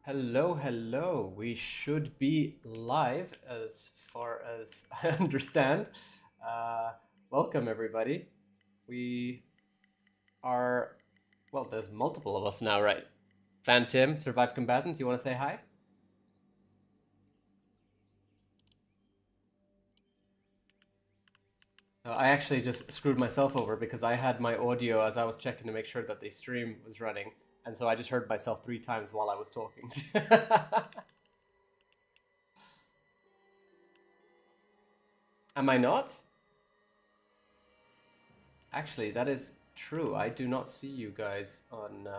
Hello, hello. We should be live as far as I understand. Uh, Welcome, everybody. We are, well, there's multiple of us now, right? Phantom, Survive Combatants, you want to say hi? I actually just screwed myself over because I had my audio as I was checking to make sure that the stream was running. And so I just heard myself 3 times while I was talking. Am I not? Actually, that is true. I do not see you guys on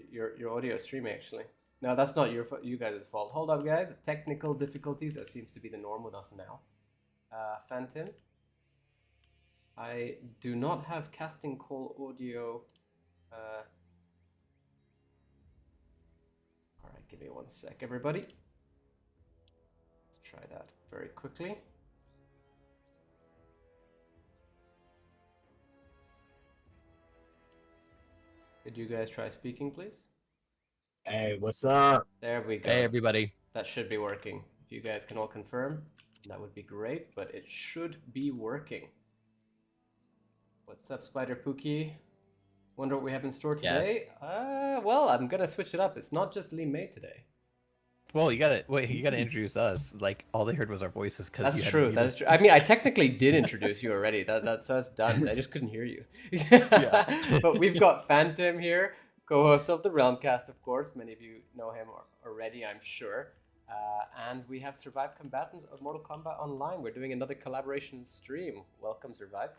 your audio stream. Actually, no, that's not you guys' fault. Hold up, guys. Technical difficulties. That seems to be the norm with us now. Phantom, I do not have casting call audio. All right, give me 1 sec, everybody. Let's try that very quickly. Could you guys try speaking, please? Hey, what's up? There we go. Hey, everybody. That should be working. If you guys can all confirm, that would be great, but it should be working. What's up, Spider Pookie? Wonder what we have in store today? Well, I'm gonna switch it up. It's not just Lee May today. Well, you gotta introduce us. Like all they heard was our voices. That's true. That is true. I mean, I technically did introduce you already. That's done. I just couldn't hear you. But we've got Phantom here, co-host of the Realm Kast, of course. Many of you know him already, I'm sure. And we have Survive Combatants of Mortal Kombat Online. We're doing another collaboration stream. Welcome, Survive.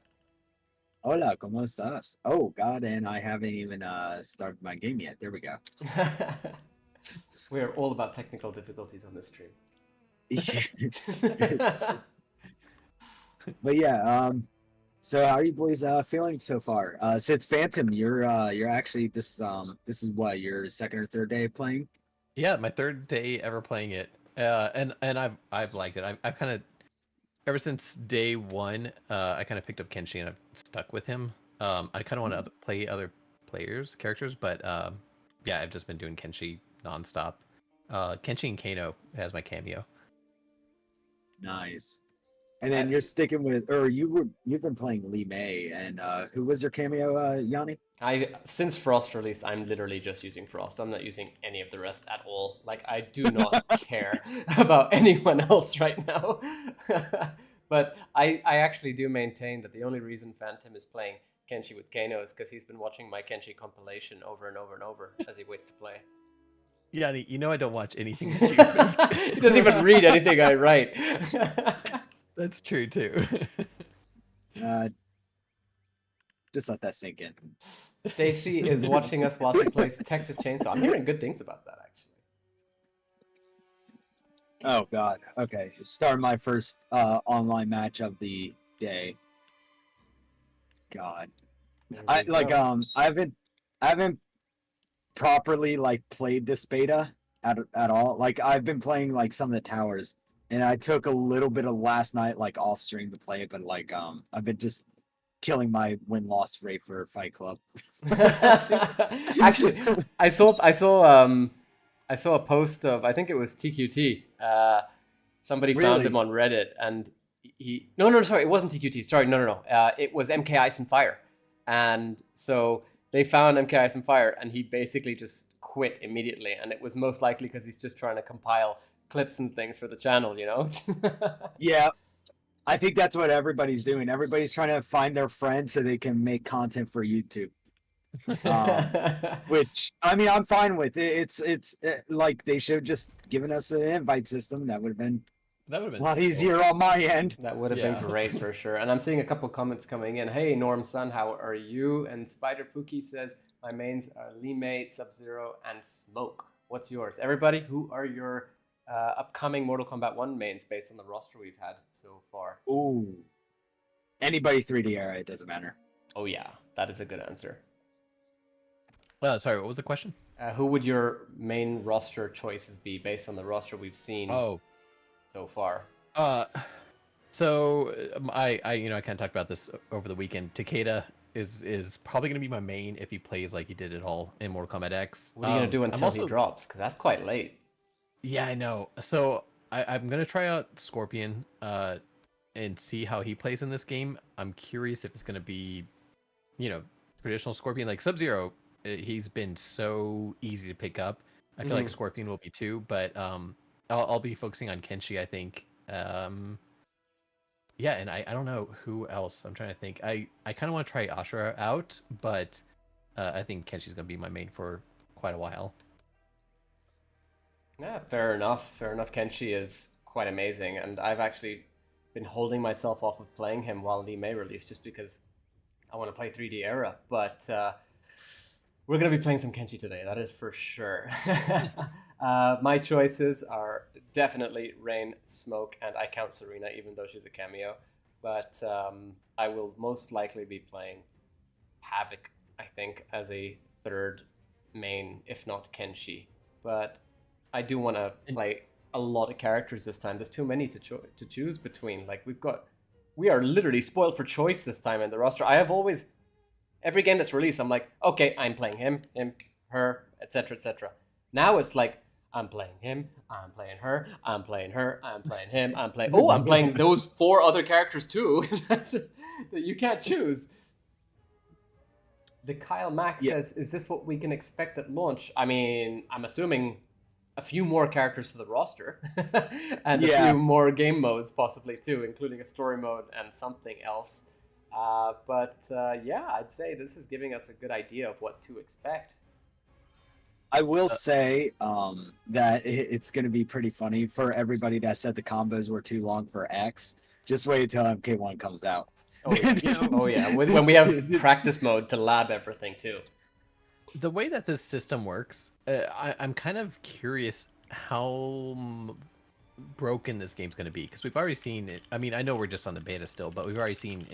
Hola, ¿cómo estás? Oh, God, and I haven't even started my game yet. There we go. We're all about technical difficulties on this stream. But yeah, so how are you boys feeling so far? Since Phantom, you're actually this is what, your second or third day playing? Yeah, my third day ever playing it. And I've liked it. I've kind of ever since day one. I kind of picked up Kenshi and I've stuck with him. I kind of want to play other characters, but yeah, I've just been doing Kenshi nonstop. Kenshi and Kano has my cameo. Nice. And then you're sticking with, or you've been playing Lee May, and who was your cameo, Yanni? Since Frost released, I'm literally just using Frost. I'm not using any of the rest at all. Like, I do not care about anyone else right now. But I actually do maintain that the only reason Phantom is playing Kenshi with Kano is because he's been watching my Kenshi compilation over and over and over as he waits to play. Yeah, you know I don't watch anything. He doesn't even read anything I write. That's true too. Just let that sink in. Stacy is watching us while she plays Texas Chainsaw. I'm hearing good things about that, actually. Oh God. Okay. Start my first online match of the day. God. I haven't properly like played this beta at all. Like I've been playing like some of the towers, and I took a little bit of last night like off stream to play it, but like I've been just killing my win-loss rate for Fight Club. Actually, I saw a post of, I think it was TQT. Somebody found him on Reddit, and sorry, it wasn't TQT. Sorry, no. It was MK Ice and Fire, and so they found MK Ice and Fire, and he basically just quit immediately, and it was most likely because he's just trying to compile clips and things for the channel, you know? Yeah. I think that's what everybody's doing. Everybody's trying to find their friends so they can make content for YouTube. Which, I mean, I'm fine with it. It's like they should have just given us an invite system. That would have been a lot easier on my end. That would have been great for sure. And I'm seeing a couple comments coming in. Hey, Norm Sun, how are you? And Spider Pookie says, my mains are Lee May, Sub-Zero, and Smoke. What's yours? Everybody, who are your upcoming Mortal Kombat 1 mains based on the roster we've had so far? Ooh. Anybody 3D era, it doesn't matter. Oh yeah, that is a good answer. Sorry, what was the question? Who would your main roster choices be based on the roster we've seen so far? So I kind of talked about this over the weekend. Takeda is probably gonna be my main if he plays like he did it all in Mortal Kombat X. What are you gonna do until he drops? Because that's quite late. Yeah, I know. So I'm gonna try out Scorpion and see how he plays in this game. I'm curious if it's gonna be, traditional Scorpion like Sub-Zero. He's been so easy to pick up. I feel like Scorpion will be too, but I'll be focusing on Kenshi, I think. Yeah, and I don't know who else. I'm trying to think. I kind of want to try Ashura out, but I think Kenshi's gonna be my main for quite a while. Yeah, fair enough. Fair enough. Kenshi is quite amazing, and I've actually been holding myself off of playing him while Lee May released just because I want to play 3D Era. But we're going to be playing some Kenshi today, that is for sure. My choices are definitely Rain, Smoke, and I count Serena, even though she's a cameo. But I will most likely be playing Havoc, I think, as a third main, if not Kenshi. But I do want to play a lot of characters this time. There's too many to choose between. Like, we are literally spoiled for choice this time in the roster. I have always, every game that's released, I'm like, okay, I'm playing him, her, etc., etc. Now it's like, I'm playing him, I'm playing her, I'm playing her, I'm playing him, I'm playing those 4 other characters too. That you can't choose. The Kyle Mack says, is this what we can expect at launch? I mean, I'm assuming a few more characters to the roster and a few more game modes possibly too, including a story mode and something else. But I'd say this is giving us a good idea of what to expect. I will say that it's going to be pretty funny for everybody that said the combos were too long for X. Just wait until MK1 comes out. Oh yeah, when we have practice mode to lab everything too. The way that this system works, I'm kind of curious how broken this game's going to be, because we've already seen it. I mean, I know we're just on the beta still, but we've already seen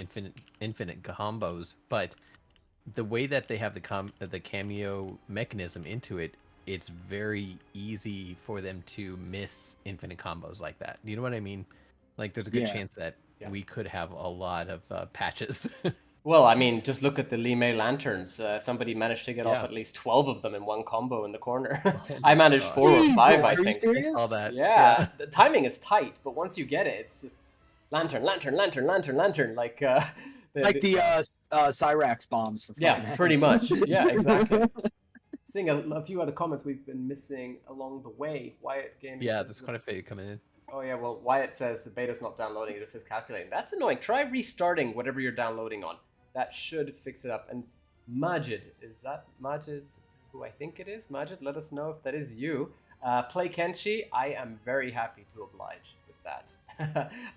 infinite combos. But the way that they have the cameo mechanism into it, it's very easy for them to miss infinite combos like that. Do you know what I mean? Like, there's a good chance that we could have a lot of patches. Well, I mean, just look at the Lee May lanterns. Somebody managed to get off at least 12 of them in one combo in the corner. I managed 4 or 5, I think. All that. Yeah, the timing is tight, but once you get it, it's just lantern, lantern, lantern, lantern, lantern. Like the Cyrax bombs for pretty much. Yeah, exactly. Seeing a few other comments we've been missing along the way. Wyatt Gaming. Yeah, there's quite a few coming in. Oh yeah, well, Wyatt says the beta's not downloading, it just says calculating. That's annoying. Try restarting whatever you're downloading on. That should fix it up. And Majid, is that Majid who I think it is? Majid, let us know if that is you. Play Kenshi. I am very happy to oblige with that.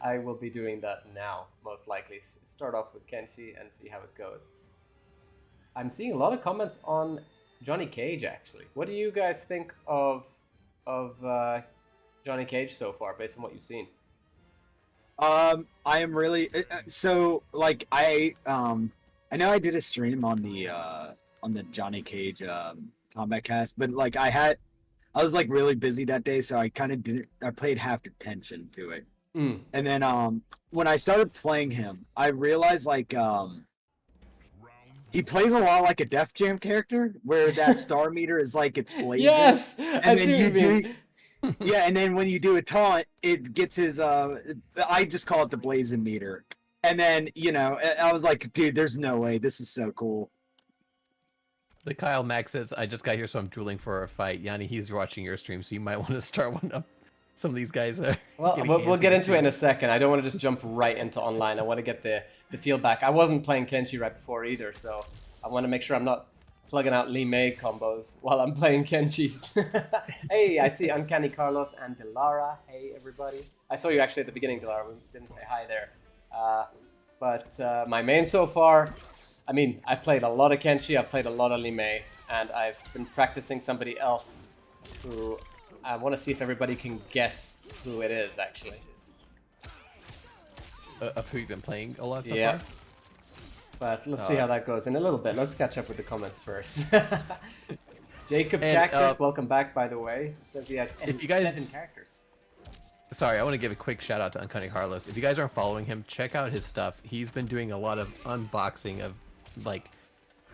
I will be doing that now, most likely. Start off with Kenshi and see how it goes. I'm seeing a lot of comments on Johnny Cage, actually. What do you guys think of Johnny Cage so far, based on what you've seen? I am really so like I know I did a stream on the Johnny Cage Kombat Cast, but like I was like really busy that day, so I kind of didn't. I played half attention to it, and then when I started playing him, I realized like he plays a lot like a Def Jam character, where that star meter is like it's blazing. Yes, and then you do. Yeah, and then when you do a taunt, it gets his I just call it the blazing meter. And then, I was like, dude, there's no way. This is so cool. The Kyle Max says, I just got here, so I'm drooling for a fight. Yanni, he's watching your stream, so you might want to start one up. Some of these guys are we'll get into it in a second. I don't want to just jump right into online. I want to get the feel back. I wasn't playing Kenshi right before either, so I want to make sure I'm not plugging out Lee May combos while I'm playing Kenshi. Hey, I see Uncanny Carlos and Dilara. Hey, everybody. I saw you actually at the beginning, Dilara. We didn't say hi there. But my main so far, I mean, I've played a lot of Kenshi, I've played a lot of Lee May, and I've been practicing somebody else who I want to see if everybody can guess who it is, actually. Of who you've been playing a lot so far? But let's see how that goes in a little bit. Let's catch up with the comments first. Jacob Cactus, welcome back, by the way. Says he has 7 characters. Sorry, I want to give a quick shout out to Uncanny Carlos. If you guys aren't following him, check out his stuff. He's been doing a lot of unboxing of like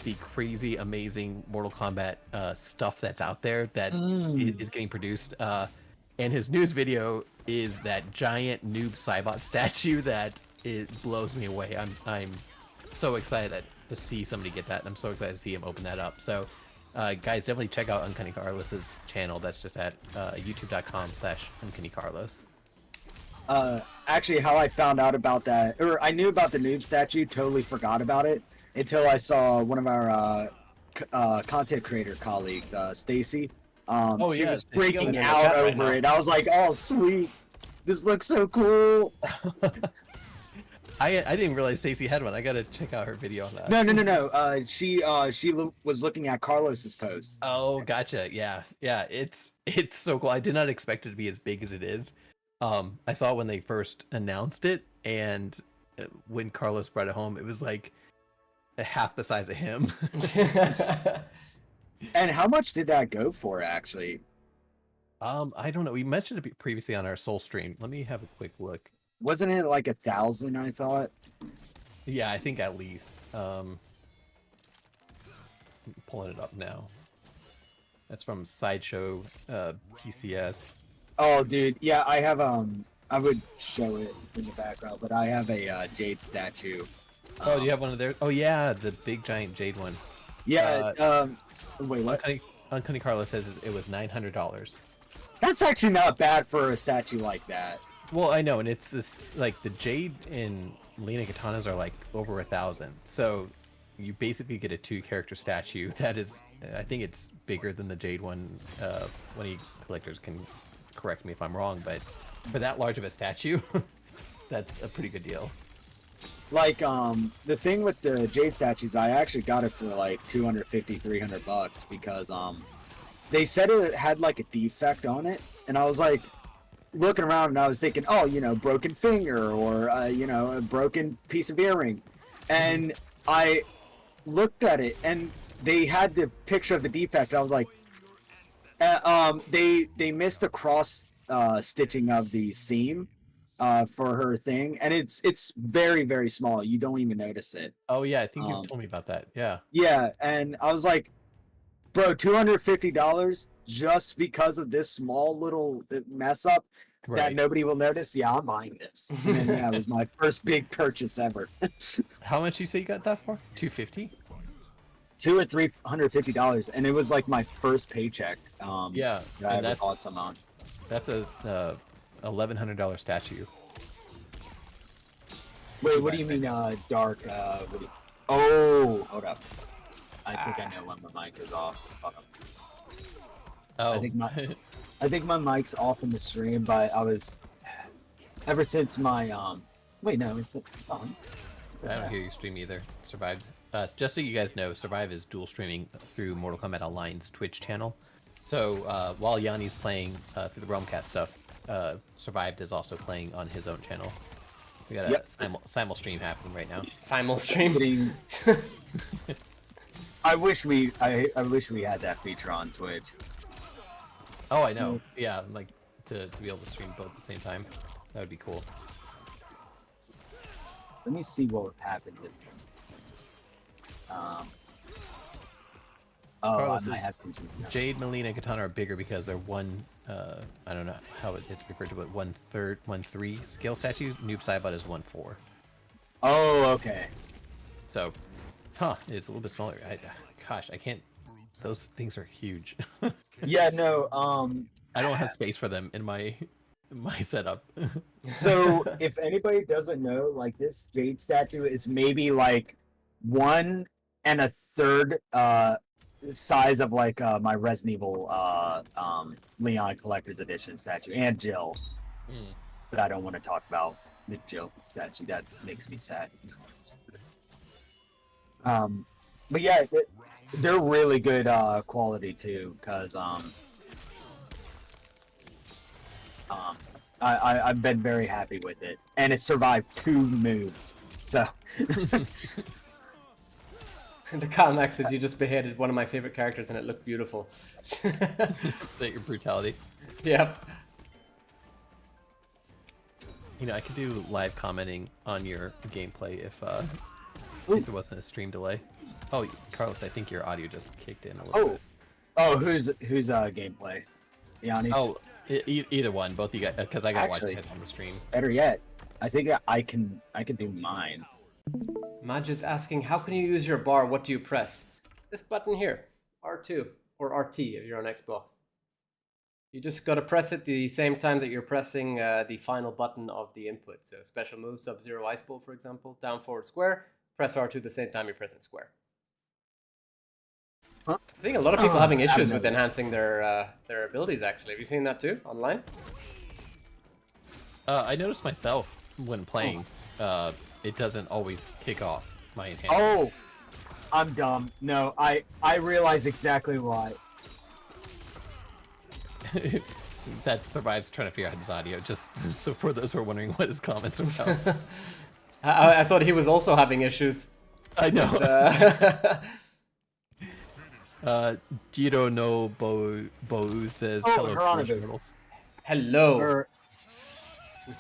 the crazy, amazing Mortal Kombat stuff that's out there that is getting produced. And his news video is that giant noob Cybot statue that it blows me away. I'm so excited to see somebody get that, and I'm so excited to see him open that up. So, guys, definitely check out Uncanny Carlos's channel. That's just at youtube.com/UncannyCarlos. Actually, how I found out about that, or I knew about the noob statue, totally forgot about it until I saw one of our content creator colleagues, Stacy. She was freaking out over it. I was like, "Oh, sweet! This looks so cool." I didn't realize Stacy had one. I gotta check out her video on that. No. She was looking at Carlos's post. Oh, gotcha. Yeah. It's so cool. I did not expect it to be as big as it is. I saw it when they first announced it, and when Carlos brought it home, it was like half the size of him. And how much did that go for, actually? I don't know. We mentioned it previously on our Soul stream. Let me have a quick look. Wasn't it like 1,000? I thought. Yeah, I think at least. I'm pulling it up now. That's from Sideshow PCS. Oh, dude, yeah, I have I would show it in the background, but I have a Jade statue. Oh, do you have one of theirs? Oh yeah, the big giant Jade one. Yeah. Wait, what? Uncanny Carlos says it was $900. That's actually not bad for a statue like that. Well, I know, and it's this like the Jade and Lena Katanas are like over 1,000. So you basically get a 2-character statue that is, I think it's bigger than the Jade one. When you collectors can correct me if I'm wrong, but for that large of a statue, that's a pretty good deal. Like, the thing with the Jade statues, I actually got it for like $250, $300 because they said it had like a defect on it, and I was like looking around and I was thinking, oh, broken finger or a broken piece of earring, and I looked at it and they had the picture of the defect. I was like, they missed the cross stitching of the seam for her thing, and it's very, very small. You don't even notice it. Oh yeah, I think you told me about that. Yeah, and I was like, bro, $250 just because of this small little mess up that nobody will notice. Yeah, I'm buying this. And then, yeah, it was my first big purchase ever. How much you say you got that for? $250? $200 or $350, and it was like my first paycheck. Yeah, that I ever bought some on. That's a $1,100 statue. Wait, what do you mean dark? Oh, hold up. I think I know when my mic is off. Oh. I think my mic's off in the stream, but I was ever since my wait, no, it's on. I don't hear you stream either. Survive. Just so you guys know, Survive is dual streaming through Mortal Kombat Online's Twitch channel. So while Yanni's playing through the Realm Kast stuff, Survived is also playing on his own channel. We got a simul stream happening right now. Simul stream. I wish we had that feature on Twitch. Oh, I know. Yeah, like to be able to stream both at the same time. That would be cool. Let me see what happens if. I might have to. Jade, Melina, and Katana are bigger because they're one. I don't know how it's referred to, but 1/3, 1/3 scale statue. Noob Saibot is 1/4. Oh, okay. So, it's a little bit smaller. Gosh, I can't. Those things are huge. Yeah, no. I don't have space for them in my setup. So, if anybody doesn't know, like this Jade statue is maybe like 1 1/3 size of like my Resident Evil Leon Collector's Edition statue and Jill. But I don't want to talk about the Jill statue. That makes me sad. But yeah, they're really good quality too, because I've been very happy with it, and it survived 2 moves. So. The comment says you just beheaded one of my favorite characters and it looked beautiful. Is that your brutality? Yep. I could do live commenting on your gameplay if if there wasn't a stream delay. Oh, Carlos, I think your audio just kicked in a little bit. Who's gameplay? Yanni's? Oh, either one, both you guys, because I gotta watch it on the stream. Better yet, I think I can do mine. Majid's asking, how can you use your bar? What do you press? This button here, R2 or RT if you're on Xbox. You just gotta press it the same time that you're pressing the final button of the input. So special move, Sub-Zero Ice Bolt, for example, down, forward, square. Press R2 the same time you're pressing square. Huh? I think a lot of people having issues with enhancing their abilities. Actually, have you seen that too online? I noticed myself when playing, it doesn't always kick off my enhancement. Oh, I'm dumb. No, I realize exactly why. That survives trying to figure out his audio. Just so for those who are wondering what his comments are about. I thought he was also having issues. I know. Jiro no Bo says hello. Foolish mortals. Hello.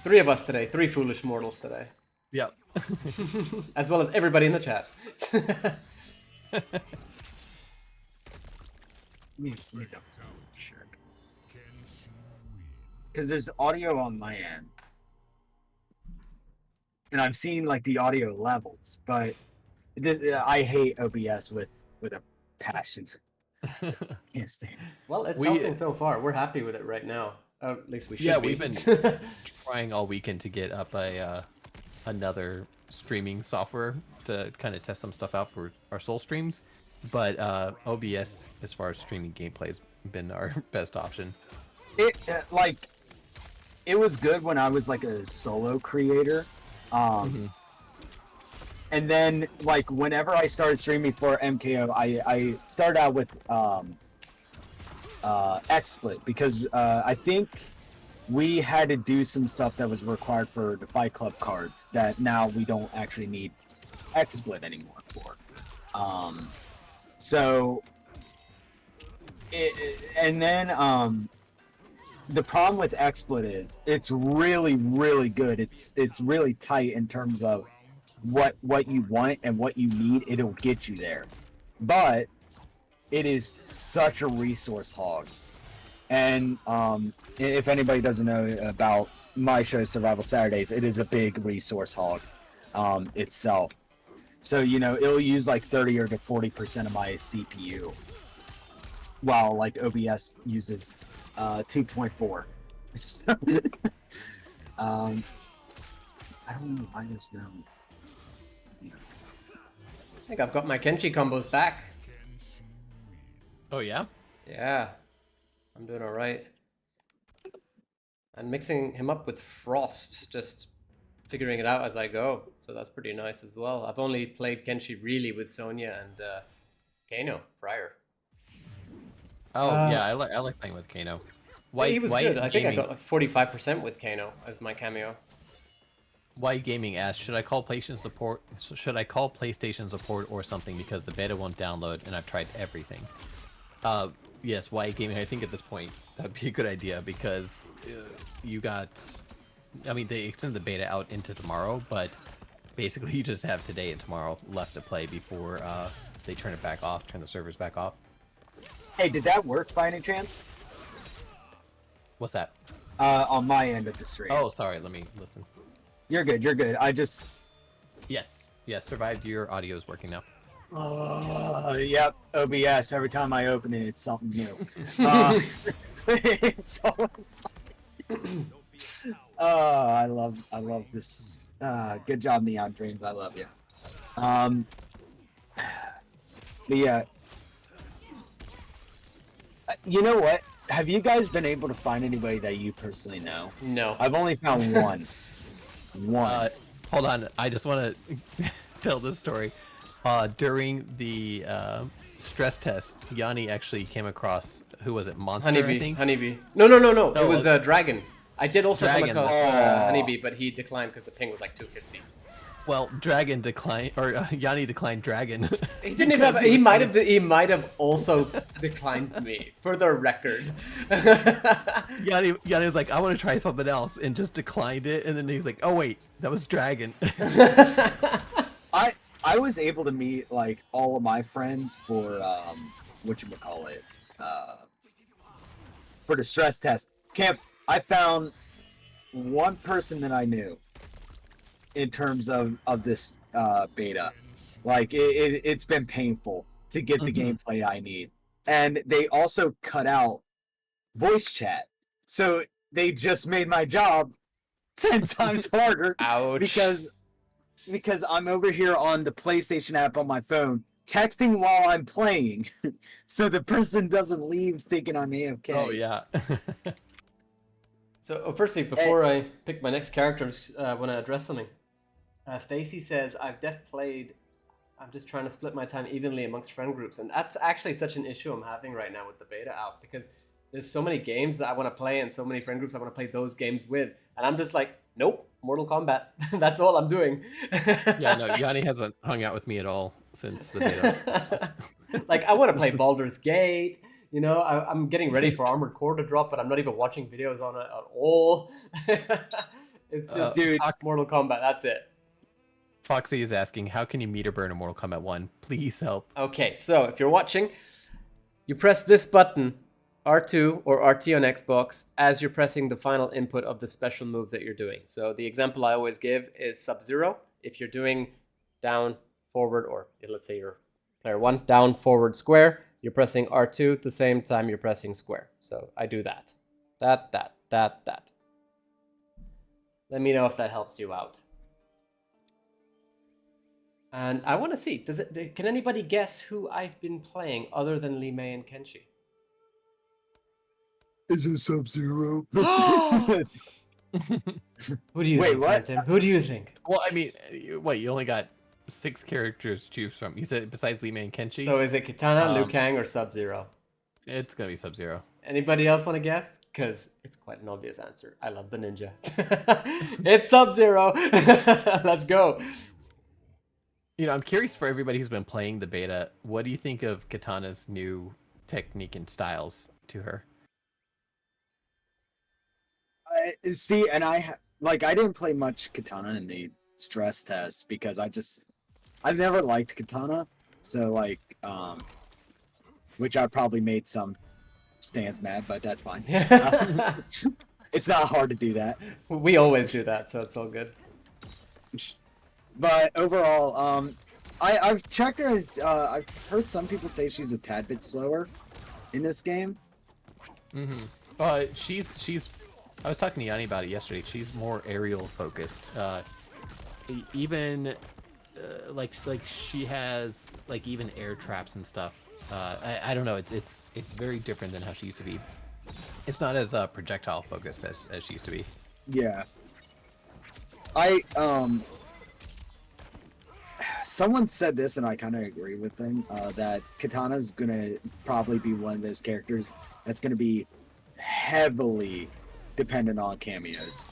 Three of us today. Three foolish mortals today. Yep. As well as everybody in the chat. Because there's audio on my end, and I'm seeing like the audio levels, but I hate OBS with a passion. Can't stand it. Well, it's helping so far. We're happy with it right now. At least we should be. Yeah, we've been trying all weekend to get up another streaming software to kind of test some stuff out for our Soul streams. But OBS, as far as streaming gameplay, has been our best option. It was good when I was like a solo creator. And then, like, whenever I started streaming for MKO, I started out with XSplit because I think we had to do some stuff that was required for the Fight Club cards that now we don't actually need XSplit anymore for. The problem with XSplit is it's really, really good. It's really tight in terms of what you want and what you need. It'll get you there, but it is such a resource hog. And if anybody doesn't know about my show, Survival Saturdays, it is a big resource hog itself. So it'll use like 30 or to 40% of my CPU, while like OBS uses 2.4. So, I don't know why there's no. I think I've got my Kenshi combos back. Oh yeah? Yeah. I'm doing alright. And mixing him up with Frost, just figuring it out as I go. So that's pretty nice as well. I've only played Kenshi really with Sonya and Kano prior. Oh yeah, I like playing with Kano. He was good. I think I got like 45% with Kano as my cameo. Why Gaming asked, should I call PlayStation support? Should I call PlayStation support or something because the beta won't download and I've tried everything? Yes, Why Gaming. I think at this point that'd be a good idea because you got. I mean, they extended the beta out into tomorrow, but basically you just have today and tomorrow left to play before they turn it back off, turn the servers back off. Hey, did that work by any chance? What's that? On my end of the stream. Oh, sorry. Let me listen. You're good. You're good. I just. Yes. Yes. Survived. Your audio is working now. Yep. OBS. Every time I open it, it's something new. It's always. I love this. Good job, Neon Dreams. I love you. But yeah. You know what? Have you guys been able to find anybody that you personally know? No. I've only found one. Hold on. I just want to tell this story. During the stress test, Yanni actually came across, who was it? Monster, Honeybee. I think? Honeybee. No. It was Dragon. I did also come Dragon. across Honeybee, but he declined because the ping was like 250. Well, Dragon declined, or Yanni declined Dragon. He didn't even have. He might have also declined me for the record. Yanni was like, I want to try something else, and just declined it. And then he was like, oh wait, that was Dragon. I was able to meet like all of my friends for whatchamacallit, for the stress test. Camp, I found one person that I knew in terms of this beta. Like it's been painful to get the gameplay I need. And they also cut out voice chat. So they just made my job 10 times harder. Ouch. Because I'm over here on the PlayStation app on my phone, texting while I'm playing, so the person doesn't leave thinking I'm AFK. Oh yeah. So, firstly, before I pick my next character, I want to address something. Stacy says, I'm just trying to split my time evenly amongst friend groups. And that's actually such an issue I'm having right now with the beta out, because there's so many games that I want to play and so many friend groups I want to play those games with. And I'm just like, nope, Mortal Kombat. That's all I'm doing. Yeah, no, Yanni hasn't hung out with me at all since the beta. Like, I want to play Baldur's Gate. You know, I'm getting ready for Armored Core to drop, but I'm not even watching videos on it at all. It's just, dude, Mortal Kombat. That's it. Foxy is asking, how can you meter burn in Mortal Kombat 1? Please help. Okay, so if you're watching, you press this button, R2 or RT on Xbox, as you're pressing the final input of the special move that you're doing. So the example I always give is Sub-Zero. If you're doing down, forward, or let's say you're player 1, down, forward, square, you're pressing R2 at the same time you're pressing square. So I do that. That. Let me know if that helps you out. And I want to see, can anybody guess who I've been playing other than Li Mei and Kenshi? Is it Sub-Zero? Who do you think, what? Tim? Who do you think? Well, I mean, wait, you only got 6 characters to choose from. You said besides Li Mei and Kenshi? So is it Kitana, Liu Kang, or Sub-Zero? It's going to be Sub-Zero. Anybody else want to guess? Because it's quite an obvious answer. I love the ninja. It's Sub-Zero. Let's go. You know, I'm curious for everybody who's been playing the beta, what do you think of Kitana's new technique and styles to her? See, and I didn't play much Katana in the stress test because I've never liked Katana, so like, which I probably made some stands mad, but that's fine. It's not hard to do that. We always do that, so it's all good. But overall, I've checked her. I've heard some people say she's a tad bit slower in this game. She's. I was talking to Yanni about it yesterday. She's more aerial focused. Even like she has like even air traps and stuff. I don't know. It's very different than how she used to be. It's not as projectile focused as she used to be. Yeah. Someone said this, and I kind of agree with them, that Katana's gonna probably be one of those characters that's gonna be heavily dependent on cameos,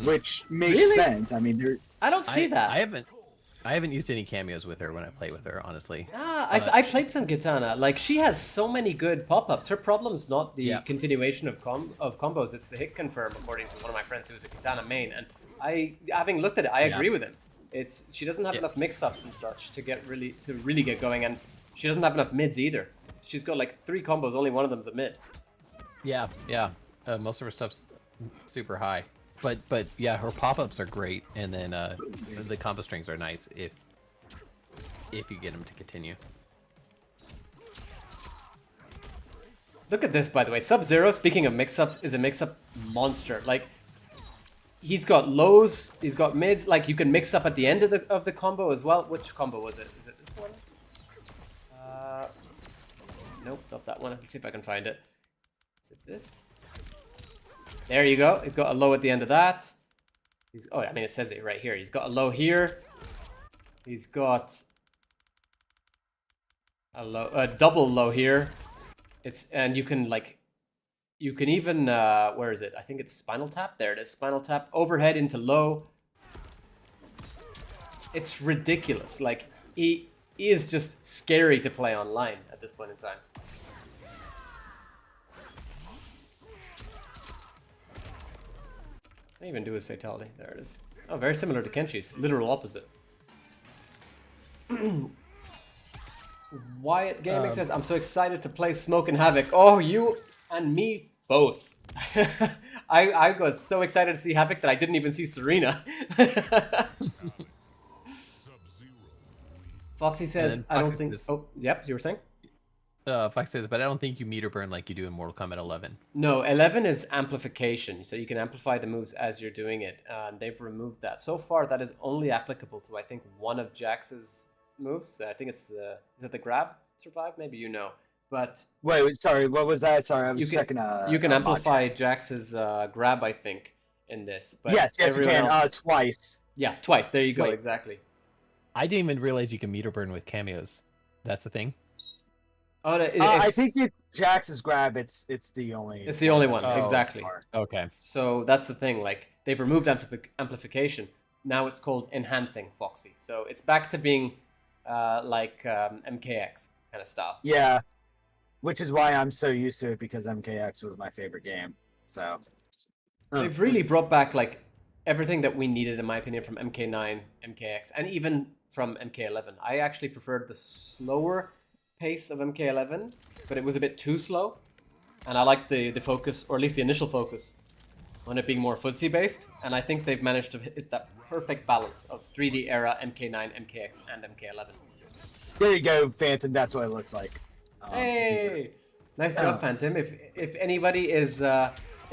which makes sense. I mean, I don't see that. I haven't used any cameos with her when I play with her, honestly. I played some Katana. Like, she has so many good pop-ups. Her problem's not the continuation of combos, it's the hit confirm, according to one of my friends who was a Katana main. And having looked at it, I agree with him. She doesn't have enough mix-ups and such to really get going, and she doesn't have enough mids either. She's got like 3 combos, only one of them's a mid. Yeah. Most of her stuff's super high. But yeah, her pop-ups are great, and then the combo strings are nice if you get them to continue. Look at this, by the way. Sub-Zero, speaking of mix-ups, is a mix-up monster. Like, he's got lows, he's got mids. Like, you can mix up at the end of the combo as well. Which combo was it? Is it this one? Nope, not that one. Let's see if I can find it. Is it this? There you go. He's got a low at the end of that. I mean, it says it right here. He's got a low here. He's got a double low here. And you can even where is it? I think it's spinal tap. There it is. Spinal tap overhead into low. It's ridiculous. Like, he is just scary to play online at this point in time. I even do his fatality. There it is. Oh, very similar to Kenshi's. Literal opposite. Wyatt Gaming says, I'm so excited to play Smoke and Havoc. Oh, you and me both. I was so excited to see Havoc that I didn't even see Serena. Foxy says, I don't think... Oh, yep, you were saying? Fox says, but I don't think you meter burn like you do in Mortal Kombat 11. No, 11 is amplification, so you can amplify the moves as you're doing it. They've removed that. So far, that is only applicable to, I think, one of Jax's moves. I think it's the... Is it the grab survive? Maybe you know. But... Wait, sorry, what was that? Sorry, I was checking You can amplify Jax's grab, I think, in this. But yes, you can. Twice. Yeah, twice. There you go, exactly. I didn't even realize you can meter burn with cameos. That's the thing? Oh, I think Jax's grab. It's the only. It's the only one, exactly. Okay. So that's the thing. Like they've removed amplification. Now it's called enhancing, Foxy. So it's back to being like MKX kind of style. Yeah, which is why I'm so used to it because MKX was my favorite game. So they've really brought back like everything that we needed, in my opinion, from MK9, MKX, and even from MK11. I actually preferred the slower pace of MK11, but it was a bit too slow, and I like the focus, or at least the initial focus, on it being more footsie based, and I think they've managed to hit that perfect balance of 3D era, MK9, MKX, and MK11. There you go, Phantom, that's what it looks like. Hey! Nice job, Phantom. If anybody is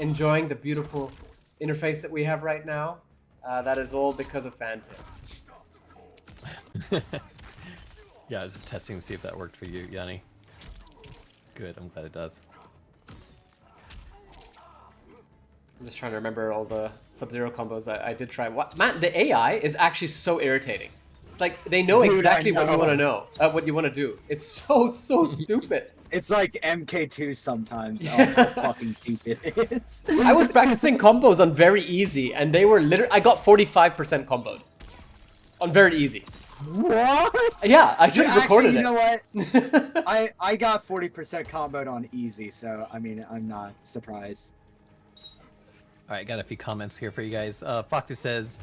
enjoying the beautiful interface that we have right now, that is all because of Phantom. Yeah, I was just testing to see if that worked for you, Yanni. Good, I'm glad it does. I'm just trying to remember all the Sub-Zero combos I did try. What, man, the AI is actually so irritating. It's like they know exactly what you want to know, what you want to do. It's so stupid. It's like MK2 sometimes. Oh, how fucking stupid it is. I was practicing combos on very easy, and they were literally. I got 45% comboed on very easy. What? Yeah, I just recorded it. You know what? I got 40% comboed on easy, so I mean I'm not surprised. All right, got a few comments here for you guys. Foxy says,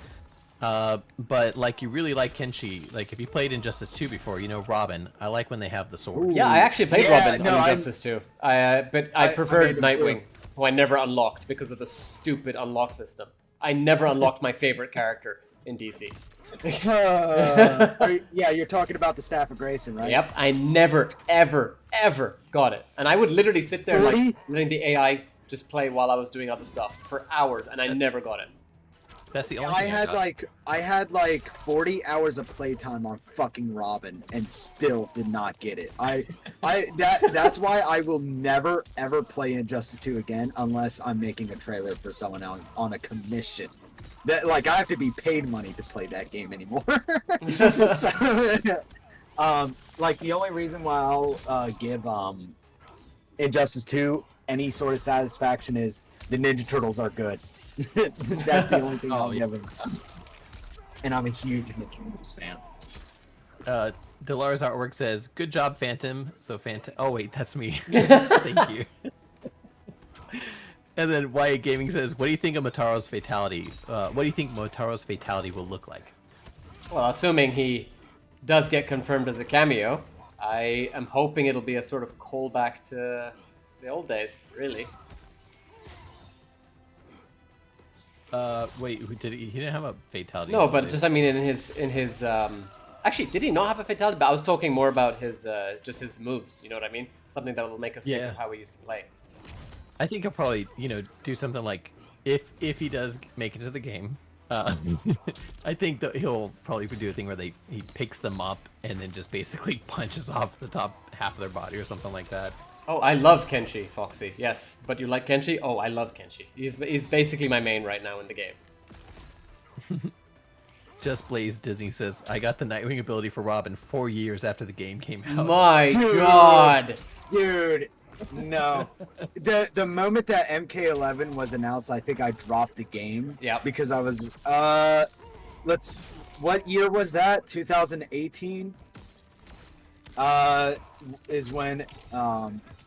but like you really like Kenshi. Like if you played Injustice 2 before, you know Robin. I like when they have the sword. Yeah, I actually played Robin on Injustice 2. But I preferred Nightwing, who I never unlocked because of the stupid unlock system. I never unlocked my favorite character in DC. Yeah, you're talking about the Staff of Grayson, right? Yep, I never, ever got it. And I would literally sit there like letting the AI just play while I was doing other stuff for hours, and I never got it. That's the only thing I had like 40 hours of playtime on fucking Robin and still did not get it. That's why I will never ever play Injustice 2 again unless I'm making a trailer for someone else on a commission. That like I have to be paid money to play that game anymore. So, like the only reason why I'll give Injustice 2 any sort of satisfaction is the Ninja Turtles are good. That's the only thing I'll give them. And I'm a huge Ninja Turtles fan. Delar's artwork says, "Good job, Phantom." So Phantom. Oh wait, that's me. Thank you. And then Wyatt Gaming says, "What do you think of Motaro's fatality? What do you think Motaro's fatality will look like?" Well, assuming he does get confirmed as a cameo, I am hoping it'll be a sort of callback to the old days, really. Wait, who did he didn't have a fatality? No, but just I mean in his actually, did he not have a fatality? But I was talking more about his just his moves. You know what I mean? Something that will make us think of how we used to play. I think he'll probably, do something like if he does make it to the game. I think that he'll probably do a thing where he picks them up and then just basically punches off the top half of their body or something like that. Oh, I love Kenshi, Foxy. Yes, but you like Kenshi? Oh, I love Kenshi. He's basically my main right now in the game. Just Blaze Disney says, "I got the Nightwing ability for Robin 4 years after the game came out." My God, dude. No. The moment that MK11 was announced, I think I dropped the game. Yeah. Because I was what year was that? 2018? Is when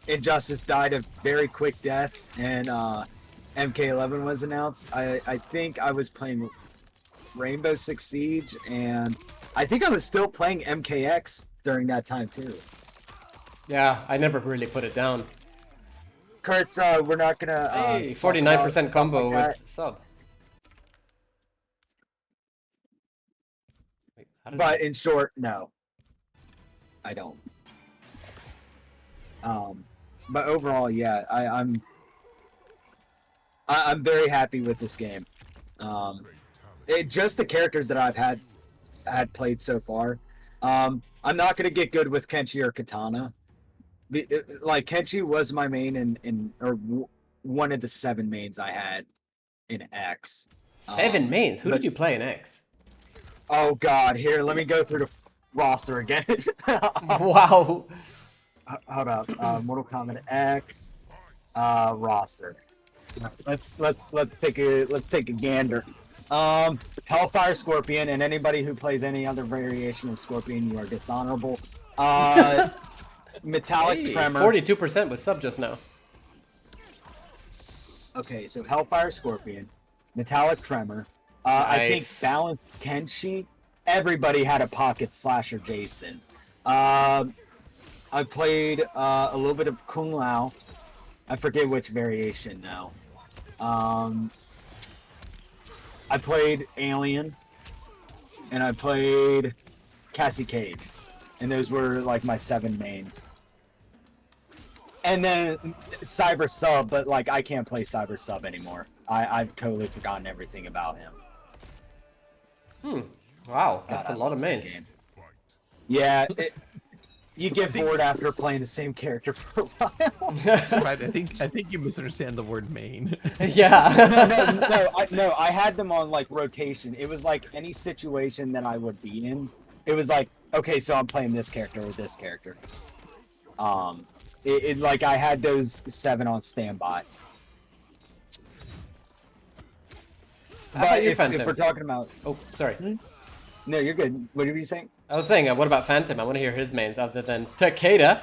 Injustice died a very quick death and MK11 was announced. I think I was playing Rainbow Six Siege, and I think I was still playing MKX during that time too. Yeah, I never really put it down. Kurtz, we're not gonna. Hey, 49% combo with sub. Wait, But in short, no, I don't. But overall, yeah, I'm very happy with this game. Just the characters that I've had played so far. I'm not gonna get good with Kenshi or Katana. Like Kenshi was my main or one of the 7 mains I had in X. 7 mains? Who did you play in X? Oh God, here, let me go through the roster again. Wow. Hold up, Mortal Kombat X roster. Let's take a gander. Hellfire Scorpion, and anybody who plays any other variation of Scorpion, you are dishonorable. Metallic Tremor. 42% with sub just now. Okay, so Hellfire Scorpion, Metallic Tremor. Nice. I think Balanced Kenshi. Everybody had a Pocket Slasher Jason. I played a little bit of Kung Lao. I forget which variation now. I played Alien, and I played Cassie Cage, and those were like my 7 mains. And then Cyber Sub, but like I can't play Cyber Sub anymore. I've totally forgotten everything about him. Wow, that's a lot of mains. Yeah, you get bored after playing the same character for a while. Right, I think you misunderstand the word main. Yeah. No, I had them on like rotation. It was like any situation that I would be in. It was like, okay, so I'm playing this character or this character. It like I had those 7 on standby. But if we're talking about, oh, sorry. No, you're good. What were you saying? I was saying, what about Phantom? I want to hear his mains other than Takeda.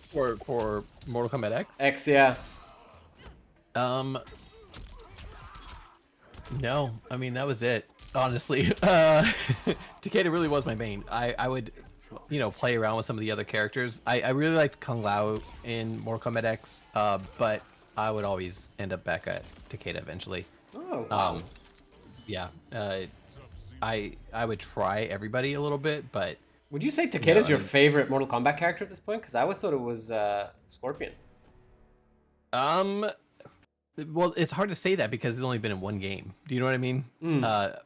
for Mortal Kombat X? X, yeah. No, I mean that was it. Honestly, Takeda really was my main. I would, play around with some of the other characters. I really liked Kung Lao in Mortal Kombat X, but I would always end up back at Takeda eventually. Oh, wow. Yeah. I would try everybody a little bit, but would you say Takeda's your favorite Mortal Kombat character at this point? Because I always thought it was Scorpion. Well, it's hard to say that because it's only been in 1 game. Do you know what I mean?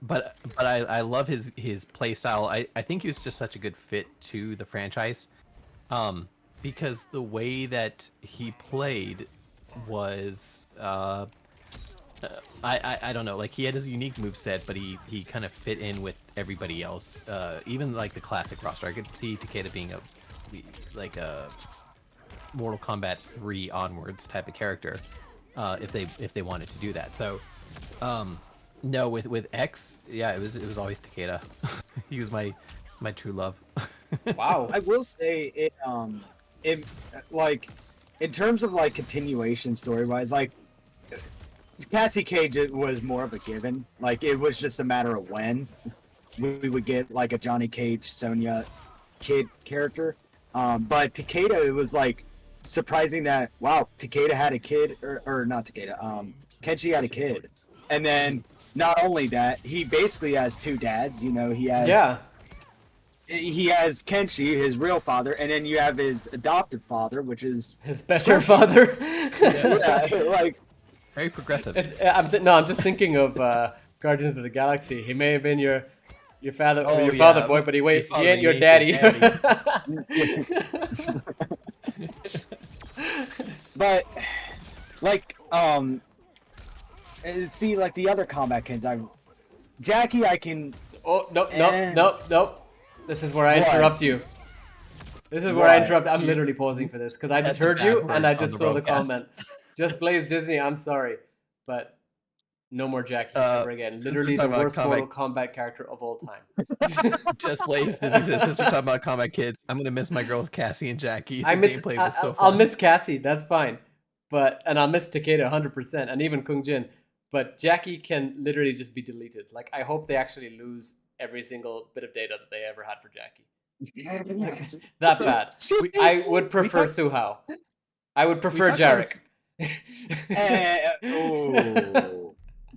But I love his play style. I think he was just such a good fit to the franchise, because the way that he played was I don't know, like he had his unique moveset, but he kind of fit in with everybody else. Even like the classic roster, I could see Takeda being a Mortal Kombat 3 onwards type of character, if they wanted to do that. So no, with X, yeah, it was always Takeda. He was my true love. Wow. I will say it like in terms of like continuation story wise, like Cassie Cage, it was more of a given. Like it was just a matter of when we would get like a Johnny Cage, Sonya kid character. But Takeda, it was like surprising that wow, Takeda had a kid, or not Takeda. Kenshi had a kid, and then not only that, he basically has 2 dads. He has He has Kenshi, his real father, and then you have his adopted father, which is his better father. Yeah, like. Very progressive. I'm just thinking of Guardians of the Galaxy. He may have been your father, your father boy, but he ain't your daddy. But like see, like the other combat kids, Jackie, I can. Oh no! This is where I interrupt you. This is where I interrupt. I'm literally pausing for this because I just heard you and I just saw the comment. Just Blaze Disney, I'm sorry, but no more Jackie ever again. Literally the worst Mortal Kombat character of all time. Just Blaze Disney says, since we're talking about Kombat Kids, I'm gonna miss my girls Cassie and Jackie. I'll miss Cassie, that's fine, and I'll miss Takeda 100%, and even Kung Jin. but Jackie can literally just be deleted. Like, I hope they actually lose every single bit of data that they ever had for Jackie. That bad. I would prefer Suhao. I would prefer Jarek.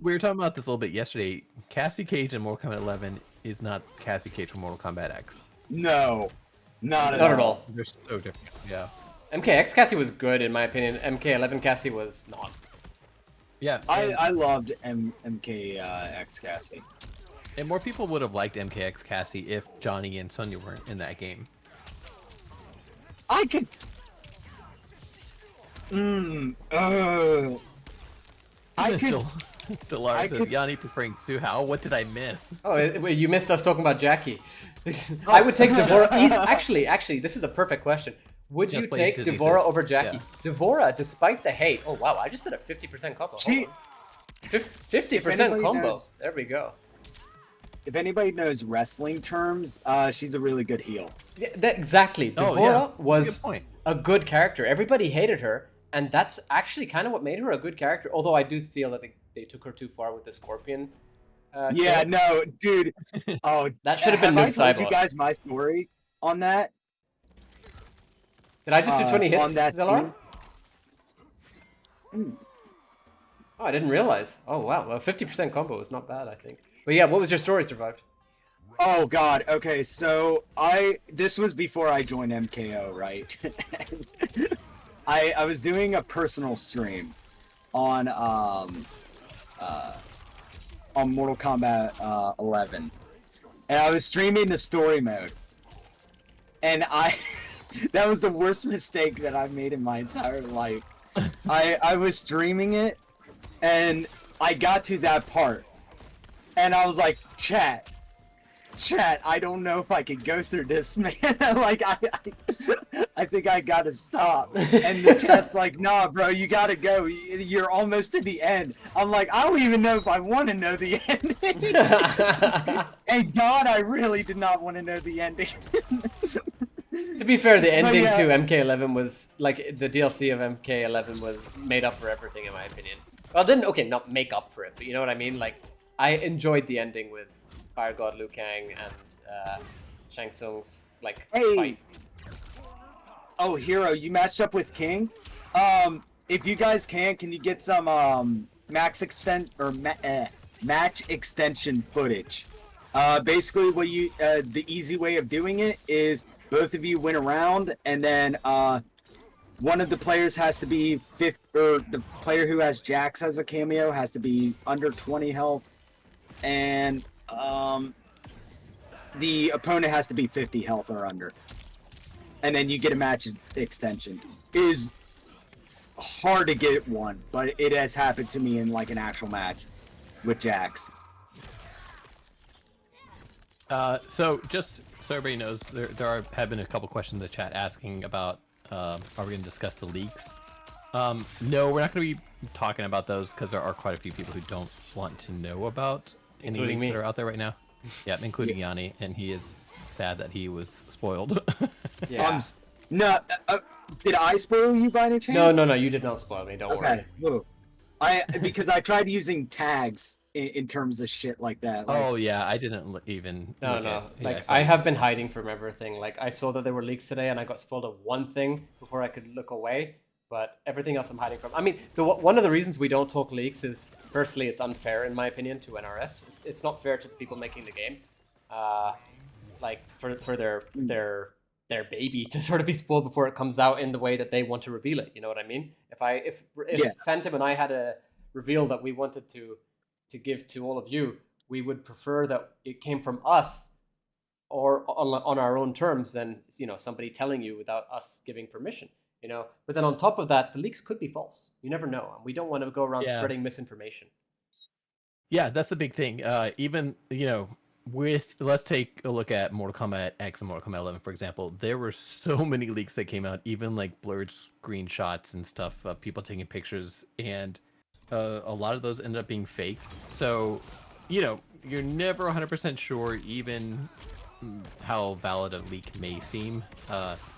We were talking about this a little bit yesterday. Cassie Cage in Mortal Kombat 11 is not Cassie Cage from Mortal Kombat X. No, not at all. They're so different. Yeah. MKX Cassie was good in my opinion. MK11 Cassie was not. Yeah. I loved MKX Cassie. And more people would have liked MKX Cassie if Johnny and Sonya weren't in that game. I could. I could. Delara says, Yanni preferring Suhao. What did I miss? Oh, wait, you missed us talking about Jackie. I would take Devora. Actually, this is a perfect question. Would you take Devora over Jackie? Yeah. Devora, despite the hate. Oh wow, I just did a 50% combo. 50% combo. There we go. If anybody knows wrestling terms, she's a really good heel. Yeah, exactly. Devora was a good character. Everybody hated her, and that's actually kind of what made her a good character. Although I do feel that they took her too far with the Scorpion. No, dude. Oh, that should have been Noob Saibot. I told you guys my story on that. Did I just do 20 hits, Zellar? Oh, I didn't realize. Oh, wow. A 50% combo is not bad, I think. But yeah, what was your story, Survived? Oh, God. Okay, so this was before I joined MKO, right? I was doing a personal stream on Mortal Kombat 11. And I was streaming the story mode. And that was the worst mistake that I've made in my entire life. I was streaming it, and I got to that part, and I was like, chat, I don't know if I can go through this, man. Like, I think I gotta stop. And the chat's like, nah, bro, you gotta go. You're almost to the end. I'm like, I don't even know if I want to know the ending. And God, I really did not want to know the ending. To be fair, the ending to MK11 was, like, the DLC of MK11 was made up for everything, in my opinion. Well, not make up for it, but you know what I mean? Like, I enjoyed the ending with Fire God Liu Kang and Shang Tsung's, like, fight. Oh, Hero, you matched up with King? If you guys can you get some match extension footage? Basically, what the easy way of doing it is both of you win a round, and then one of the players has to be the player who has Jax as a cameo has to be under 20 health, and the opponent has to be 50 health or under. And then you get a match extension. It is hard to get one, but it has happened to me in like an actual match with Jax. So just so everybody knows, there have been a couple questions in the chat asking about are we going to discuss the leaks? No, we're not going to be talking about those because there are quite a few people who don't want to know about any leaks that are out there right now. Yeah, including Yanni, and he is sad that he was spoiled. Yeah. No, did I spoil you by any chance? No, you did not spoil me. Don't worry. Because I tried using tags in terms of shit like that. Like, oh yeah, I didn't even. No. Like I have been hiding from everything. Like I saw that there were leaks today, and I got spoiled of one thing before I could look away. But everything else I'm hiding from. I mean, one of the reasons we don't talk leaks is, firstly, it's unfair in my opinion to NRS. It's not fair to the people making the game. Like for their baby to sort of be spoiled before it comes out in the way that they want to reveal it. You know what I mean? If Phantom and I had a reveal that we wanted to give to all of you, we would prefer that it came from us or on our own terms than somebody telling you without us giving permission. But then on top of that, the leaks could be false. You never know, and we don't want to go around spreading misinformation. Yeah, that's the big thing. Even let's take a look at Mortal Kombat X and Mortal Kombat 11, for example. There were so many leaks that came out, even like blurred screenshots and stuff of people taking pictures, and a lot of those ended up being fake. So, you're never 100% sure even how valid a leak may seem.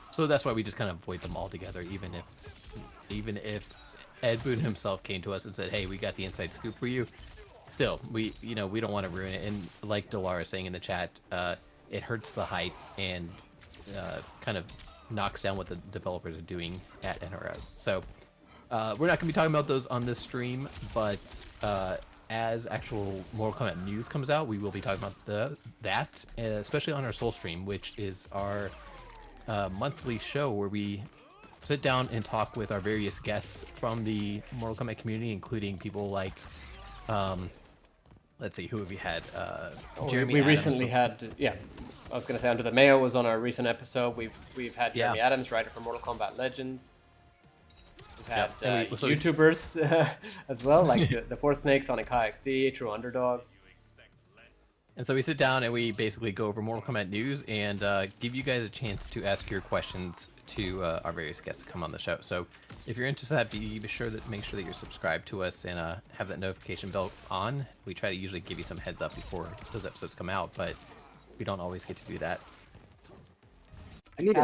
So that's why we just kind of avoid them altogether, even if Ed Boon himself came to us and said, "Hey, we got the inside scoop for you." Still, we don't want to ruin it. And like Delara is saying in the chat, it hurts the hype and kind of knocks down what the developers are doing at NRS. So we're not going to be talking about those on this stream, but as actual Mortal Kombat news comes out, we will be talking about that, especially on our Soul stream, which is our monthly show where we sit down and talk with our various guests from the Mortal Kombat community, including people like, let's see, who have we had? Jeremy we Adams recently had, I was going to say Under the Mayo was on our recent episode. We've had Jeremy Adams, writer for Mortal Kombat Legends. We've had YouTubers as well, like the Fourth Snake, Sonic High XD, True Underdog. And so we sit down and we basically go over Mortal Kombat news and give you guys a chance to ask your questions to our various guests that come on the show. So if you're interested in that, make sure that you're subscribed to us and have that notification bell on. We try to usually give you some heads up before those episodes come out, but we don't always get to do that. I need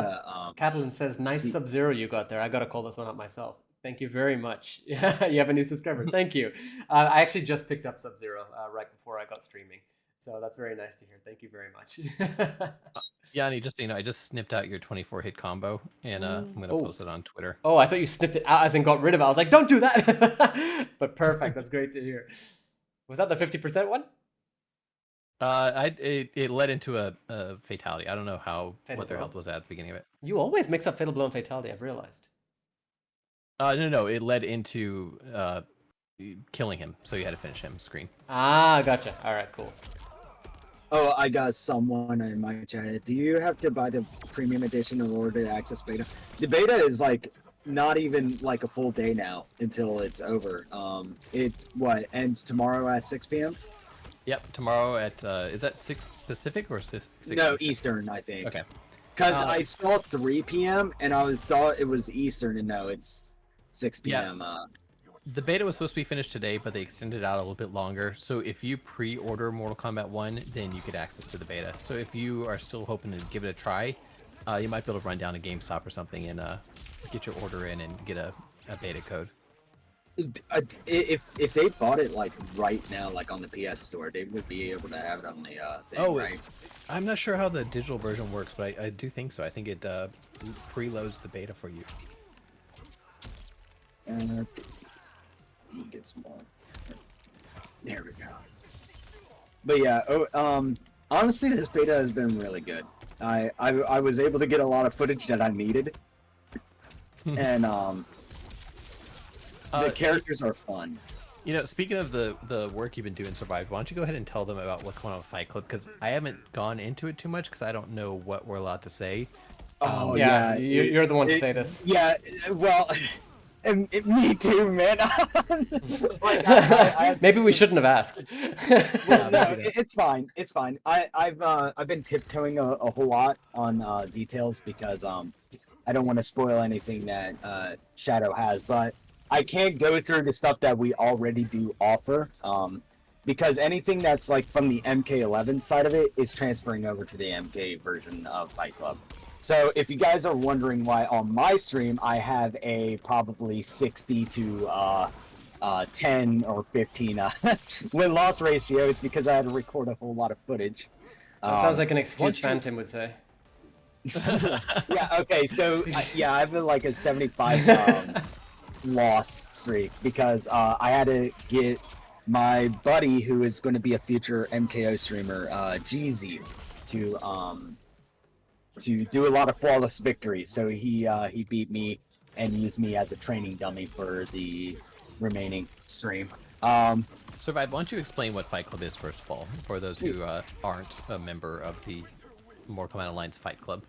Catalan says, "Nice Sub-Zero you got there. I got to call this one up myself." Thank you very much. Yeah, you have a new subscriber. Thank you. I actually just picked up Sub-Zero right before I got streaming. So that's very nice to hear. Thank you very much. Yanni, just I just snipped out your 24 hit combo, and I'm gonna post it on Twitter. Oh, I thought you snipped it out as in got rid of it. I was like, don't do that. But perfect. That's great to hear. Was that the 50% one? It led into a fatality. I don't know what their health was at the beginning of it. You always mix up Fatal Blow and Fatality, I've realized. No, it led into killing him, so you had to finish him screen. Ah, gotcha. All right, cool. Oh, I got someone in my chat. Do you have to buy the premium edition in order to access beta? The beta is like not even like a full day now until it's over. It ends tomorrow at 6 p.m. Yep, tomorrow at is that 6 Pacific or 6? No, Eastern, I think. Okay. Because I saw 3 p.m. and I thought it was Eastern, and no, it's 6 p.m. Yeah. The beta was supposed to be finished today, but they extended it out a little bit longer. So if you pre-order Mortal Kombat 1, then you get access to the beta. So if you are still hoping to give it a try, you might be able to run down to GameStop or something and get your order in and get a beta code. If they bought it like right now, like on the PS Store, they would be able to have it on the thing, right? I'm not sure how the digital version works, but I do think so. I think it preloads the beta for you. Get some more. There we go. But yeah, honestly, this beta has been really good. I was able to get a lot of footage that I needed, and the characters are fun. You know, speaking of the work you've been doing, Survived, why don't you go ahead and tell them about what's going on with Fight Club? Because I haven't gone into it too much because I don't know what we're allowed to say. Oh yeah, you're the one to say this. Yeah, well. And me too, man. Maybe we shouldn't have asked. Well, no, it's fine. It's fine. I've been tiptoeing a whole lot on details because I don't want to spoil anything that Shadow has, but I can't go through the stuff that we already do offer because anything that's like from the MK11 side of it is transferring over to the MK version of Fight Club. So if you guys are wondering why on my stream I have a probably 60 to 10 or 15 win-loss ratio, it's because I had to record a whole lot of footage. That sounds like an excuse Phantom would say. Yeah, okay, so I have like a 75 loss streak because I had to get my buddy who is going to be a future MKO streamer, Jeezy, to do a lot of flawless victories. So he beat me and used me as a training dummy for the remaining stream. Survive, why don't you explain what Fight Club is first of all, for those who aren't a member of the Mortal Kombat Alliance Fight Club?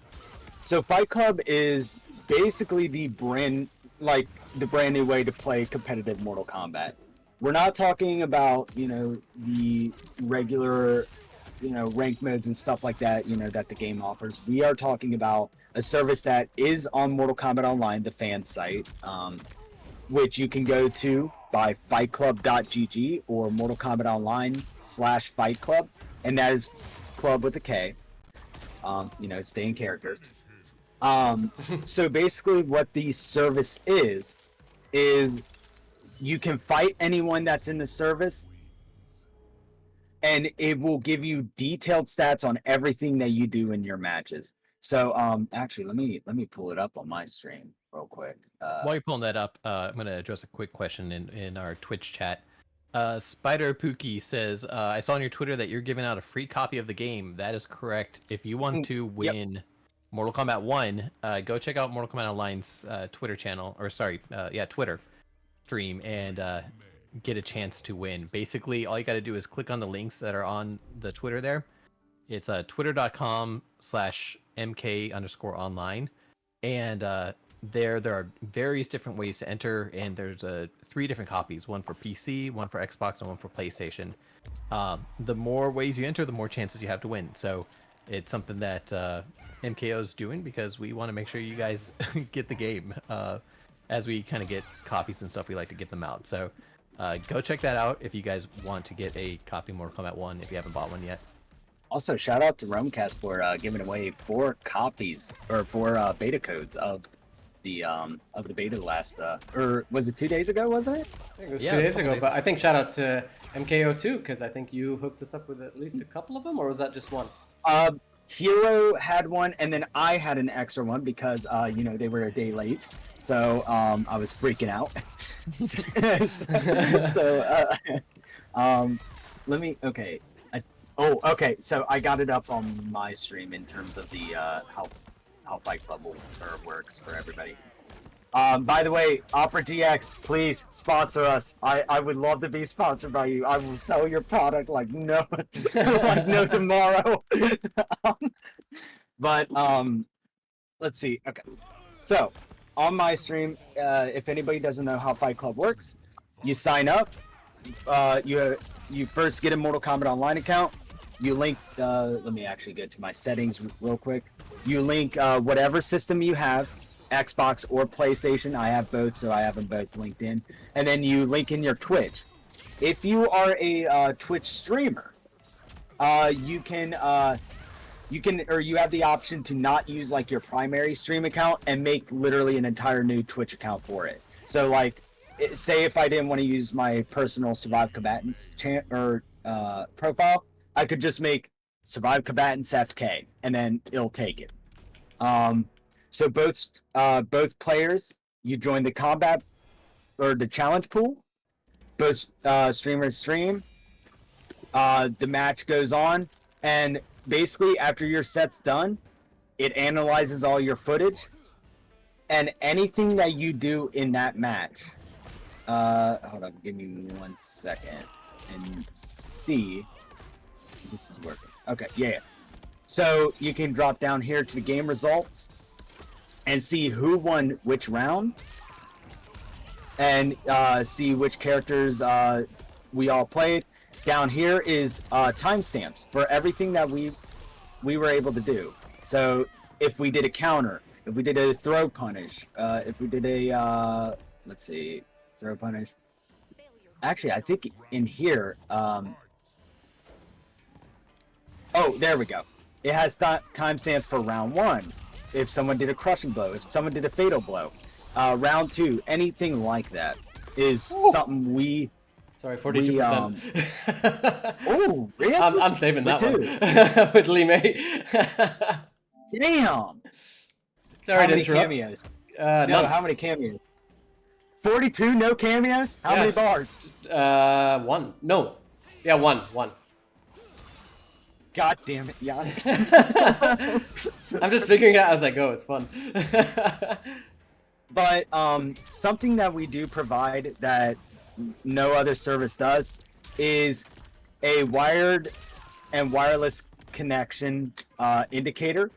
So Fight Club is basically the brand new way to play competitive Mortal Kombat. We're not talking about, the regular rank modes and stuff like that, that the game offers. We are talking about a service that is on Mortal Kombat Online, the fan site, which you can go to by fightclub.gg or Mortal Kombat Online/Fight Club, and that is club with a K. Stay in character. So basically what the service is you can fight anyone that's in the service, and it will give you detailed stats on everything that you do in your matches. So actually let me pull it up on my stream real quick. While you're pulling that up, I'm going to address a quick question in our Twitch chat. Spider Pookie says, I saw on your Twitter that you're giving out a free copy of the game. That is correct. If you want to win Mortal Kombat 1, go check out Mortal Kombat Online's Twitter channel, or sorry, Twitter stream, and get a chance to win. Basically, all you got to do is click on the links that are on the Twitter there. It's twitter.com/mk_online, and there are various different ways to enter, and there's 3 different copies, one for PC, one for Xbox, and one for PlayStation. The more ways you enter, the more chances you have to win. So it's something that MKO is doing because we want to make sure you guys get the game. As we kind of get copies and stuff, we like to give them out. So go check that out if you guys want to get a copy of Mortal Kombat 1 if you haven't bought one yet. Also, shout out to Realm Kast for giving away 4 copies or 4 beta codes of the beta last or was it 2 days ago? Wasn't it? I think it was 2 days ago. But I think shout out to MKO too, because I think you hooked us up with at least a couple of them, or was that just one? Hero had one, and then I had an extra one because they were a day late, so I was freaking out. Let me. Okay. Okay. So I got it up on my stream in terms of the how Fight Club works for everybody. By the way, Opera GX, please sponsor us. I would love to be sponsored by you. I will sell your product like no tomorrow. But let's see. Okay, so on my stream, if anybody doesn't know how Fight Club works, you sign up. You first get a Mortal Kombat Online account. You link. Let me actually get to my settings real quick. You link whatever system you have. Xbox or PlayStation. I have both, so I have them both linked in. And then you link in your Twitch. If you are a Twitch streamer, you have the option to not use like your primary stream account and make literally an entire new Twitch account for it. So like, say if I didn't want to use my personal Survive Combatants profile, I could just make Survive Combatants FK, and then it'll take it. So both players, you join the combat or the challenge pool. Both streamers stream. The match goes on, and basically after your set's done, it analyzes all your footage, and anything that you do in that match. Hold on, give me 1 second and see if this is working. Okay, yeah. So you can drop down here to the game results and see who won which round, and see which characters we all played. Down here is timestamps for everything that we were able to do. So if we did a counter, if we did a throw punish, if we did a let's see, throw punish. Actually, I think in here, oh, there we go. It has timestamps for round 1. If someone did a crushing blow, if someone did a fatal blow, round 2, anything like that is something we. Sorry, 42%. Oh, really? I'm saving that one with Lee May. Damn. Sorry how to many interrupt. Cameos? No, how many cameos? 42, no cameos? How many bars? 1. No. Yeah, one. God damn it, Giannis. I'm just figuring it out as I go. It's fun. But something that we do provide that no other service does is a wired and wireless connection indicator.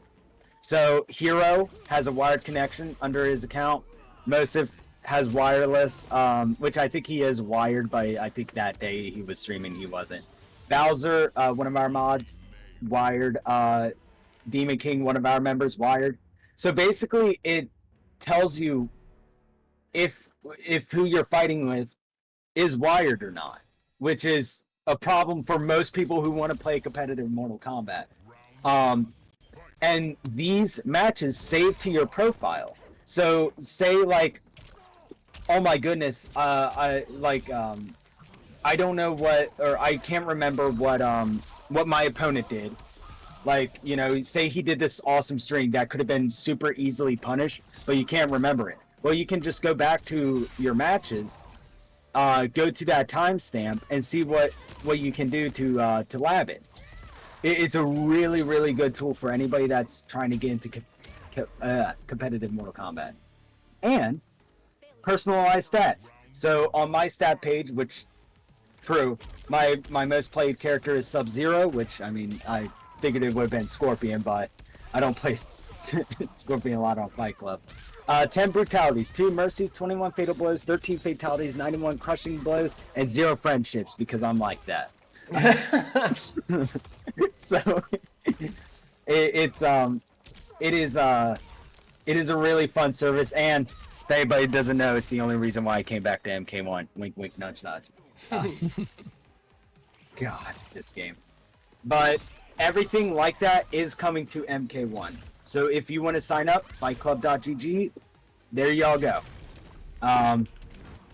So Hero has a wired connection under his account. Mosif has wireless, which I think he is wired, but I think that day he was streaming, he wasn't. Bowser, one of our mods, wired. Demon King, one of our members, wired. So basically it tells you if who you're fighting with is wired or not, which is a problem for most people who want to play competitive Mortal Kombat. And these matches save to your profile. So say like Oh my goodness. I don't know what, or I can't remember what my opponent did. Like, you know, say he did this awesome string that could have been super easily punished, but you can't remember it. Well, you can just go back to your matches, go to that timestamp, and see what you can do to lab it. It's a really, really good tool for anybody that's trying to get into competitive Mortal Kombat. And personalized stats. So on my stat page, which true, my most played character is Sub-Zero, which I mean I figured it would have been Scorpion, but I don't play Scorpion a lot on Fight Club. 10 brutalities, 2 mercies, 21 fatal blows, 13 fatalities, 91 crushing blows, and 0 friendships because I'm like that. So it is a really fun service, and if anybody doesn't know, it's the only reason why I came back to MK1. Wink, wink, nudge, nudge. God, this game. But everything like that is coming to MK1. So if you want to sign up, fightclub.gg, there y'all go.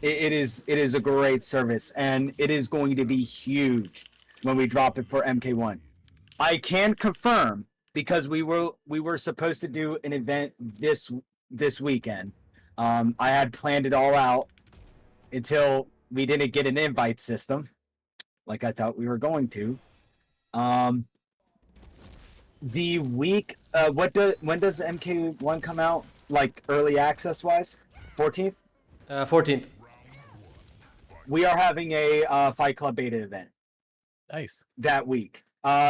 It is a great service, and it is going to be huge when we drop it for MK1. I can confirm because we were supposed to do an event this weekend. I had planned it all out until we didn't get an invite system, like I thought we were going to. The week, when does MK1 come out? Like early access wise, 14th. 14th. We are having a Fight Club beta event. Nice. That week.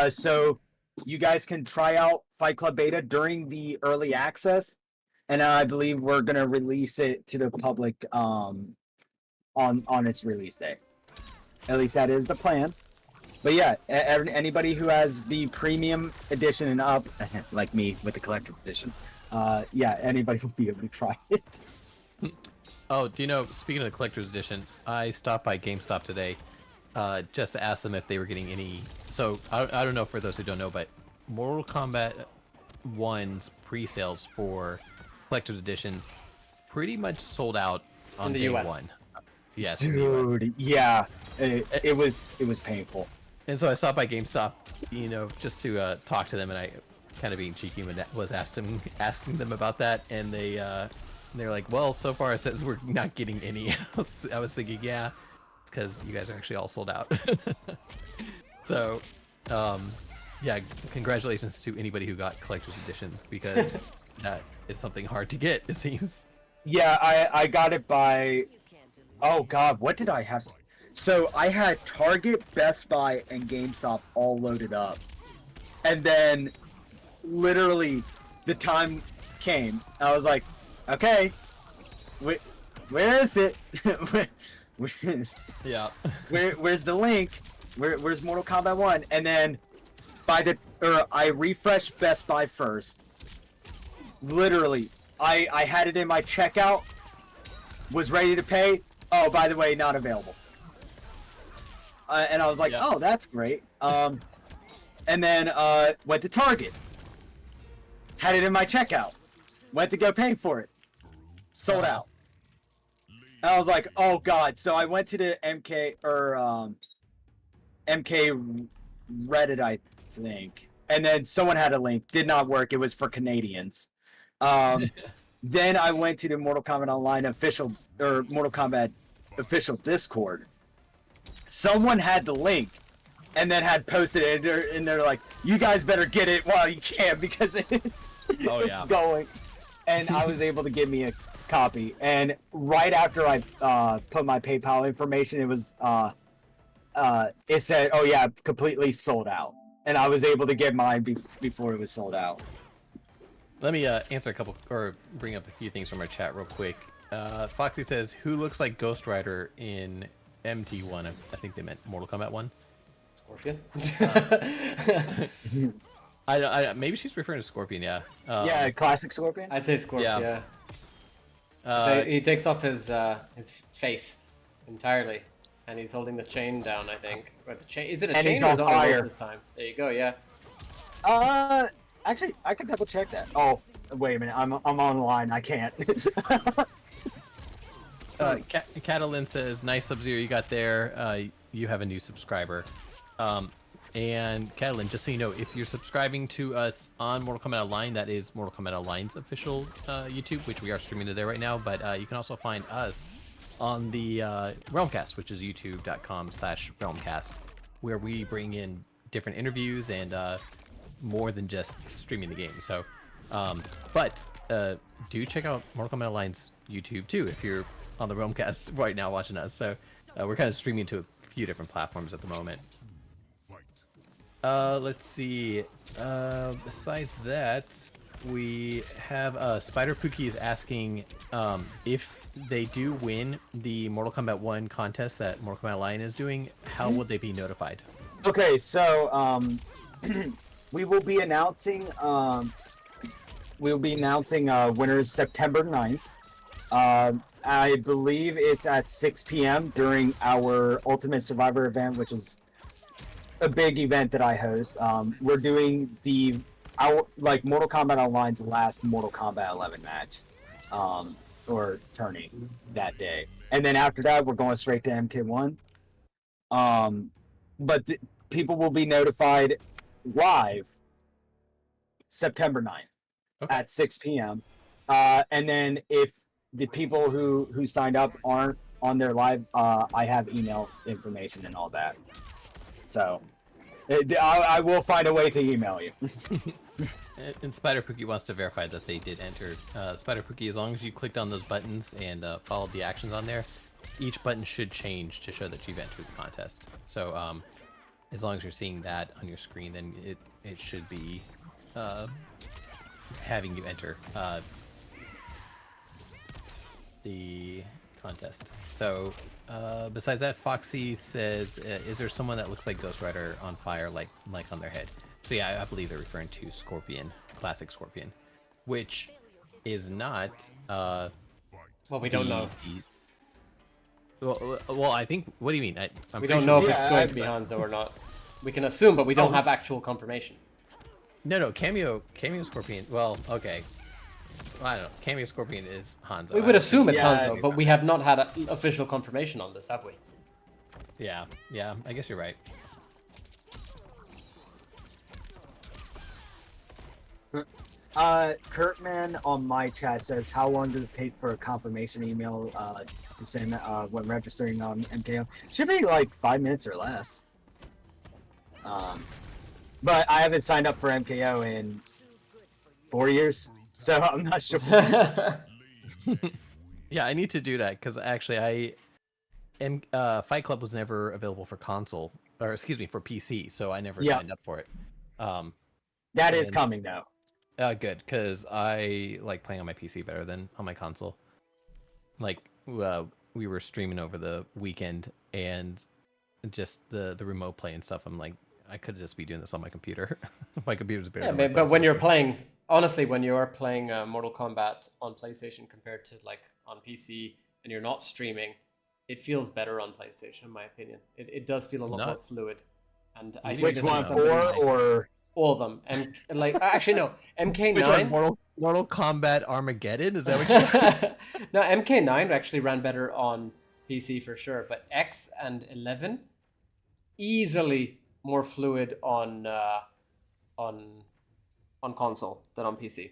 So you guys can try out Fight Club beta during the early access, and I believe we're gonna release it to the public on its release day. At least that is the plan. But yeah, anybody who has the premium edition and up, like me with the collector's edition, yeah, anybody will be able to try it. Oh, do you know, speaking of the collector's edition, I stopped by GameStop today just to ask them if they were getting any. So I don't know, for those who don't know, but Mortal Kombat 1's pre-sales for collector's edition pretty much sold out on in the day US. one. Yes, Dude, yeah, it was painful. And so I stopped by GameStop, you know, just to talk to them, and I, kind of being cheeky, was asking them about that, and they're like, well, so far it says we're not getting any. I was thinking, yeah, because you guys are actually all sold out. So, yeah, congratulations to anybody who got collector's editions, because that is something hard to get, it seems. Yeah, I got it by, oh god, what did I have? So I had Target, Best Buy, and GameStop all loaded up. And then, literally, the time came. I was like, okay, where is it? Yeah. Where's the link? Where's Mortal Kombat 1? And then, I refreshed Best Buy first. Literally, I had it in my checkout, was ready to pay. Oh, by the way, not available. And I was like, oh, that's great. And then went to Target. Had it in my checkout. Went to go pay for it. Sold out. And I was like, oh god. So I went to the MK Reddit, I think. And then someone had a link. Did not work. It was for Canadians. Then I went to the Mortal Kombat Online official, or Mortal Kombat official Discord. Someone had the link and then had posted it, and they're like, you guys better get it while you can, because it's going. And I was able to get me a copy. And right after I put my PayPal information, it was it said, oh yeah, completely sold out. And I was able to get mine before it was sold out. Let me answer a couple, or bring up a few things from our chat real quick. Foxy says, who looks like Ghost Rider in MT1? I think they meant Mortal Kombat 1. Scorpion. I maybe she's referring to Scorpion, yeah. Yeah, classic Scorpion? I'd say Scorpion, Yeah. He takes off his face entirely, and he's holding the chain down, I think. Or the chain, is it a And chain he's or on is it on the fire. rope this time? There you go, yeah. Actually, I could double check that. Oh, wait a minute, I'm online, I can't. Catalin says, "Nice Sub-Zero you got there. You have a new subscriber." And Catalin, just so you know, if you're subscribing to us on Mortal Kombat Online, that is Mortal Kombat Online's official YouTube, which we are streaming to there right now. But you can also find us on the Realm Kast, which is youtube.com/realmcast, where we bring in different interviews and more than just streaming the game. So, but do check out Mortal Kombat Online's YouTube too if you're on the Realm Kast right now watching us. So we're kind of streaming to a few different platforms at the moment. Let's see. Besides that, we have Spider Pookie is asking if they do win the Mortal Kombat 1 contest that Mortal Kombat Online is doing, how would they be notified? Okay, so we will be announcing winners September 9th. I believe it's at 6 p.m. during our Ultimate Survivor event, which is a big event that I host. We're doing our Mortal Kombat Online's last Mortal Kombat 11 match, or tourney that day, and then after that we're going straight to MK1. But people will be notified live September 9th at 6 p.m. And then if the people who signed up aren't on their live, I have email information and all that. So I will find a way to email you. And Spider Pookie wants to verify that they did enter. Spider Pookie, as long as you clicked on those buttons and followed the actions on there, each button should change to show that you've entered the contest. So as long as you're seeing that on your screen, then it should be having you enter the contest. So besides that, Foxy says, is there someone that looks like Ghost Rider on fire, like on their head? So yeah, I believe they're referring to Scorpion, classic Scorpion, which is not well, we don't know. Well, I think, what do you mean? We don't know if it's going to be Hanzo or not. We can assume, but we don't have actual confirmation. No, Cameo Scorpion, well, okay. I don't know. Cameo Scorpion is Hanzo. We would assume it's Hanzo, but we have not had official confirmation on this, have we? Yeah, I guess you're right. Kurtman on my chat says, how long does it take for a confirmation email to send when registering on MKO? Should be like 5 minutes or less. But I haven't signed up for MKO in 4 years, so I'm not sure. Yeah, I need to do that because actually Fight Club was never available for console, or excuse me, for PC, so I never signed up for it. That is coming though. Good, because I like playing on my PC better than on my console. Like, we were streaming over the weekend, and just the remote play and stuff, I'm like, I could just be doing this on my computer. My computer's better. Yeah, but when you're playing, honestly, when you are playing Mortal Kombat on PlayStation compared to like on PC, and you're not streaming, it feels better on PlayStation, in my opinion. It does feel a lot more fluid. And I see which one, 4 or all of them? And like, actually, no, MK9. Mortal Kombat Armageddon? Is that what you're No, MK9 actually ran better on PC for sure, but X and 11 easily more fluid on console than on PC.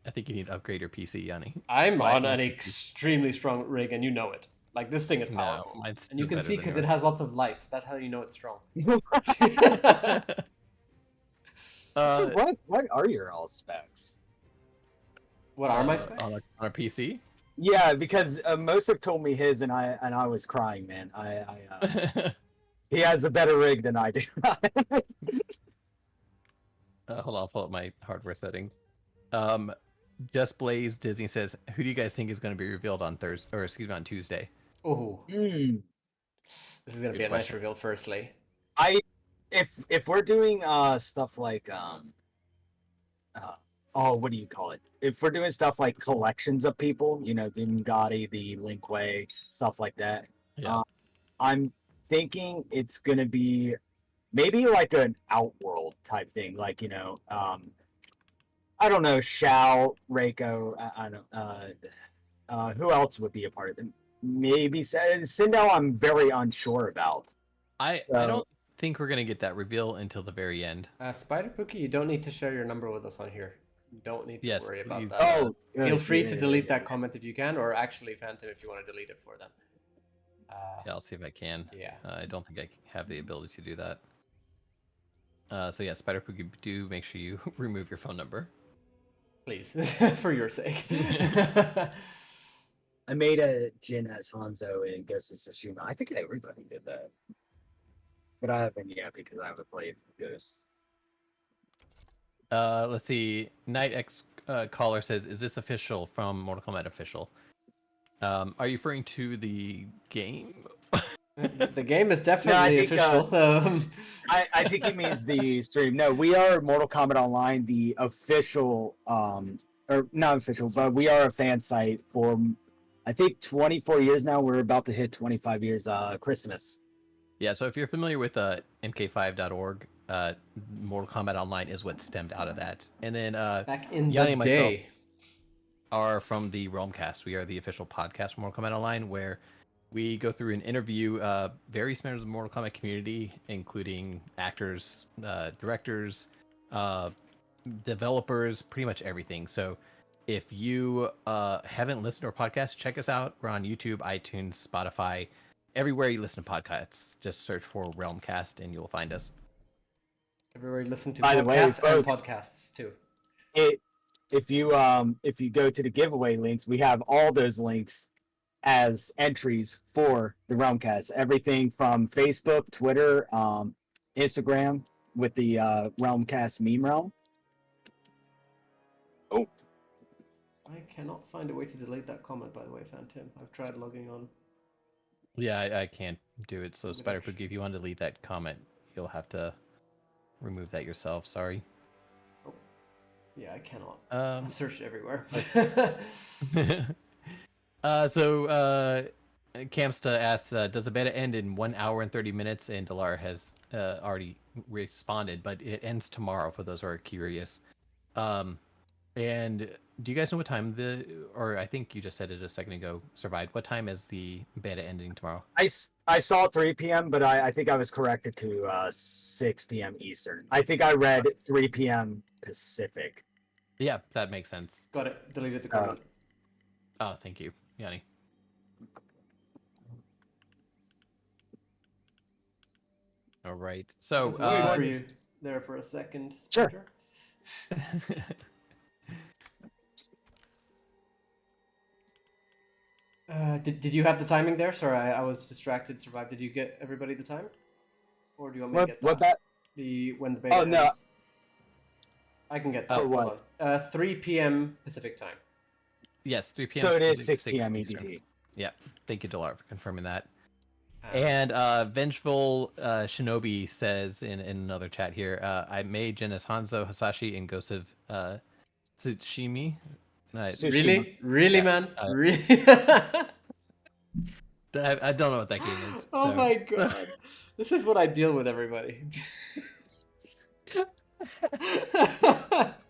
I think you need to upgrade your PC, Yanni. I'm on an extremely strong rig, and you know it. Like, this thing is powerful. No, and you can see because it has lots of lights. That's how you know it's strong. Actually, what are your all specs? What are my specs? On a PC? Yeah, because most have told me his, and I was crying, man. He has a better rig than I do. Hold on, I'll pull up my hardware settings. Just Blaze Disney says, who do you guys think is going to be revealed on Thursday, or excuse me, on Tuesday? Oh, this is going to be a nice reveal. Firstly, if we're doing stuff like what do you call it? If we're doing stuff like collections of people, you know, the Ngati, the Linkway, stuff like that. Yeah. I'm thinking it's gonna be maybe like an Outworld type thing, like, you know, I don't know, Shao, Reiko, I don't who else would be a part of them? maybe Sindel. I'm very unsure about. I So- don't think we're gonna get that reveal until the very end. Spider Pookie, you don't need to share your number with us on here. You don't need to Yes, worry about please. that. Oh, Feel free to yeah, delete yeah, that comment if you can, or actually, Phantom, if you want to delete it for them. Yeah, I'll see if I can. Yeah. I don't think I have the ability to do that. So yeah, Spider Pookie, do make sure you remove your phone number. Please, for your sake. I made a Jin as Hanzo in Ghost of Tsushima. I think everybody did that, but I haven't yet because I haven't played Ghost. Let's see. Night X caller says, "Is this official from Mortal Kombat official?" Are you referring to the game? The game is definitely think, official. I think he means the stream. No, we are Mortal Kombat Online, the official, or not official, but we are a fan site for, I think, 24 years now. We're about to hit 25 years Christmas. Yeah, so if you're familiar with mk5.org, Mortal Kombat Online is what stemmed out of that. And then Back in Yanni the and myself day. are from the Realm Kast. We are the official podcast for Mortal Kombat Online, where we go through and interview various members of the Mortal Kombat community, including actors, directors, developers, pretty much everything. So if you haven't listened to our podcast, check us out. We're on YouTube, iTunes, Spotify, everywhere you listen to podcasts. Just search for Realm Kast and you'll find us. Everybody listen to By the way, podcasts and folks, podcasts too. If you go to the giveaway links, we have all those links as entries for the Realmcast. Everything from Facebook, Twitter, Instagram with the Realmcast meme realm. Oh, I cannot find a way to delete that comment, by the way, Phantom. I've tried logging on. Yeah, I can't do it. So Spider Pookie, if you want to delete that comment, you'll have to remove that yourself. Sorry. Oh. Yeah, I cannot. I've searched everywhere. So Camsta asks, does the beta end in 1 hour and 30 minutes? And Delar has already responded, but it ends tomorrow for those who are curious. And do you guys know what time or I think you just said it a second ago, Survived. What time is the beta ending tomorrow? I saw 3 p.m., but I think I was corrected to 6 p.m. Eastern. I think I read 3 p.m. Pacific. Yeah, that makes sense. Got it. Deleted the comment. Oh, thank you, Yanni. All right. So Just waiting for you there for a second. Sure. Did you have the timing there? Sorry, I was distracted. Survive. Did you get everybody the time, or do you want me to get that? What that? When the beta ends? No. I can get For that. what? 3 p.m. Pacific time. Yes, 3 p.m. So it is 6 p.m. Eastern. EDT. Yeah, thank you, Delar, for confirming that. And Vengeful Shinobi says in another chat here, I made Jin as Hanzo Hasashi in Ghost of Tsushima. Really, yeah, man? Really? I don't know what that game is. Oh so. my god. This is what I deal with, everybody.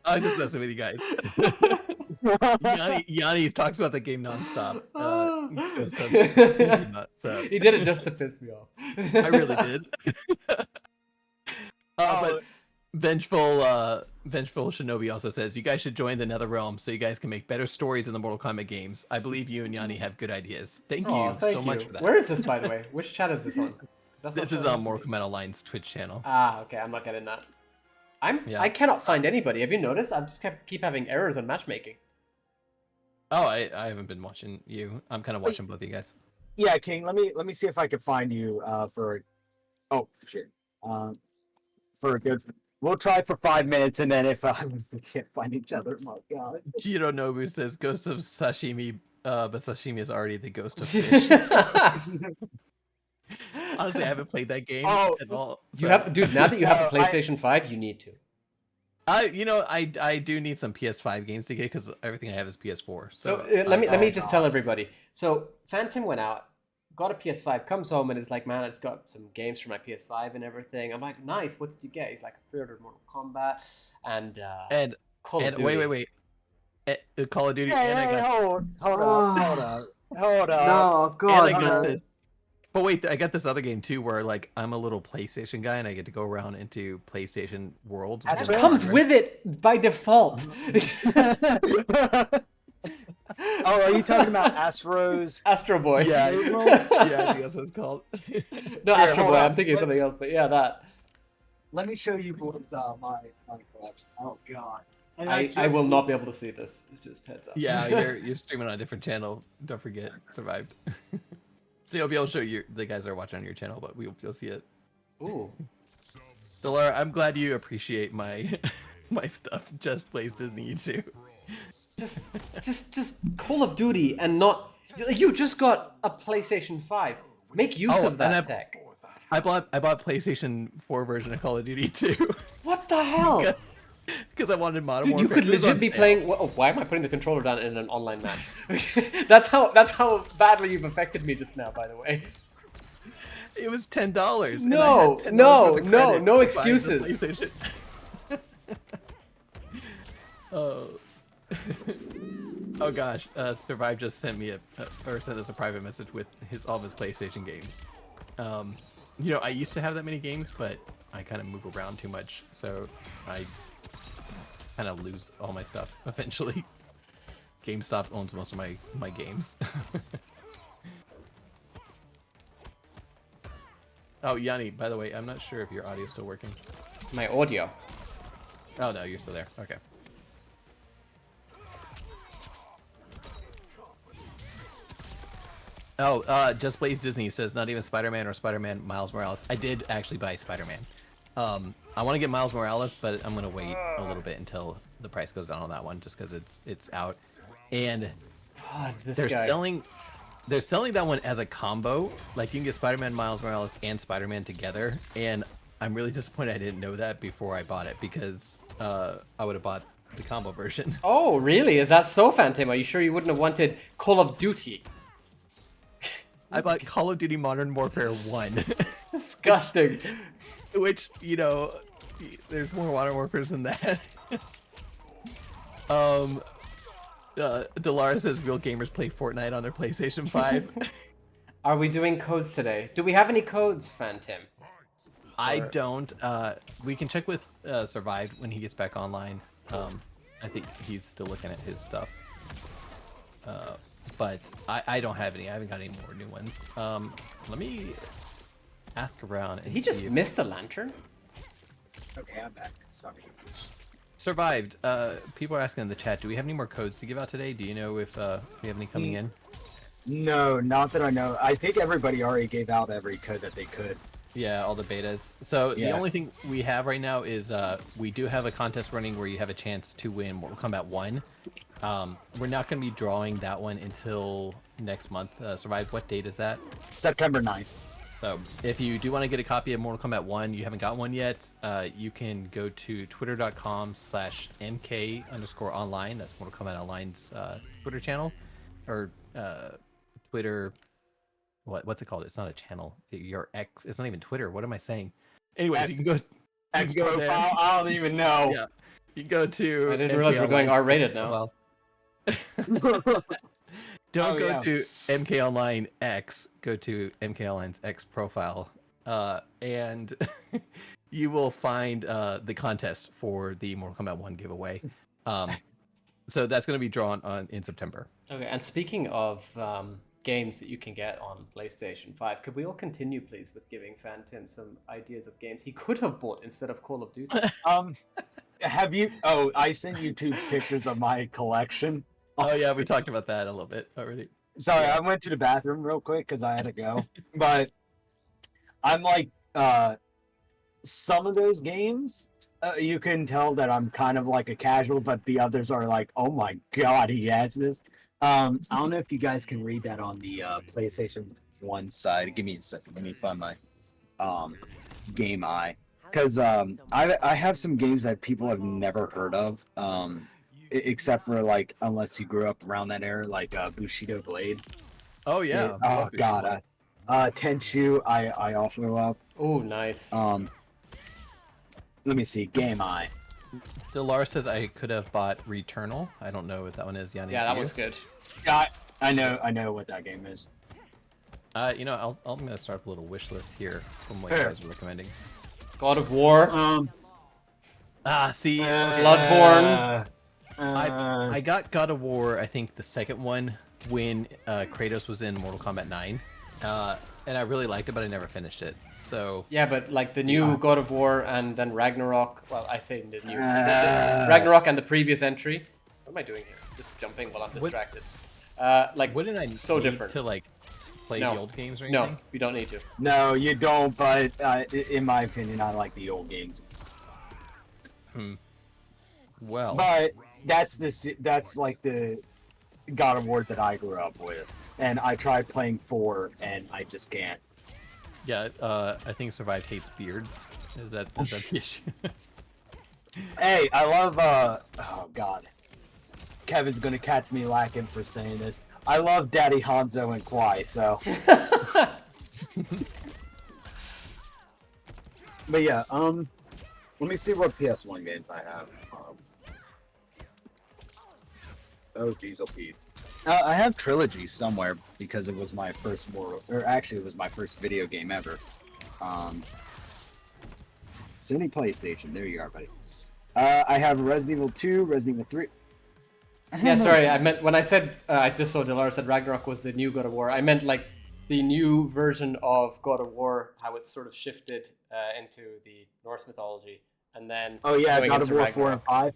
I'm just messing with you guys. Yanni talks about the game nonstop. Ghost of Tsushima, so. He did it just to piss me off. I really did. But Vengeful Shinobi also says, you guys should join the Nether Realm so you guys can make better stories in the Mortal Kombat games. I believe you and Yanni have good ideas. Thank you so much for that. Where is this, by the way? Which chat is this on? This is on Mortal Kombat Online's Twitch channel. Ah, okay. I'm not getting that. I cannot find anybody. Have you noticed? I just keep having errors on matchmaking. Oh, I haven't been watching you. I'm kind of watching both of you guys. Yeah, King. Let me see if I can find you for. Oh shit. For a good. We'll try for 5 minutes, and then if we can't find each other, oh my god. Jiro Nobu says Ghost of Sashimi, but sashimi is already the ghost of fish. Honestly, I haven't played that game at all. So. You have, dude. Now that you have a PlayStation 5, you need to. I do need some PS5 games to get because everything I have is PS4. So let me just tell everybody. So Phantom went out, got a PS5, comes home and is like, man, I just got some games for my PS5 and everything. I'm like, nice. What did you get? He's like, I pre-ordered Mortal Kombat and Call of Duty. Wait. Call of Duty. Hold up. Hold up. No, God, And I got no. this. But wait, I got this other game too, where like I'm a little PlayStation guy, and I get to go around into PlayStation worlds. That's It Well, comes with it by default. Oh, are you talking about Astro's? Astro Boy. Yeah, yeah, I think that's what it's called. No, Here, Astro hold Boy. on. I'm thinking of something else, but yeah, that. Let me show you what's my collection. Oh God. And I will not be able to see this. Just heads up. Yeah, you're streaming on a different channel. Don't forget, survived. So you'll be able to show you the guys that are watching on your channel, but you'll see it. Ooh. So Laura, I'm glad you appreciate my my stuff. Just plays Disney too. Just Call of Duty and not. You just got a PlayStation 5. Make use of that tech. I bought PlayStation 4 version of Call of Duty too. What the hell? Because I wanted Modern Dude, you Warfare. could legit be playing. Oh, why am I putting the controller down in an online match? That's how badly you've affected me just now. By the way. It was $10. No excuses. Oh. Oh gosh, Survive just sent me sent us a private message with all of his PlayStation games. You know, I used to have that many games, but I kind of move around too much, so I kind of lose all my stuff eventually. GameStop owns most of my games. Oh, Yanni, by the way, I'm not sure if your audio's still working. My audio. Oh no, you're still there. Okay. Oh, Just Plays Disney says not even Spider-Man or Spider-Man Miles Morales. I did actually buy Spider-Man. I want to get Miles Morales, but I'm gonna wait a little bit until the price goes down on that one, just because it's out. And God, they're selling that one as a combo. Like you can get Spider-Man, Miles Morales, and Spider-Man together. And I'm really disappointed I didn't know that before I bought it, because I would have bought the combo version. Oh, really? Is that so, Phantom? Are you sure you wouldn't have wanted Call of Duty? I bought Call of Duty Modern Warfare 1. Disgusting. Which, you know, there's more Modern Warfare than that. Delara says real gamers play Fortnite on their PlayStation 5. Are we doing codes today? Do we have any codes, Phantom? I don't. We can check with Survive when he gets back online. I think he's still looking at his stuff. But I don't have any. I haven't got any more new ones. Let me ask around. And Did he just miss the lantern? Okay, I'm back. Sorry. Survived. People are asking in the chat, do we have any more codes to give out today? Do you know if we have any coming in? No, not that I know. I think everybody already gave out every code that they could. Yeah, all the betas. So Yeah. the only thing we have right now is we do have a contest running where you have a chance to win Mortal Kombat 1. We're not going to be drawing that one until next month. Survive, what date is that? September 9th. So if you do want to get a copy of Mortal Kombat 1, you haven't got one yet, you can go to twitter.com/mk_online. That's Mortal Kombat Online's Twitter channel. Or Twitter... What's it called? It's not a channel. Your X. It's not even Twitter. What am I saying? Anyways, you can go. X go profile. there. I don't even know. Yeah, you go to. I didn't realize we're going R-rated now. Well, don't Oh, go yeah. to MK Online X. Go to MK Online's X profile, and you will find the contest for the Mortal Kombat 1 giveaway. So that's going to be drawn in September. Okay, and speaking of games that you can get on PlayStation 5, could we all continue, please, with giving Phantom some ideas of games he could have bought instead of Call of Duty? Have you? Oh, I sent you 2 pictures of my collection. Oh yeah, we talked about that a little bit already. Sorry, I went to the bathroom real quick because I had to go. But I'm like, some of those games, you can tell that I'm kind of like a casual, but the others are like, oh my god, he has this. I don't know if you guys can read that on the PlayStation 1 side. Give me a second. Let me find my game eye. Because I have some games that people have never heard of, except for, like, unless you grew up around that era, like Bushido Blade. Oh yeah. Oh god. Tenchu, I also love. Oh, nice. Let me see. Game eye. Delar says I could have bought Returnal. I don't know what that one is, Yanni. Yeah, do that you? one's good. I know what that game is. You know, I'm gonna start up a little wish list here from what you guys are recommending. God of War. See, Bloodborne. I got God of War. I think the second one when Kratos was in Mortal Kombat 9, and I really liked it, but I never finished it. So Yeah, but like the new God of War and then Ragnarok. Well, I say the new the Ragnarok and the previous entry. What am I doing here? Just jumping while I'm distracted. Like wouldn't I so need different to like play No. the old games or anything? No, you don't need to. No, you don't. But in my opinion, I like the old games. Well, But that's like the God of War that I grew up with, and I tried playing 4, and I just can't. yeah, I think Survive hates beards. Is that the issue? Hey, I love. Oh God, Kevin's gonna catch me lacking for saying this. I love Daddy Hanzo and Kwai, so. But yeah, let me see what PS1 games I have. Oh, Diesel Pete's. I have Trilogy somewhere because it was my first it was my first video game ever. Sony PlayStation. There you are, buddy. I have Resident Evil 2, Resident Evil 3. Yeah, sorry. I meant when I said I just saw Delara said Ragnarok was the new God of War. I meant like the new version of God of War, how it's sort of shifted into the Norse mythology, and then Oh yeah, going God of into War 4 and 5.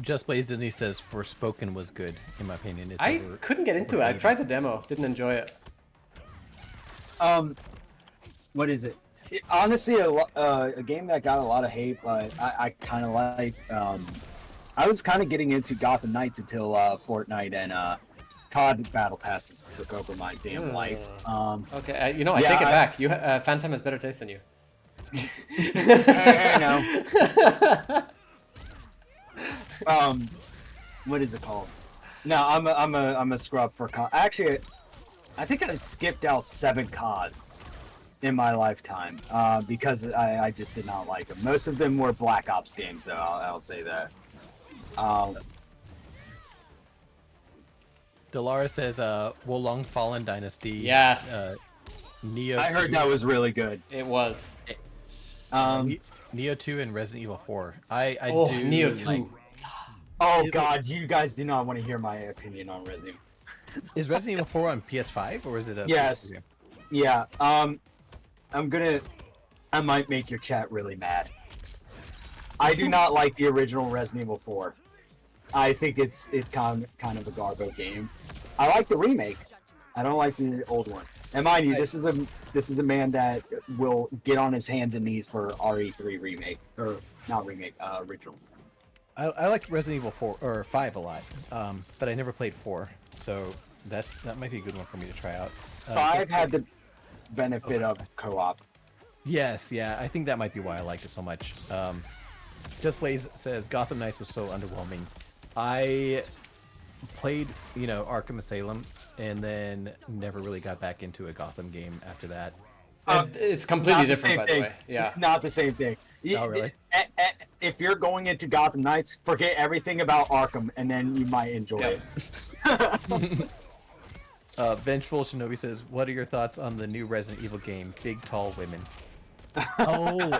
Just Blaze Disney says Forspoken was good, in my opinion. It's I couldn't get into it. I tried the demo, didn't enjoy it. What is it? Honestly, a game that got a lot of hate, but I kind of like. I was kind of getting into Gotham Knights until Fortnite and COD Battle Passes took over my damn life. Okay, you know, I take it back. You, Phantom has better taste than you. I know. What is it called? No, I'm a scrub for COD. Actually, I think I've skipped out 7 CODs in my lifetime because I just did not like them. Most of them were Black Ops games, though. I'll say that. Delara says Wolong Fallen Dynasty. Yes. Neo. I heard that was really good. It was. Neo 2 and Resident Evil 4. I do Neo 2. like... Oh God, you guys do not want to hear my opinion on Resident Evil. Is Resident Evil 4 on PS5 or is it a Yes. PS3 game? Yeah. I might make your chat really mad. I do not like the original Resident Evil 4. I think it's kind of a garbo game. I like the remake. I don't like the old one. And mind you, this is a man that will get on his hands and knees for RE3 remake, or not remake, original. I like Resident Evil 4 or 5 a lot, but I never played 4, so that might be a good one for me to try out. 5 had the benefit of co-op. Yes, yeah, I think that might be why I liked it so much. Just Blaze says Gotham Knights was so underwhelming. I played, Arkham Asylum, and then never really got back into a Gotham game after that. It's completely different, by the way. Yeah. Not the same thing. Oh, really? If you're going into Gotham Knights, forget everything about Arkham, and then you might enjoy it. Vengeful Shinobi says, "What are your thoughts on the new Resident Evil game, Big Tall Women?" Oh,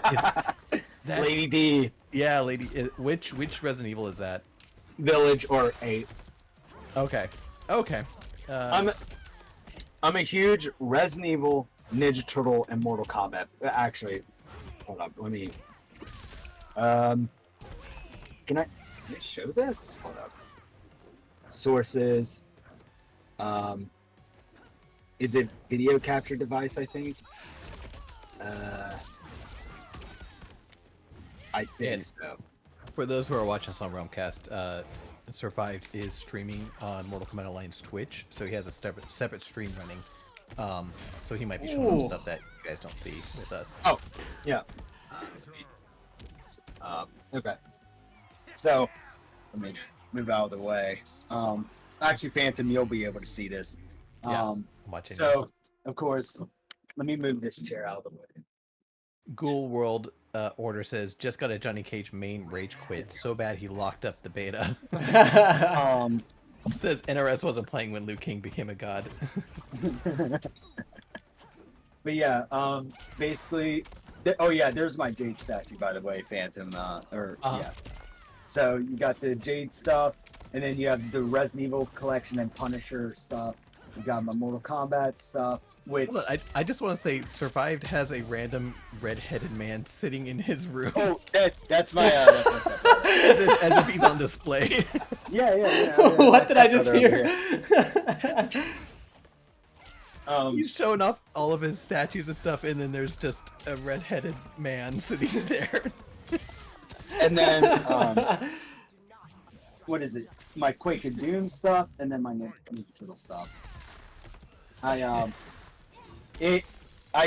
that's... Lady D. Yeah, Lady. Which Resident Evil is that? Village or 8. Okay. I'm a huge Resident Evil, Ninja Turtle, and Mortal Kombat. Actually, hold up. Let me. Can I show this? Hold up. Sources. Is it video capture device? I think. I think so. For those who are watching us on Realm Kast, Survived is streaming on Mortal Kombat Alliance Twitch, so he has a separate stream running. So he might be showing them stuff that you guys don't see with us. Oh, yeah. Okay. So, let me move out of the way. Actually, Phantom, you'll be able to see this. I'm watching. So, of course, let me move this chair out of the way. Ghoul World Order says, just got a Johnny Cage main rage quit. So bad he locked up the beta. It says NRS wasn't playing when Liu Kang became a god. But yeah, basically, oh yeah, there's my Jade statue, by the way, Phantom. Yeah. So you got the Jade stuff, and then you have the Resident Evil collection and Punisher stuff. You got my Mortal Kombat stuff, which... Hold on, I just want to say, Survived has a random red-headed man sitting in his room. Oh, that's my stepbrother. as if he's on display. Yeah. What did I just hear? He's showing off all of his statues and stuff, and then there's just a red-headed man sitting there. And then, what is it? My Quake and Doom stuff, and then my Ninja Turtle stuff. I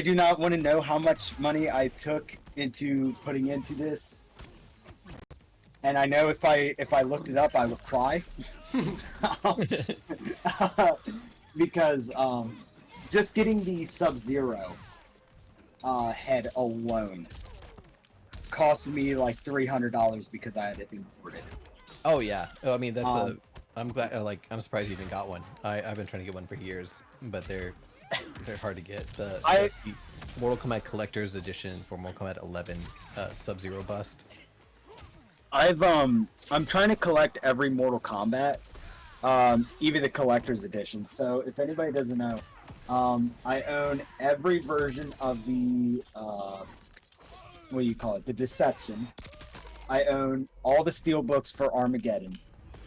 do not want to know how much money I took into putting into this. And I know if I looked it up, I would cry. Because, just getting the Sub-Zero head alone cost me like $300 because I had it imported. Oh yeah, I mean that's I'm glad. I'm surprised you even got one. I've been trying to get one for years, but they're hard to get. The Mortal Kombat Collector's Edition for Mortal Kombat 11 Sub-Zero bust. I'm trying to collect every Mortal Kombat, even the Collector's Edition. So if anybody doesn't know, I own every version of the what do you call it? The Deception. I own all the steelbooks for Armageddon.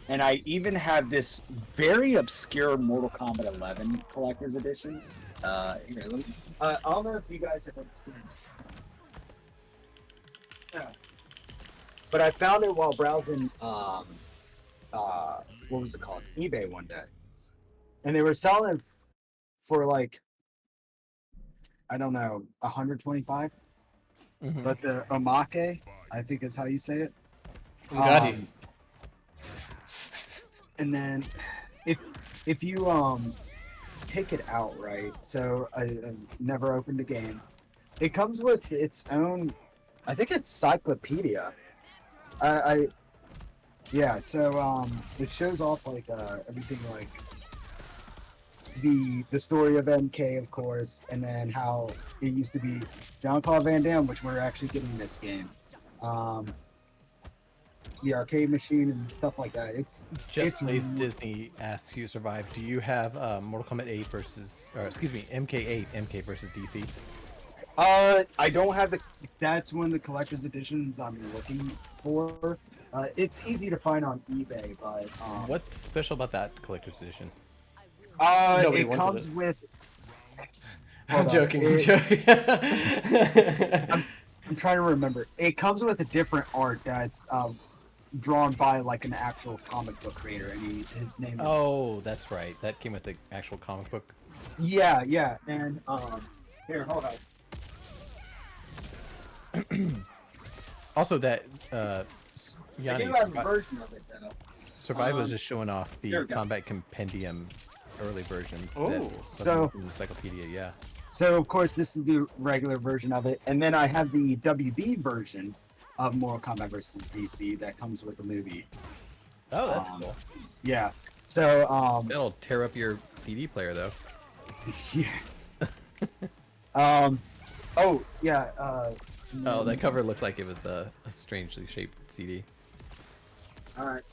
And I even have this very obscure Mortal Kombat 11 Collector's Edition. Here, let me, I don't know if you guys have ever seen this. But I found it while browsing, what was it called? eBay one day. And they were selling it for like, I don't know, 125. Mm-hmm. But the Omake, I think is how you say it. Got you. And then, if you take it out right, so I've never opened the game. It comes with its own, I think it's Cyclopedia. Yeah. So it shows off like everything like the story of MK, of course, and then how it used to be Jean-Claude Van Damme, which we're actually getting in this game. The arcade machine and stuff like that. It's Plays Disney asks you survive. Do you have Mortal Kombat 8 versus, or excuse me, MK8, MK versus DC? I don't have the. That's one of the collector's editions I'm looking for. It's easy to find on eBay, but what's special about that collector's edition? It comes with. I'm joking. I'm trying to remember. It comes with a different art that's drawn by like an actual comic book creator, and his name is... Oh, that's right. That came with the actual comic book. Yeah, and here, hold on. Also, that Yanni, I do have a version of it though. Survive was just showing off the Combat Compendium early versions. Oh, so in the encyclopedia, yeah. So of course this is the regular version of it, and then I have the WB version of Mortal Kombat vs. DC that comes with the movie. Oh, that's cool. Yeah. So that'll tear up your CD player though. Yeah. Oh yeah. Oh, that cover looked like it was a strangely shaped CD. All right.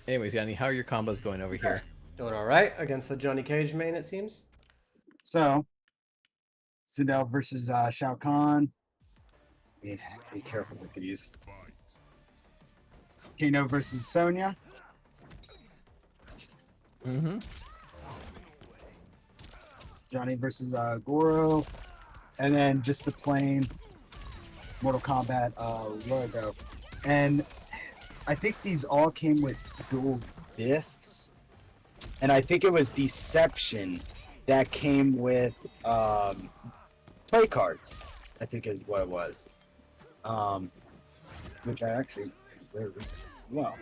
Anyways, Yanni, how are your combos going over here? Doing all right against the Johnny Cage main, it seems. So, Sindel versus Shao Kahn. Yeah, be careful with these. Kano versus Sonya. Mm-hmm. Johnny versus Goro. And then just the plain Mortal Kombat logo. And I think these all came with dual discs. And I think it was Deception that came with play cards, I think is what it was. Which I actually, well.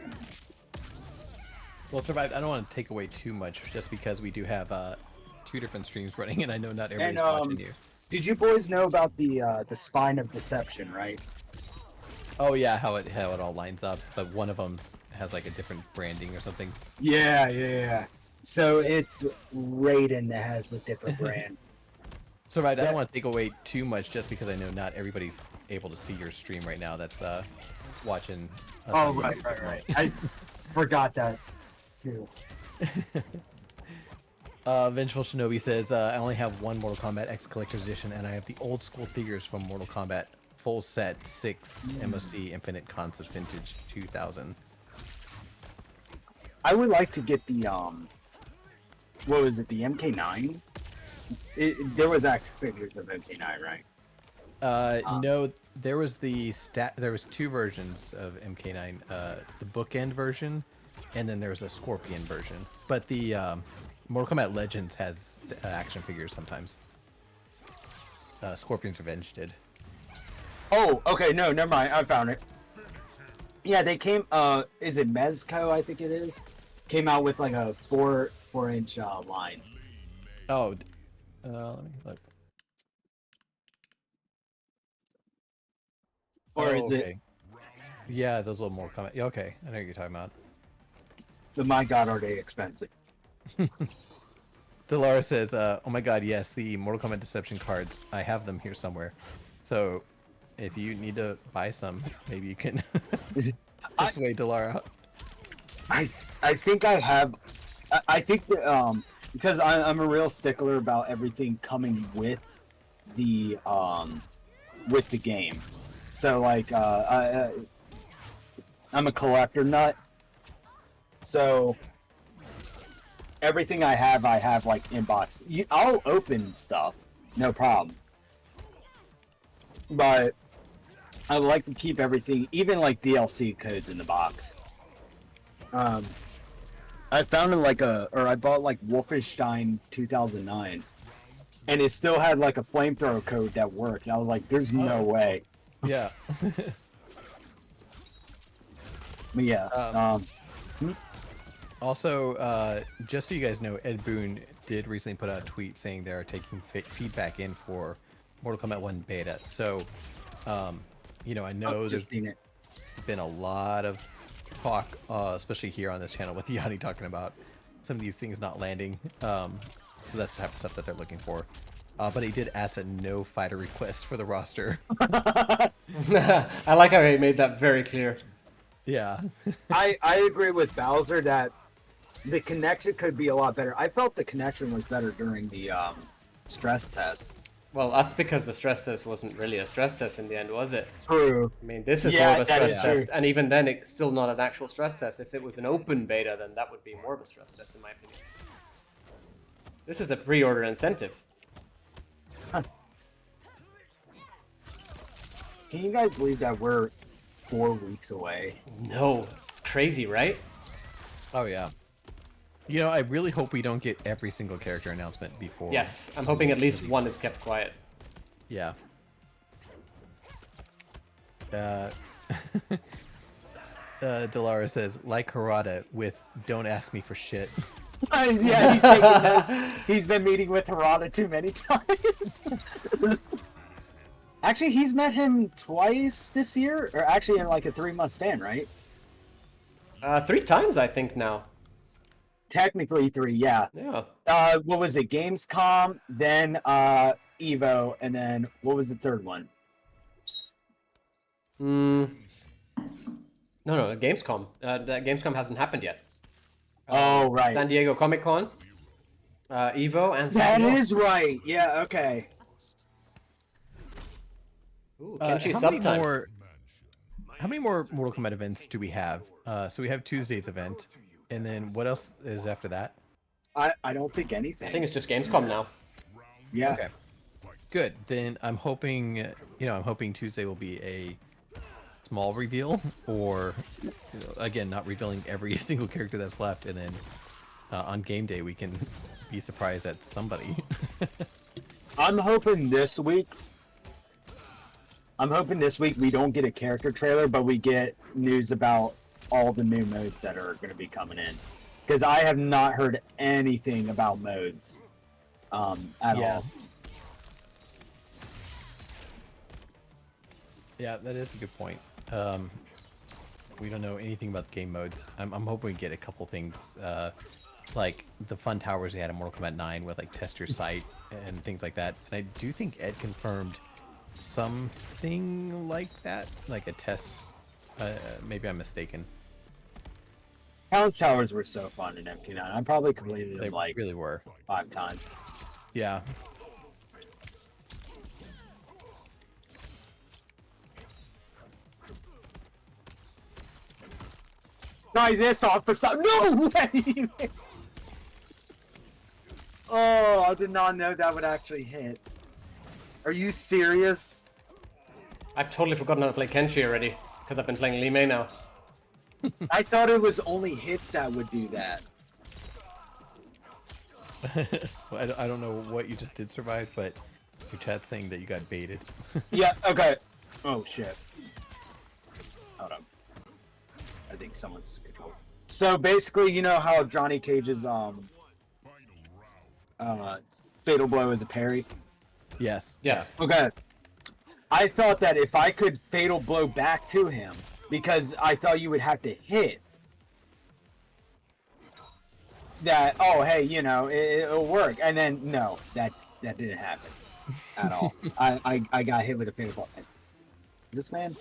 Well, Survive, I don't want to take away too much just because we do have 2 different streams running and I know not everybody's watching you. Did you boys know about the spine of Deception, right? Oh yeah, how it all lines up, but one of them has like a different branding or something. Yeah. So it's Raiden that has the different brand. So right, I don't want to take away too much just because I know not everybody's able to see your stream right now. That's watching. Us Oh on right. YouTube. I forgot that too. Vengeful Shinobi says, I only have one Mortal Kombat X Collector's Edition, and I have the old school figures from Mortal Kombat full set 6 MOC Infinite Concept Vintage 2000. I would like to get the what was it? The MK9. There was action figures of MK9, right? No, there was there was two versions of MK9. The bookend version, and then there was a Scorpion version. But the Mortal Kombat Legends has action figures sometimes. Scorpion's Revenge did. Oh, okay. No, never mind. I found it. Yeah, they came. Is it Mezco? I think it is. Came out with like a 4-inch line. Oh, let me look. Or is it Yeah, those little more comment. Okay, I know what you're talking about. the My God, are they expensive? Delara says, "Oh my God, yes, the Mortal Kombat Deception cards. I have them here somewhere. So, if you need to buy some, maybe you can persuade Delara." I think I have. I think that because I'm a real stickler about everything coming with the game. So like I'm a collector nut. So everything I have like in box. I'll open stuff, no problem. But I would like to keep everything, even like DLC codes in the box. I found I bought like Wolfenstein 2009, and it still had like a flamethrower code that worked. I was like, "There's no way." Yeah. But yeah. Also, just so you guys know, Ed Boon did recently put out a tweet saying they're taking feedback in for Mortal Kombat 1 beta. So, I know there's been a lot of talk, especially here on this channel with Yanni talking about some of these things not landing. So that's the type of stuff that they're looking for. But he did ask that no fighter requests for the roster. I like how he made that very clear. Yeah. I agree with Bowser that the connection could be a lot better. I felt the connection was better during the stress test. Well, that's because the stress test wasn't really a stress test in the end, was it? True. I mean, this is more of a stress test, and even then, it's still not an actual stress test. If it was an open beta, then that would be more of a stress test, in my opinion. This is a pre-order incentive. Huh. Can you guys believe that we're 4 weeks away? No, it's crazy, right? Oh, yeah. I really hope we don't get every single character announcement before. Yes, I'm hoping at least one is kept quiet. Yeah. Delara says, like Harada with "Don't ask me for shit." Yeah, he's taking notes. He's been meeting with Harada too many times. Actually, he's met him twice this year, or actually in like a 3-month span, right? 3 times, I think, now. Technically 3, yeah. Yeah. What was it? Gamescom, then Evo, and then what was the third one? No, Gamescom. That Gamescom hasn't happened yet. Oh, right. San Diego Comic Con, Evo, and San That is right. Yeah, okay. Ooh, Kenshi Subtime. How many more Mortal Kombat events do we have? So we have Tuesday's event, and then what else is after that? I don't think anything. I think it's just Gamescom now. Yeah. Okay. Good. Then I'm hoping, Tuesday will be a small reveal, or again, not revealing every single character that's left, and then on game day we can be surprised at somebody. I'm hoping this week we don't get a character trailer, but we get news about all the new modes that are going to be coming in. Because I have not heard anything about modes at all. Yeah, that is a good point. We don't know anything about the game modes. I'm hoping we get a couple things, like the fun towers we had in Mortal Kombat 9 with like test your sight and things like that. And I do think Ed confirmed something like that, like a test. Maybe I'm mistaken. Challenge towers were so fun in MP9. I probably completed them like really were 5 times. Yeah. Try this off for some. No way! Oh, I did not know that would actually hit. Are you serious? I've totally forgotten how to play Kenshi already because I've been playing Li Mei now. I thought it was only hits that would do that. Well, I don't know what you just did survive, but your chat's saying that you got baited. Yeah, okay. Oh, shit. Hold on. I think someone's control. So basically, you know how Johnny Cage's fatal blow is a parry? Yes. Yes. Okay. I thought that if I could fatal blow back to him, because I thought you would have to hit, that, oh, hey, you know, it'll work. And then, no, that didn't happen at all. I got hit with a fatal blow. Is this man?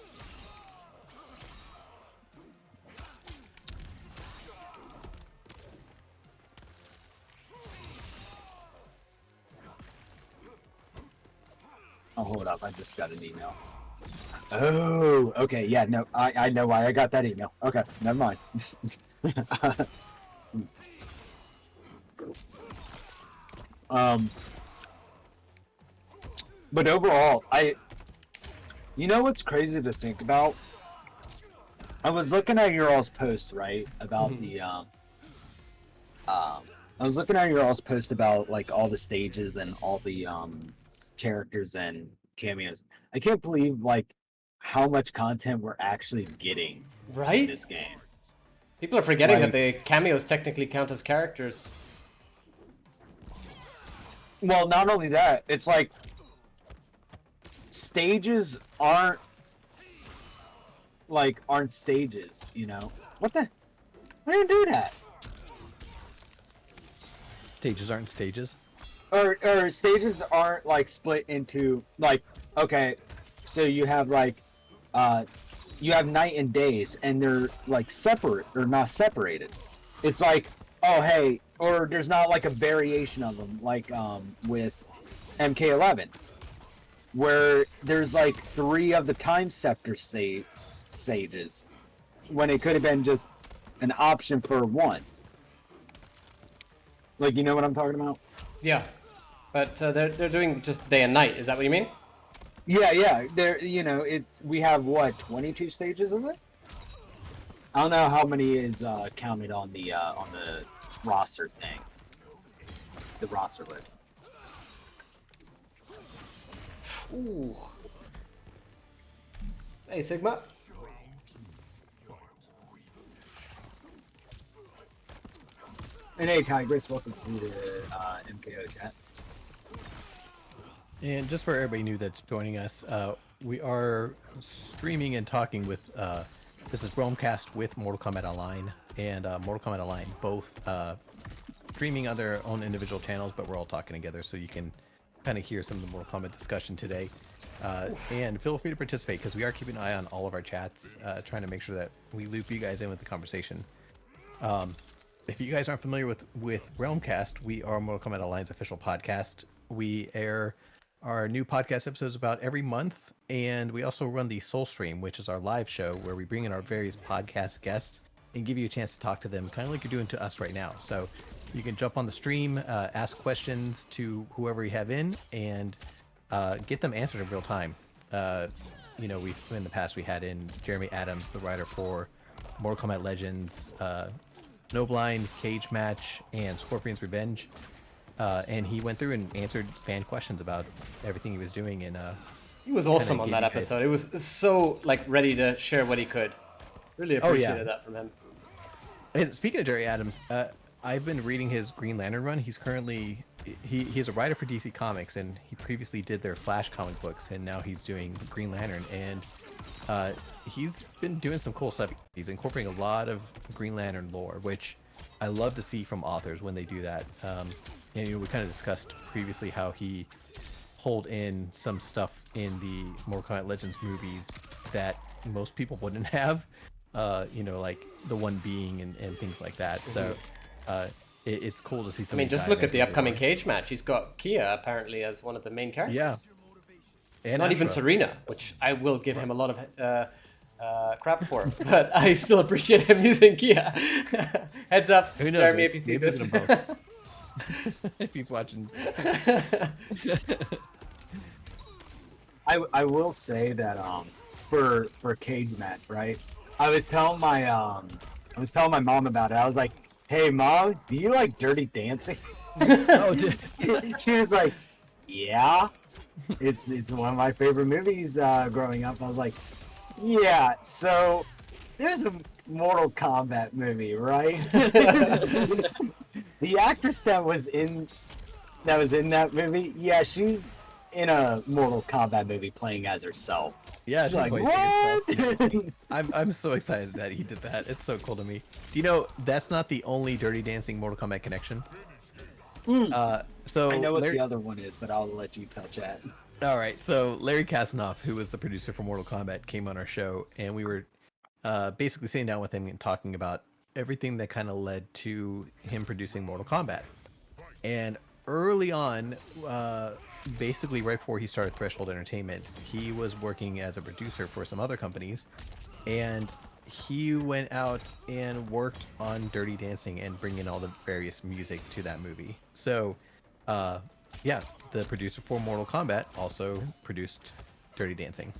Oh, hold up. I just got an email. Oh, okay. Yeah, no, I know why I got that email. Okay, never mind. But overall, you know what's crazy to think about? I was looking at your all's post, right, about the, I was looking at your all's post about, like, all the stages and all the, characters and cameos. I can't believe, like, how much content we're actually getting Right? in this game. People are forgetting Like- that the cameos technically count as characters. Well, not only that, it's like stages aren't stages, you know? What the? Why do you do that? Stages aren't stages. Or stages aren't like split into like, okay, so you have like you have night and days and they're like separate or not separated. It's like, oh hey, or there's not like a variation of them like with MK11 where there's like 3 of the time scepter stages when it could have been just an option for 1. Like, you know what I'm talking about? Yeah. But they're doing just day and night. Is that what you mean? Yeah. There, you know, we have what 22 stages of it. I don't know how many is counted on the roster thing, the roster list. Ooh. Hey, Sigma. And hey, Tigress, welcome to the MKO chat. And just for everybody new that's joining us, we are streaming and talking with, this is Realm Kast with Mortal Kombat Online and Mortal Kombat Online, both streaming on their own individual channels, but we're all talking together so you can kind of hear some of the Mortal Kombat discussion today. And feel free to participate because we are keeping an eye on all of our chats, trying to make sure that we loop you guys in with the conversation. If you guys aren't familiar with Realm Kast, we are Mortal Kombat Online's official podcast. We air our new podcast episodes about every month, and we also run the Soul Stream, which is our live show where we bring in our various podcast guests and give you a chance to talk to them, kind of like you're doing to us right now. So you can jump on the stream, ask questions to whoever you have in, and get them answered in real time. You know, in the past we had in Jeremy Adams, the writer for Mortal Kombat Legends, No Blind, Cage Match, and Scorpion's Revenge. And he went through and answered fan questions about everything he was doing. And he was awesome on that episode. It was so like ready to share what he could. Really appreciated that from him. And speaking of Jerry Adams, I've been reading his Green Lantern run. He's currently he's a writer for DC Comics, and he previously did their Flash comic books, and now he's doing Green Lantern. And he's been doing some cool stuff. He's incorporating a lot of Green Lantern lore, which I love to see from authors when they do that. And we kind of discussed previously how he pulled in some stuff in the Mortal Kombat Legends movies that most people wouldn't have. Like the One Being and things like that. So it's cool to see. I mean, just look at the upcoming cage match. He's got Kia apparently as one of the main characters. Yeah. And not even Serena, which I will give him a lot of crap for, but I still appreciate him using Kia. Heads up, Who knows, Jeremy, if you see this. If he's watching. I will say that for cage match, right? I was telling my mom about it. I was like, "Hey, Mom, do you like Dirty Dancing?" Oh, she was like, "Yeah, it's one of my favorite movies growing up." I was like, "Yeah, so there's a Mortal Kombat movie, right?" The actress that was in that movie, yeah, she's in a Mortal Kombat movie playing as herself. Yeah, she's like, what? I'm so excited that he did that. It's so cool to me. Do you know that's not the only Dirty Dancing Mortal Kombat connection? So I know what the other one is, but I'll let you touch that. All right. So Larry Kasanoff, who was the producer for Mortal Kombat, came on our show, and we were basically sitting down with him and talking about everything that kind of led to him producing Mortal Kombat. And early on, basically right before he started Threshold Entertainment, he was working as a producer for some other companies, and he went out and worked on Dirty Dancing and bringing all the various music to that movie. So, yeah, the producer for Mortal Kombat also produced Dirty Dancing.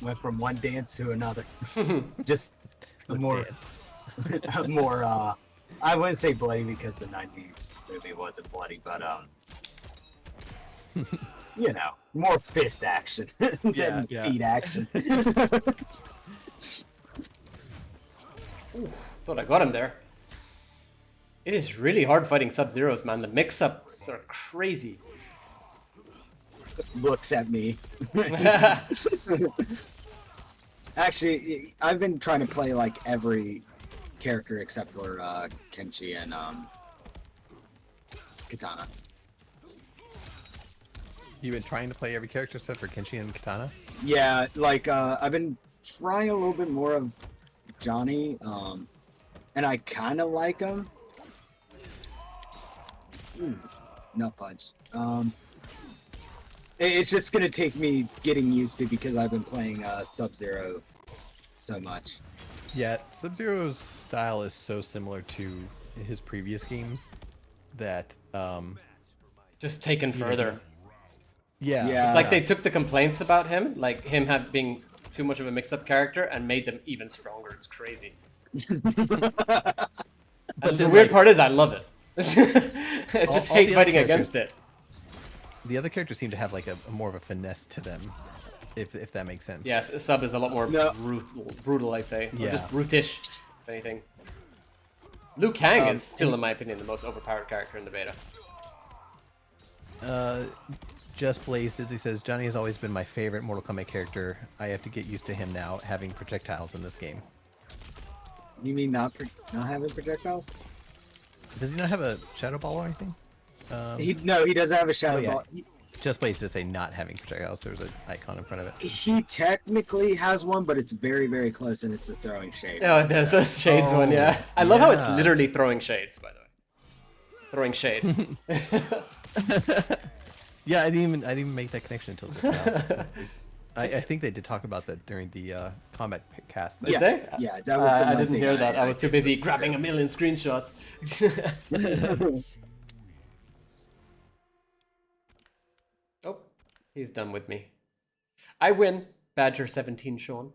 Went from one dance to another. Just Let's more, dance. more. I wouldn't say bloody because the '90s movie wasn't bloody, but more fist action than feet action. Ooh, thought I got him there. It is really hard fighting Sub-Zeros, man. The mix-ups are crazy. Looks at me. Actually, I've been trying to play like every character except for Kenshi and Katana. You've been trying to play every character except for Kenshi and Katana? Yeah, like I've been trying a little bit more of Johnny, and I kind of like him. Nut punch. It's just gonna take me getting used to because I've been playing Sub-Zero so much. Yeah, Sub-Zero's style is so similar to his previous games that just taken further. Yeah. It's like they took the complaints about him, like him being too much of a mixed-up character, and made them even stronger. It's crazy. And the weird part is, I love it. I just hate fighting against it. The other characters seem to have like a more of a finesse to them, if that makes sense. Yes, Sub is a lot more brutal, I'd say. Or just brutish, if anything. Liu Kang is still, in my opinion, the most overpowered character in the beta. Just Blaze, as he says, Johnny has always been my favorite Mortal Kombat character. I have to get used to him now, having projectiles in this game. You mean not having projectiles? Does he not have a shadow ball or anything? He doesn't have a shadow ball. Just Blaze to say not having projectiles. There's an icon in front of it. He technically has one, but it's very, very close, and it's a throwing shade. Oh, the shades one, yeah. I love how it's literally throwing shades, by the way. Throwing shade. Yeah, I didn't even make that connection until just now. I think they did talk about that during the combat cast. Did they? Yeah, that was. I didn't hear that. I was too busy grabbing a million screenshots. Oh, he's done with me. I win. Badger 17, Sean.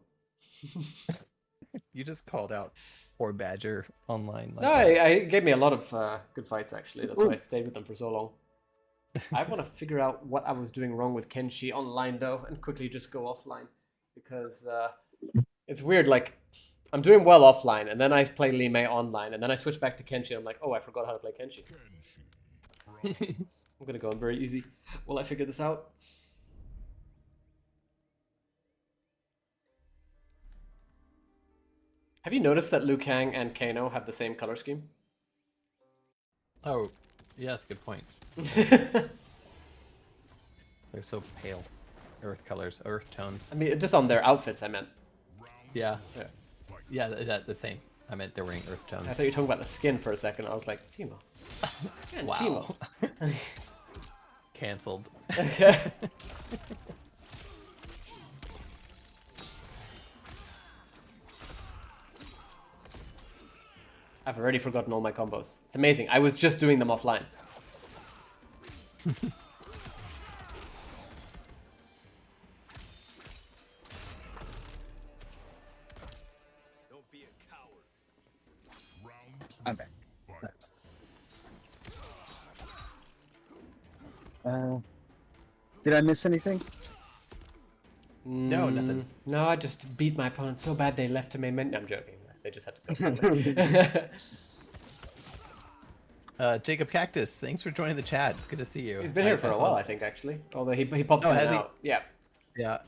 You just called out poor Badger online. No, I gave me a lot of good fights, actually. That's why I stayed with them for so long. I want to figure out what I was doing wrong with Kenshi online, though, and quickly just go offline. Because it's weird, like, I'm doing well offline, and then I play Li Mei online, and then I switch back to Kenshi, and I'm like, oh, I forgot how to play Kenshi. I'm gonna go very easy. Will I figure this out? Have you noticed that Liu Kang and Kano have the same color scheme? Oh, yeah, that's a good point. They're so pale. Earth colors, earth tones. I mean, just on their outfits, I meant. Yeah. Yeah. Yeah, the same. I meant they're wearing earth tones. I thought you were talking about the skin for a second. I was like, Timo. Man, Wow. Timo. Cancelled. I've already forgotten all my combos. It's amazing. I was just doing them offline. I'm back. Did I miss anything? No, nothing. No, I just beat my opponent so bad they left to main menu. I'm joking. They just had to go. Jacob Cactus, thanks for joining the chat. It's good to see you. He's been here for a while, I think, actually. Although he pops in and out. Yeah. Yeah.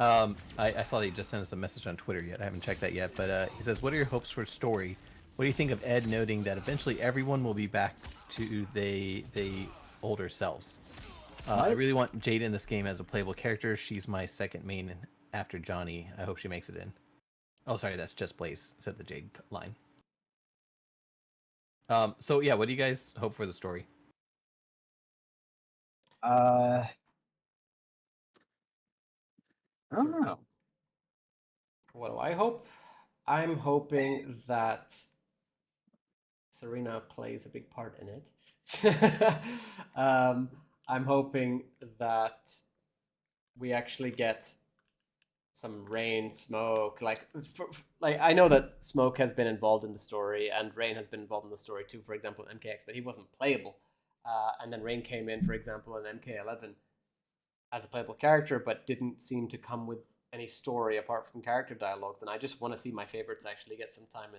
I saw that he just sent us a message on Twitter yet. I haven't checked that yet. But he says, what are your hopes for story? What do you think of Ed noting that eventually everyone will be back to they older selves? I really want Jade in this game as a playable character. She's my second main after Johnny. I hope she makes it in. Oh, sorry, that's just Blaze, said the Jade line. So yeah, what do you guys hope for the story? I don't know. What do I hope? I'm hoping that Serena plays a big part in it. I'm hoping that we actually get some Rain, Smoke. Like I know that Smoke has been involved in the story, and Rain has been involved in the story too. For example, in MKX, but he wasn't playable. And then Rain came in, for example, in MK11 as a playable character, but didn't seem to come with any story apart from character dialogues. And I just want to see my favorites actually get some time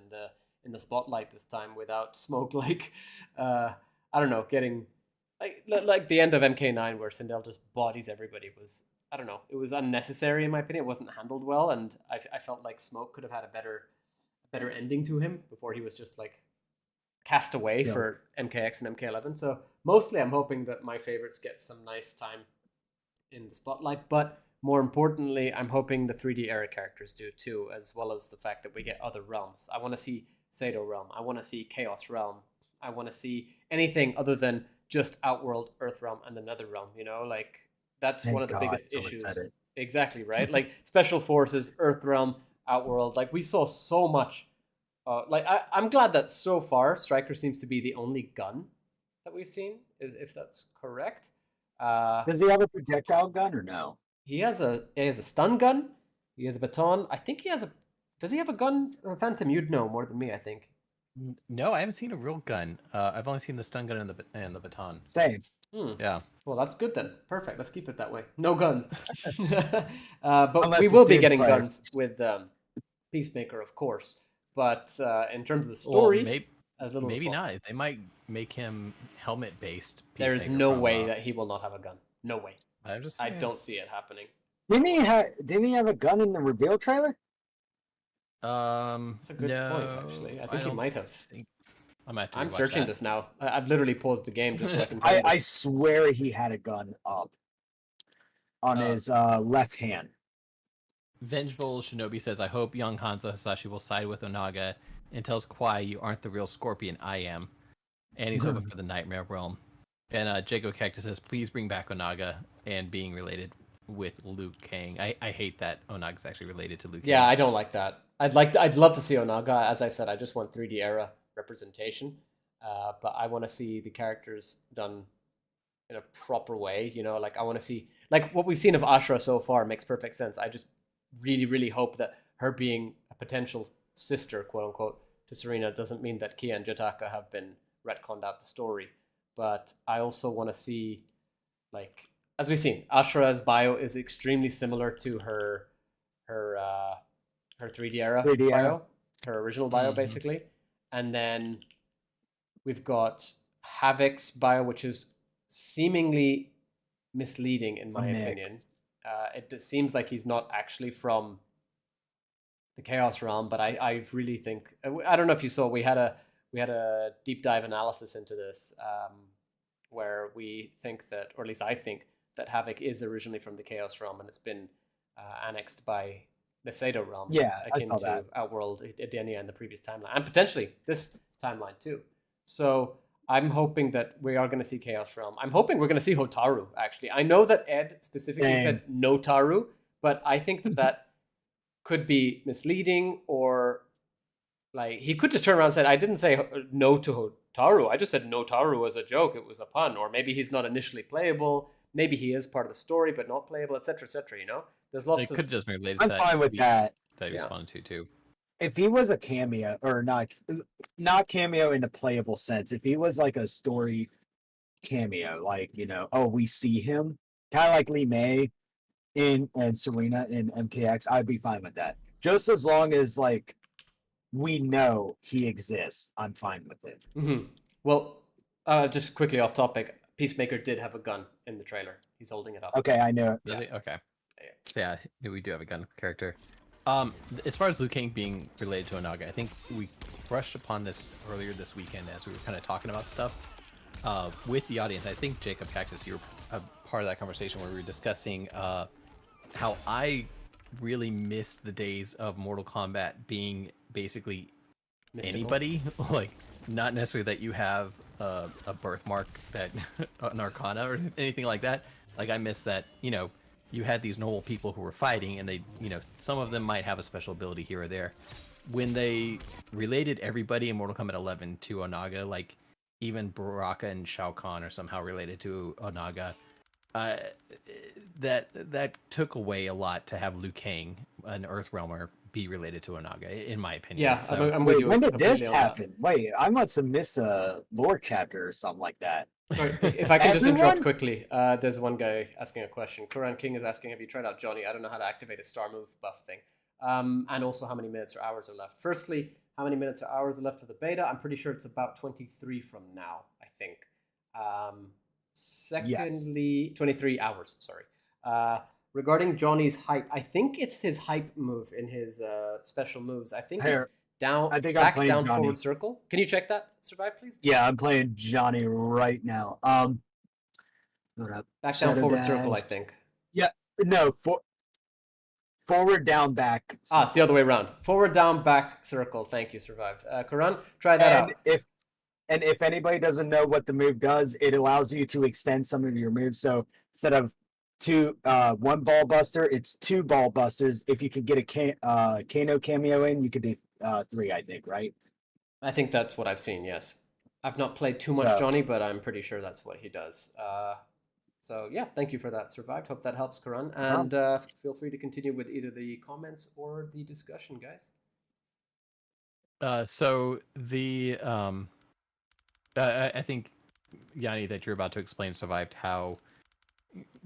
in the spotlight this time without Smoke. Like, I don't know, getting like the end of MK9 where Sindel just bodies everybody was. I don't know. It was unnecessary in my opinion. It wasn't handled well, and I felt like Smoke could have had a better ending to him before he was just like cast away for MKX and MK11. So mostly, I'm hoping that my favorites get some nice time in the spotlight. But more importantly, I'm hoping the 3D era characters do too, as well as the fact that we get other realms. I want to see Sado Realm. I want to see Chaos Realm. I want to see anything other than just Outworld, Earth Realm, and the Nether Realm. You know, like. That's one of the biggest issues. Exactly, right? Like Special Forces, Earth Realm, Outworld. Like we saw so much. I'm glad that so far Striker seems to be the only gun that we've seen, if that's correct. Does he have a projectile gun or no? He has a stun gun. He has a baton. I think he has a. Does he have a gun? Phantom, you'd know more than me, I think. No, I haven't seen a real gun. I've only seen the stun gun and the baton. Same. Yeah. Well, that's good then. Perfect. Let's keep it that way. No guns. But Unless we will be it's getting players. guns with Peacemaker, of course. But in terms of the story, as little maybe as possible. not. They might make him helmet based. There is no way that he will not have a gun. No way. I don't see it happening. Didn't he have a gun in the reveal trailer? That's a good point, actually. I think he might have. I'm searching this now. I've literally paused the game just so I can find I swear he had a gun up on his left hand. Vengeful Shinobi says, I hope young Hanzo Hasashi will side with Onaga and tells Kwai you aren't the real Scorpion, I am. And he's hoping for the Nightmare Realm. And Jago Cactus says, please bring back Onaga and being related with Liu Kang. I hate that Onaga's actually related to Liu Kang. Yeah, I don't like that. I'd love to see Onaga. As I said, I just want 3D era representation. But I want to see the characters done in a proper way. You know, like I want to see like what we've seen of Ashura so far makes perfect sense. I just really, really hope that her being a potential sister, quote unquote, to Serena doesn't mean that Kia and Jotaka have been retconned out the story. But I also want to see, like, as we've seen, Ashura's bio is extremely similar to her 3D era bio, her original bio, basically. And then we've got Havoc's bio, which is seemingly misleading in my opinion. It seems like he's not actually from the Chaos Realm, but I really think I don't know if you saw we had a deep dive analysis into this where we think that, or at least I think that Havoc is originally from the Chaos Realm and it's been annexed by the Sado Realm, Yeah, I akin saw to that. Outworld, Edenia, and the previous timeline, and potentially this timeline too. So I'm hoping that we are going to see Chaos Realm. I'm hoping we're going to see Hotaru. Actually, I know that Ed specifically said no Taru, but I think that could be misleading, or like he could just turn around and say, "I didn't say no to Hotaru. I just said no Taru as a joke. It was a pun." Or maybe he's not initially playable. Maybe he is part of the story but not playable, etc., etc. You know, there's lots It of. could just be related I'm to fine with tweet that. that he Yeah. responded to too. If he was a cameo, or not cameo in the playable sense, if he was like a story cameo, like, oh, we see him, kind of like Lee May and Serena in MKX, I'd be fine with that. Just as long as like we know he exists, I'm fine with it. Mm-hmm. Well, just quickly off topic, Peacemaker did have a gun in the trailer. He's holding it up. Okay, I know. Really? Yeah. Okay. So yeah, we do have a gun character. As far as Liu Kang being related to Onaga, I think we brushed upon this earlier this weekend as we were kind of talking about stuff with the audience. I think Jacob Cactus, you were a part of that conversation where we were discussing how I really miss the days of Mortal Kombat being basically Mystical. anybody, like not necessarily that you have a birthmark, that an arcana or anything like that. Like I miss that, you had these normal people who were fighting, and they, some of them might have a special ability here or there. When they related everybody in Mortal Kombat 11 to Onaga, like even Baraka and Shao Kahn are somehow related to Onaga, that took away a lot to have Liu Kang, an Earthrealmer, be related to Onaga, in my opinion. Yeah, So, I'm with Wait, you. when did this completely on that. happen? Wait, I must have missed a lore chapter or something like that. Sorry, if I can just interrupt Everyone? quickly. There's one guy asking a question. Koran King is asking, have you tried out Johnny? I don't know how to activate a star move buff thing. And also how many minutes or hours are left. Firstly, how many minutes or hours are left to the beta? I'm pretty sure it's about 23 from now, I think. Secondly, 23 hours, sorry. Regarding Johnny's hype, I think it's his hype move in his special moves. I think it's down, I think back, I'm down, playing forward, Johnny. circle. Can you check that, Survive, please? Yeah, I'm playing Johnny right now. Hold up. Back, down, Shadow forward, circle, I dash. think. Yeah, no, forward, down, back. Ah, it's the other way around. Forward, down, back, circle. Thank you, Survived. Karan, try that out. If anybody doesn't know what the move does, it allows you to extend some of your moves. So instead of one ball buster, it's two ball busters. If you could get a Kano cameo in, you could do three, I think, right? I think that's what I've seen, yes. I've not played too much Johnny, but I'm pretty sure that's what he does. So yeah, thank you for that, Survived. Hope that helps, Karan. And feel free to continue with either the comments or the discussion, guys. So the I think, Yanni, that you're about to explain, Survived, how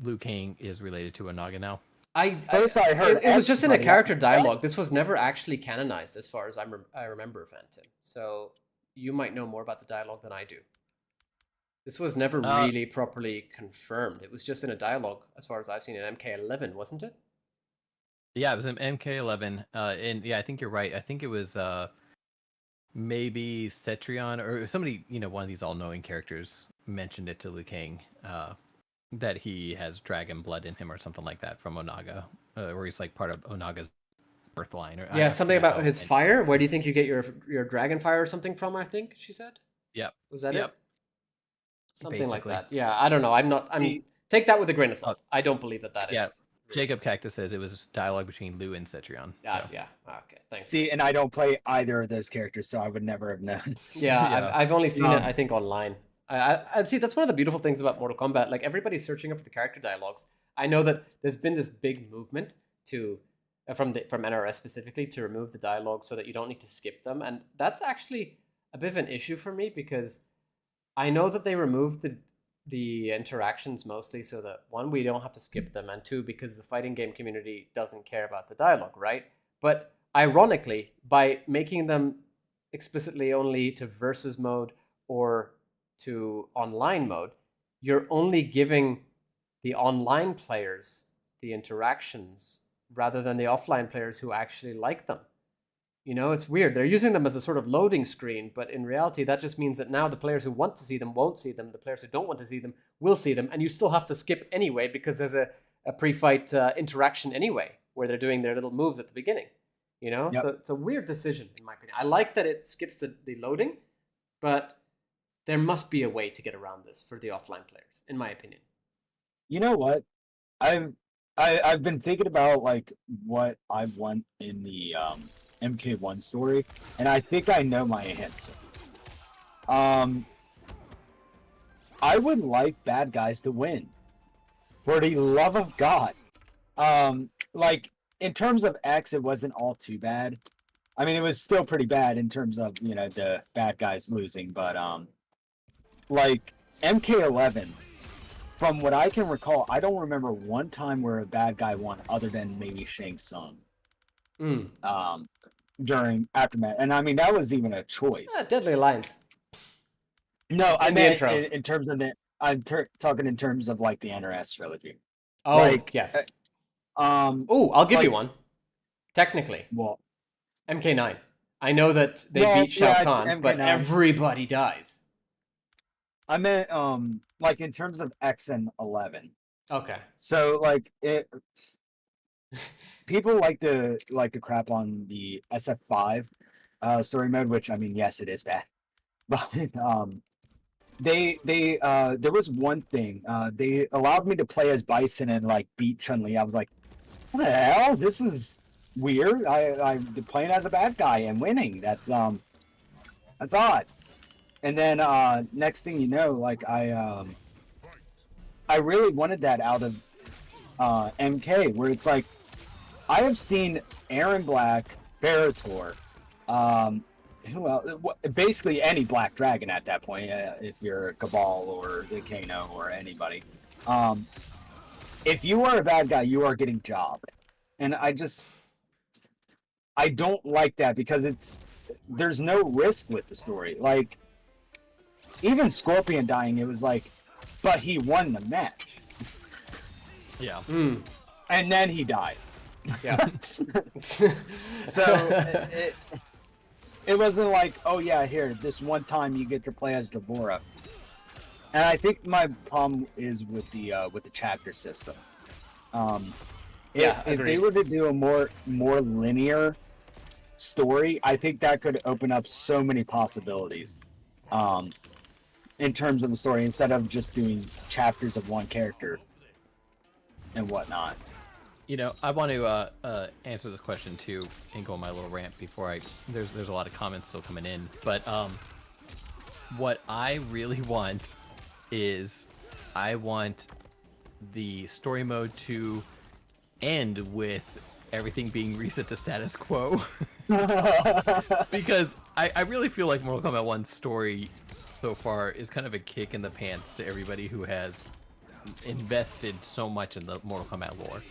Liu Kang is related to Onaga now. I heard it was just in a character dialogue. This was never actually canonized, as far as I remember, Phantom. So you might know more about the dialogue than I do. This was never really properly confirmed. It was just in a dialogue, as far as I've seen in MK11, wasn't it? Yeah, it was in MK11. And yeah, I think you're right. I think it was maybe Cetrion or somebody, one of these all-knowing characters mentioned it to Liu Kang, that he has dragon blood in him or something like that from Onaga, where he's like part of Onaga's birth line. Or yeah, something about his fire. Where do you think you get your dragon fire or something from? I think she said. Yep. Was that it? Something Basically. like that. Yeah, I don't know. Take that with a grain of salt. I don't believe that is. Yeah. Jacob Cactus says it was dialogue between Liu and Cetrion. Yeah, yeah. Okay, thanks. See, and I don't play either of those characters, so I would never have known. Yeah, I've only seen it, I think, online. I see, that's one of the beautiful things about Mortal Kombat. Like, everybody's searching up for the character dialogues. I know that there's been this big movement to from NRS specifically to remove the dialogue so that you don't need to skip them, and that's actually a bit of an issue for me, because I know that they removed the interactions mostly so that, one, we don't have to skip them, and two, because the fighting game community doesn't care about the dialogue, right? But ironically, by making them explicitly only to versus mode or to online mode, you're only giving the online players the interactions rather than the offline players who actually like them. You know, it's weird. They're using them as a sort of loading screen, but in reality, that just means that now the players who want to see them won't see them. The players who don't want to see them will see them, and you still have to skip anyway because there's a pre-fight interaction anyway, where they're doing their little moves at the beginning. You know, Yep. so it's a weird decision in my opinion. I like that it skips the loading, but there must be a way to get around this for the offline players, in my opinion. You know what? I've been thinking about like what I want in the MK1 story, and I think I know my answer. I would like bad guys to win. For the love of God. Like in terms of X, it wasn't all too bad. I mean, it was still pretty bad in terms of, you know, the bad guys losing, but like MK11, from what I can recall, I don't remember one time where a bad guy won other than maybe Shang Tsung. During Aftermath. And I mean, that was even a choice. Deadly Alliance. No, I the meant intro. in terms of the, I'm talking in terms of like the NRS trilogy. Oh, Like, yes. Oh, I'll give like- you one. Technically, well, MK9. I know that they Well, beat Shao yeah, Kahn, but MK9. everybody dies. I meant like in terms of X and 11. Okay. So like it, people like to crap on the SF5 story mode, which I mean, yes, it is bad, but they there was one thing they allowed me to play as Bison and like beat Chun-Li. I was like, what the hell? This is weird. I'm playing as a bad guy and winning. That's odd. And then next thing you know, like I really wanted that out of MK, where it's like I have seen Aaron Black, Ferritor, who else? Basically any Black Dragon at that point, if you're Cabal or the Kano or anybody. If you are a bad guy, you are getting jobbed, and I don't like that because there's no risk with the story. Like even Scorpion dying, it was like, but he won the match. Yeah. And then he died. Yeah. So it wasn't like, oh yeah, here, this one time you get to play as Deborah. And I think my problem is with the chapter system. If they were to do a more linear story, I think that could open up so many possibilities. In terms of the story, instead of just doing chapters of one character and whatnot. You know, I want to answer this question too and go on my little rant before there's a lot of comments still coming in, but what I really want is I want the story mode to end with everything being reset to status quo. Because I really feel like Mortal Kombat 1's story so far is kind of a kick in the pants to everybody who has invested so much in the Mortal Kombat lore.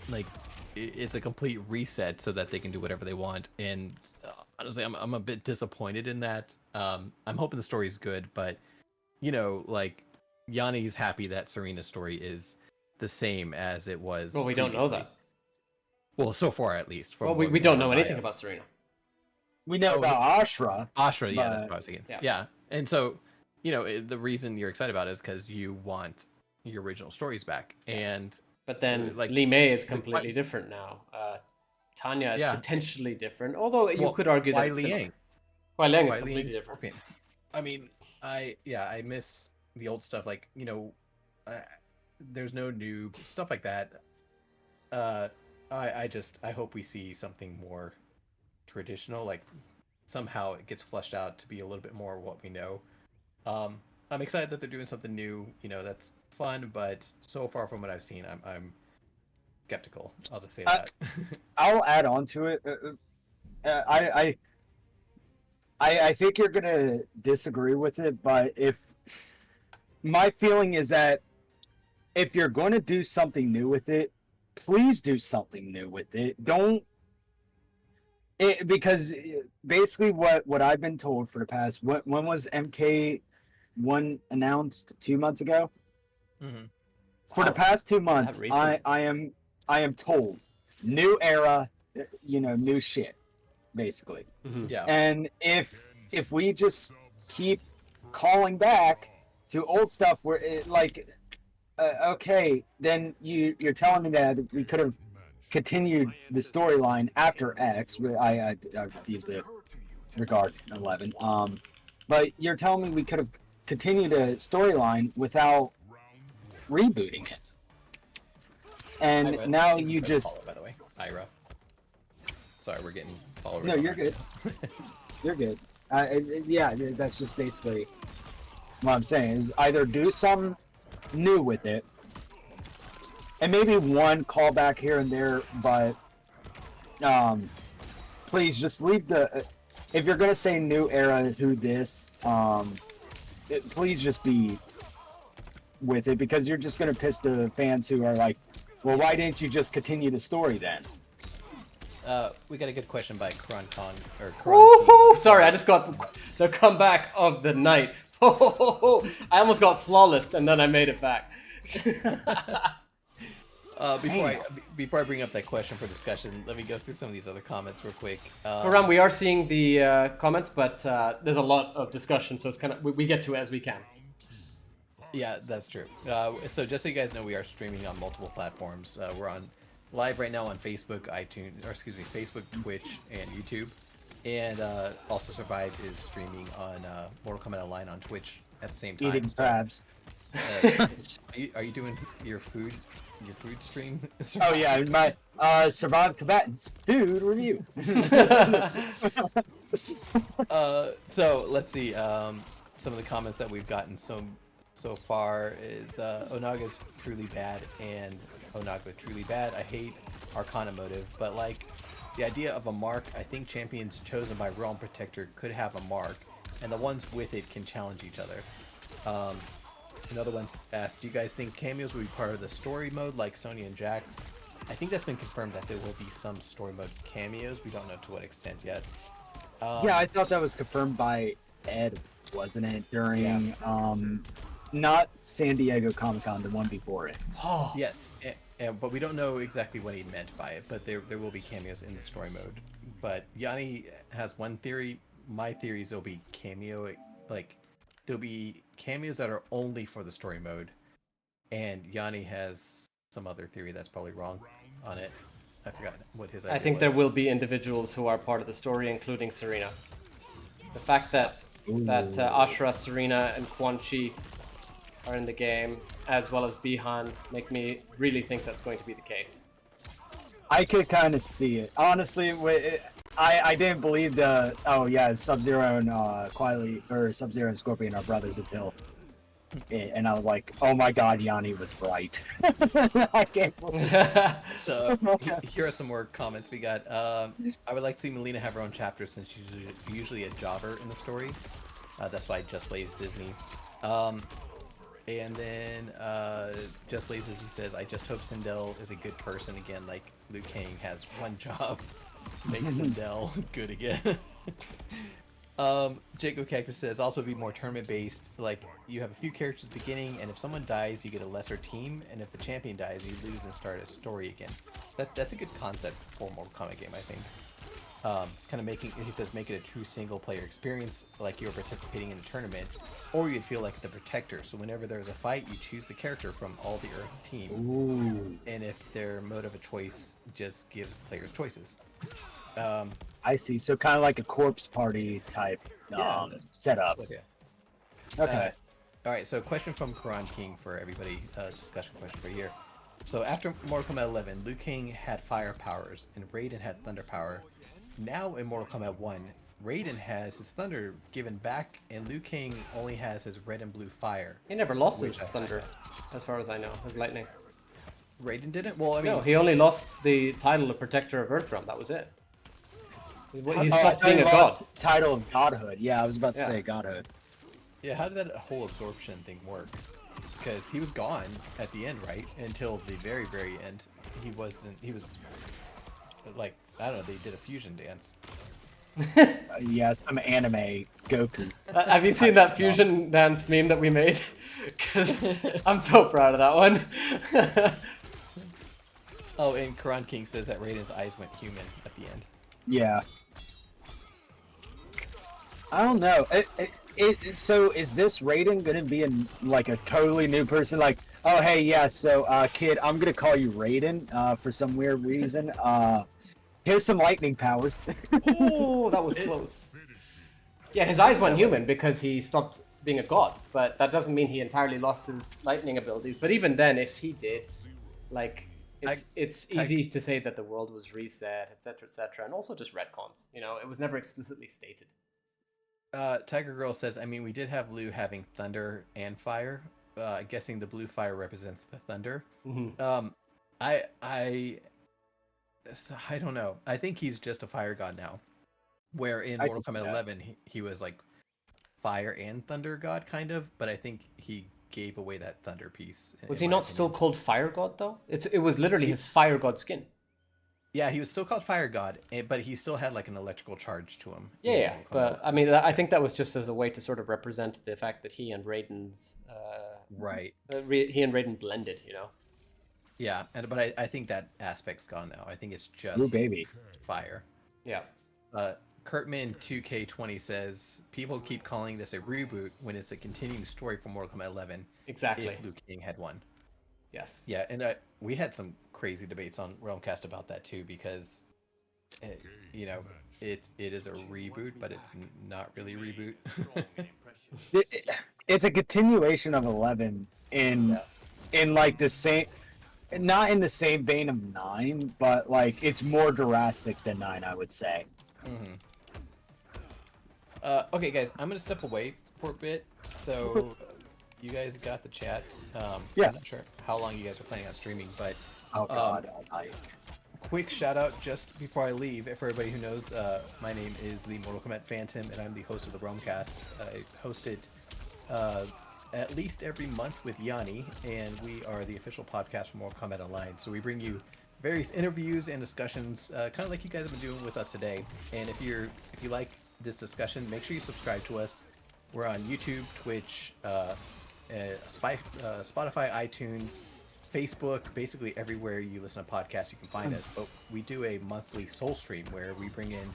Like it's a complete reset so that they can do whatever they want, and honestly I'm a bit disappointed in that. I'm hoping the story's good, but you know, like Yanni's happy that Serena's story is the same as it was. Well, we don't know that. Well, so far at least. Well, we don't know anything about Serena. We know about Ashra. Ashra, yeah, but... that's what I was thinking. Yeah. Yeah, and so, you know, the reason you're excited about it is because you want your original stories back. Yes. And but then like Li Mei is completely different now. Tanya is potentially different, although you could argue that it's similar. Wai Liang is completely different. I mean, I miss the old stuff. Like, you know, there's no new stuff like that. I hope we see something more traditional. Like somehow it gets fleshed out to be a little bit more what we know. I'm excited that they're doing something new. You know, that's fun, but so far from what I've seen, I'm skeptical. I'll just say that. I'll add on to it. I think you're gonna disagree with it, but if my feeling is that if you're going to do something new with it, please do something new with it. Don't because basically what I've been told for the past when was MK1 announced 2 months ago? Mm-hmm. For the past 2 months, I am told new era, you know, new shit. basically. Yeah. And if we just keep calling back to old stuff where it like okay, then you're telling me that we could have continued the storyline after X, where I refuse to regard 11. But you're telling me we could have continued a storyline without rebooting it. And Ira, now thank you for the just follow, by the way, Ira. Sorry, we're getting followers. no, you're good. You're good. Yeah, that's just basically what I'm saying. Is either do something new with it, and maybe one callback here and there, but please just leave the. If you're gonna say new era, who this, please just be with it, because you're just gonna piss the fans who are like, well, why didn't you just continue the story then? We got a good question by Karan Khan or Woohoo! Sorry, I just got the comeback of the night. I almost got flawless, and then I made it back. Before I bring up that question for discussion, let me go through some of these other comments real quick. Karam, we are seeing the comments, but there's a lot of discussion, so it's kind of we get to it as we can. Yeah, that's true. So just so you guys know, we are streaming on multiple platforms. We're on live right now on Facebook, Facebook, Twitch, and YouTube. And also Survive is streaming on Mortal Kombat Online on Twitch at the same time. Eating crabs. Are you doing your food stream? Oh yeah, my Survive Combatants food review. So let's see. Some of the comments that we've gotten so far is Onaga's truly bad and Onaga truly bad. I hate Arcana motive, but like the idea of a mark, I think champions chosen by Realm Protector could have a mark, and the ones with it can challenge each other. Another one asked, do you guys think cameos will be part of the story mode like Sonya and Jax? I think that's been confirmed that there will be some story mode cameos. We don't know to what extent yet. Yeah, I thought that was confirmed by Ed, wasn't it? During not San Diego Comic-Con, the one before it. Yes, but we don't know exactly what he meant by it, but there will be cameos in the story mode. But Yanni has one theory. My theory is there'll be there'll be cameos that are only for the story mode, and Yanni has some other theory that's probably wrong on it. I forgot what his idea I think was. there will be individuals who are part of the story, including Serena. The fact that Ashura, Serena, and Quan Chi are in the game, as well as Bihan, make me really think that's going to be the case. I could kind of see it. Honestly, I didn't believe Sub-Zero and Quietly, or Sub-Zero and Scorpion are brothers until and I was like, oh my god, Yanni was right. I can't believe it. So, here are some more comments we got. I would like to see Melina have her own chapter since she's usually a jobber in the story. That's why Just Blaze Disney. And then Just Blaze, as he says, I just hope Sindel is a good person again, like Liu Kang has one job. Make Sindel good again. Jacob Cactus says also be more tournament based, like you have a few characters at the beginning, and if someone dies you get a lesser team, and if the champion dies you lose and start a story again. That's a good concept for a Mortal Kombat game, I think. Kind of making, he says, make it a true single player experience, like you're participating in a tournament, or you'd feel like the protector, so whenever there's a fight you choose the character from all the Earth team. Ooh. And if their mode of a choice just gives players choices. I see. So kind of like a corpse party type setup. Yeah. Okay. All right. So question from Karan King for everybody. Discussion question for here. So after Mortal Kombat 11, Liu Kang had fire powers and Raiden had thunder power. Now in Mortal Kombat 1, Raiden has his thunder given back, and Liu Kang only has his red and blue fire. He never lost his thunder, as far as I know, his lightning. Raiden didn't? Well, I mean... No, he only lost the title of Protector of Earthrealm, that was it. He stopped being a god. Title of godhood. Yeah, I was about to say godhood. Yeah, how did that whole absorption thing work? Because he was gone at the end, right? Until the very, very end. He was like, I don't know, they did a fusion dance. Yeah, some anime Goku. Have you seen that fusion dance meme that we made? Because I'm so proud of that one. Oh, and Karan King says that Raiden's eyes went human at the end. Yeah. I don't know. So is this Raiden gonna be like a totally new person? Like, oh hey, yeah, so kid, I'm gonna call you Raiden for some weird reason. Here's some lightning powers. Oh, that was close. Yeah, his eyes went human because he stopped being a god, but that doesn't mean he entirely lost his lightning abilities. But even then, if he did, like, it's easy to say that the world was reset, etc., and also just retcons. You know, it was never explicitly stated. Tiger Girl says, I mean, we did have Liu having thunder and fire. Guessing the blue fire represents the thunder. Mm-hmm. I don't know. I think he's just a fire god now. Where in Mortal Kombat 11, he was like fire and thunder god, kind of. But I think he gave away that thunder piece. Was he not still called Fire God though? It was literally his Fire God skin. Yeah, he was still called Fire God, but he still had like an electrical charge to him. Yeah, but I mean, I think that was just as a way to sort of represent the fact that he and Raiden's right. He and Raiden blended, you know. Yeah, but I think that aspect's gone now. I think it's just Ooh, baby. fire. Yeah. Kurtman 2K20 says people keep calling this a reboot when it's a continuing story from Mortal Kombat 11. Exactly. If Liu Kang had won. Yes. Yeah, and we had some crazy debates on Realm Kast about that too, because it is a reboot, but it's not really a reboot. It's a continuation of 11 in like the same, not in the same vein of 9, but like it's more drastic than 9, I would say. Mm-hmm. Okay, guys, I'm gonna step away for a bit. So you guys got the chat. Yeah. I'm not sure how long you guys are planning on streaming, but Oh God, quick shout out just before I leave. For everybody who knows, my name is the Mortal Kombat Phantom, and I'm the host of the Realm Kast. I host it at least every month with Yanni, and we are the official podcast for Mortal Kombat Online. So we bring you various interviews and discussions, kind of like you guys have been doing with us today. And if you like this discussion, make sure you subscribe to us. We're on YouTube, Twitch, Spotify, iTunes, Facebook, basically everywhere you listen to podcasts you can find us. But we do a monthly Soul Stream where we bring in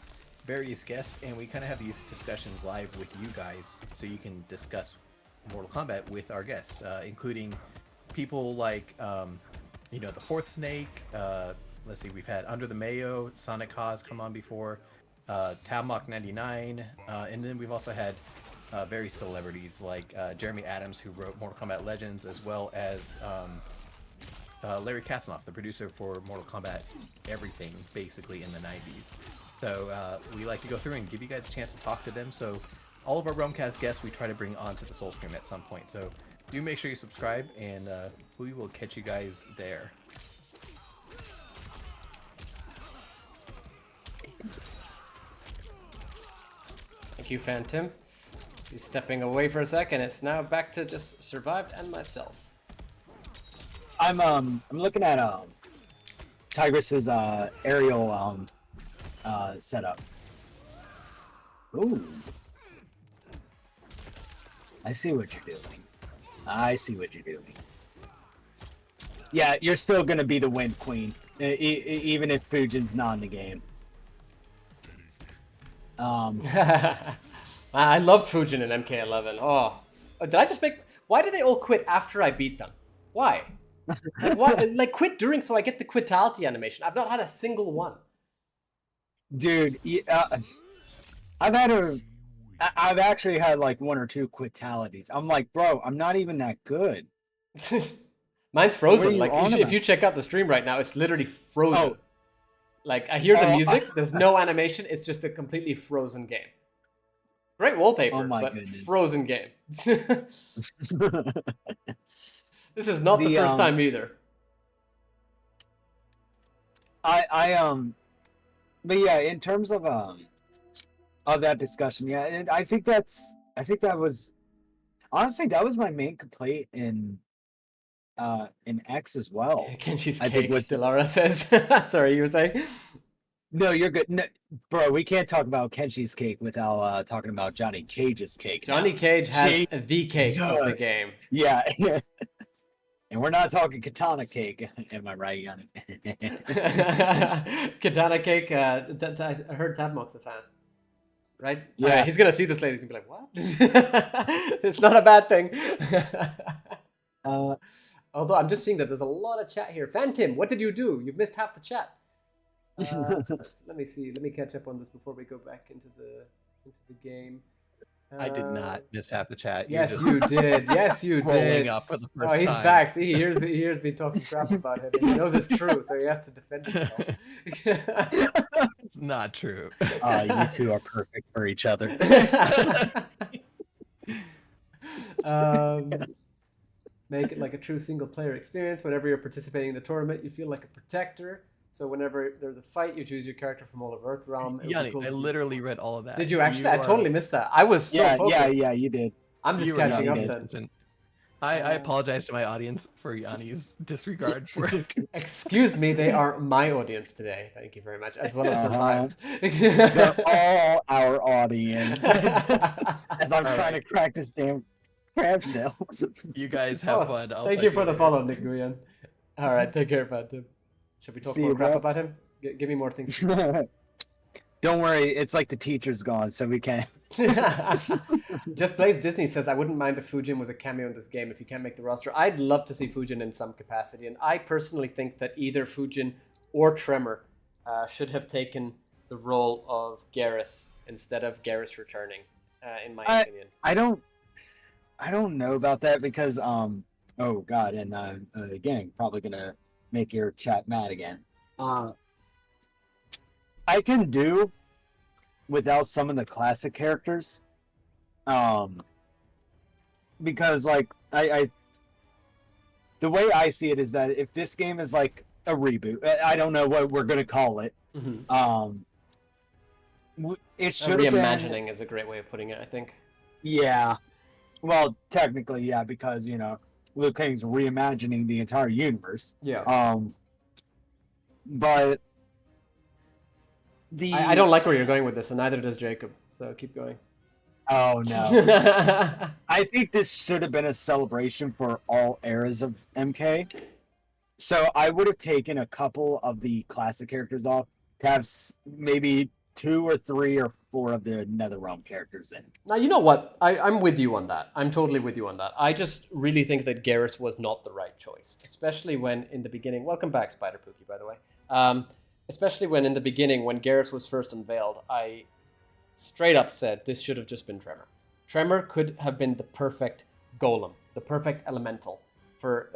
various guests and we kind of have these discussions live with you guys, so you can discuss Mortal Kombat with our guests, including people like the Fourth Snake. Let's see, we've had Under the Mayo, Sonic Haas come on before, Tabmock 99, and then we've also had various celebrities like Jeremy Adams, who wrote Mortal Kombat Legends, as well as Larry Kasanoff, the producer for Mortal Kombat everything, basically in the 90s. So we like to go through and give you guys a chance to talk to them. So all of our Realmcast guests we try to bring onto the Soul Stream at some point. So do make sure you subscribe, and we will catch you guys there. Thank you, Phantom. He's stepping away for a second. It's now back to just Survived and myself. I'm looking at Tigress's aerial setup. Ooh. I see what you're doing. Yeah, you're still gonna be the Wind Queen, even if Fujin's not in the game. I loved Fujin in MK11. Oh, did I just make? Why did they all quit after I beat them? Why? Like quit during so I get the quitality animation. I've not had a single one. Dude, I've actually had like 1 or 2 quitalities. I'm like, bro, I'm not even that good. Mine's frozen. Like if you check out the stream right now, it's literally frozen. Oh. Like I hear the music, there's no animation. It's just a completely frozen game. Great wallpaper, but goodness. Frozen game. This is not the first time either. But yeah, in terms of that discussion, yeah, I think that was honestly that was my main complaint in X as well. Kenshi's cake, Delara says. Sorry, you were saying? No, you're good. No, bro, we can't talk about Kenshi's cake without talking about Johnny Cage's cake. Johnny Cage has the cake of the game. Yeah. And we're not talking katana cake. Am I right, Johnny? Katana cake, I heard Tabmock's a fan. right? Yeah. He's gonna see this later. He's gonna be like, "What? It's not a bad thing." Although I'm just seeing that there's a lot of chat here. Phantom, what did you do? You've missed half the chat. Let me see. Let me catch up on this before we go back into the game. I did not miss half the chat. Yes, you did. Yes, you Rolling did. up for the first Oh, he's time. back. See, he hears me talking crap about him, and he knows it's true, so he has to defend himself. It's not true. You two are perfect for each other. Make it like a true single-player experience. Whenever you're participating in the tournament, you feel like a protector. So whenever there's a fight, you choose your character from all of Earthrealm. Yanni, I literally read all of that. Did you actually? I totally missed that. I was so focused. Yeah, you did. I'm just catching up then. I apologize to my audience for Yanni's disregard for it. Excuse me, they are my audience today. Thank you very much, as well as Survived. They're all our audience. As I'm trying to crack this damn crab shell. You guys have fun. Thank you for the follow, Nick Nguyen. All right, take care, Phantom. Should we talk more crap about him? Give me more things. Don't worry, it's like the teacher's gone, so we can't. Just Plays Disney says, I wouldn't mind if Fujin was a cameo in this game if you can't make the roster. I'd love to see Fujin in some capacity, and I personally think that either Fujin or Tremor should have taken the role of Garrus instead of Garrus returning, in my opinion. I don't know about that because, oh god, and again, probably gonna make your chat mad again. I can do without some of the classic characters, because like I the way I see it is that if this game is like a reboot, I don't know what we're gonna call it. Mm-hmm. It should reimagining is a great way of putting it, I think. Yeah, well, technically, yeah, because Liu Kang's reimagining the entire universe. Yeah. But I don't like where you're going with this, and neither does Jacob. So keep going. Oh no! I think this should have been a celebration for all eras of MK. So I would have taken a couple of the classic characters off to have maybe 2 or 3 or 4 of the NetherRealm characters in. Now, you know what? I'm with you on that. I'm totally with you on that. I just really think that Garrus was not the right choice, especially when in the beginning. Welcome back, Spider Pookie, by the way. Especially when in the beginning, when Garrus was first unveiled, I straight up said this should have just been Tremor. Tremor could have been the perfect golem, the perfect elemental for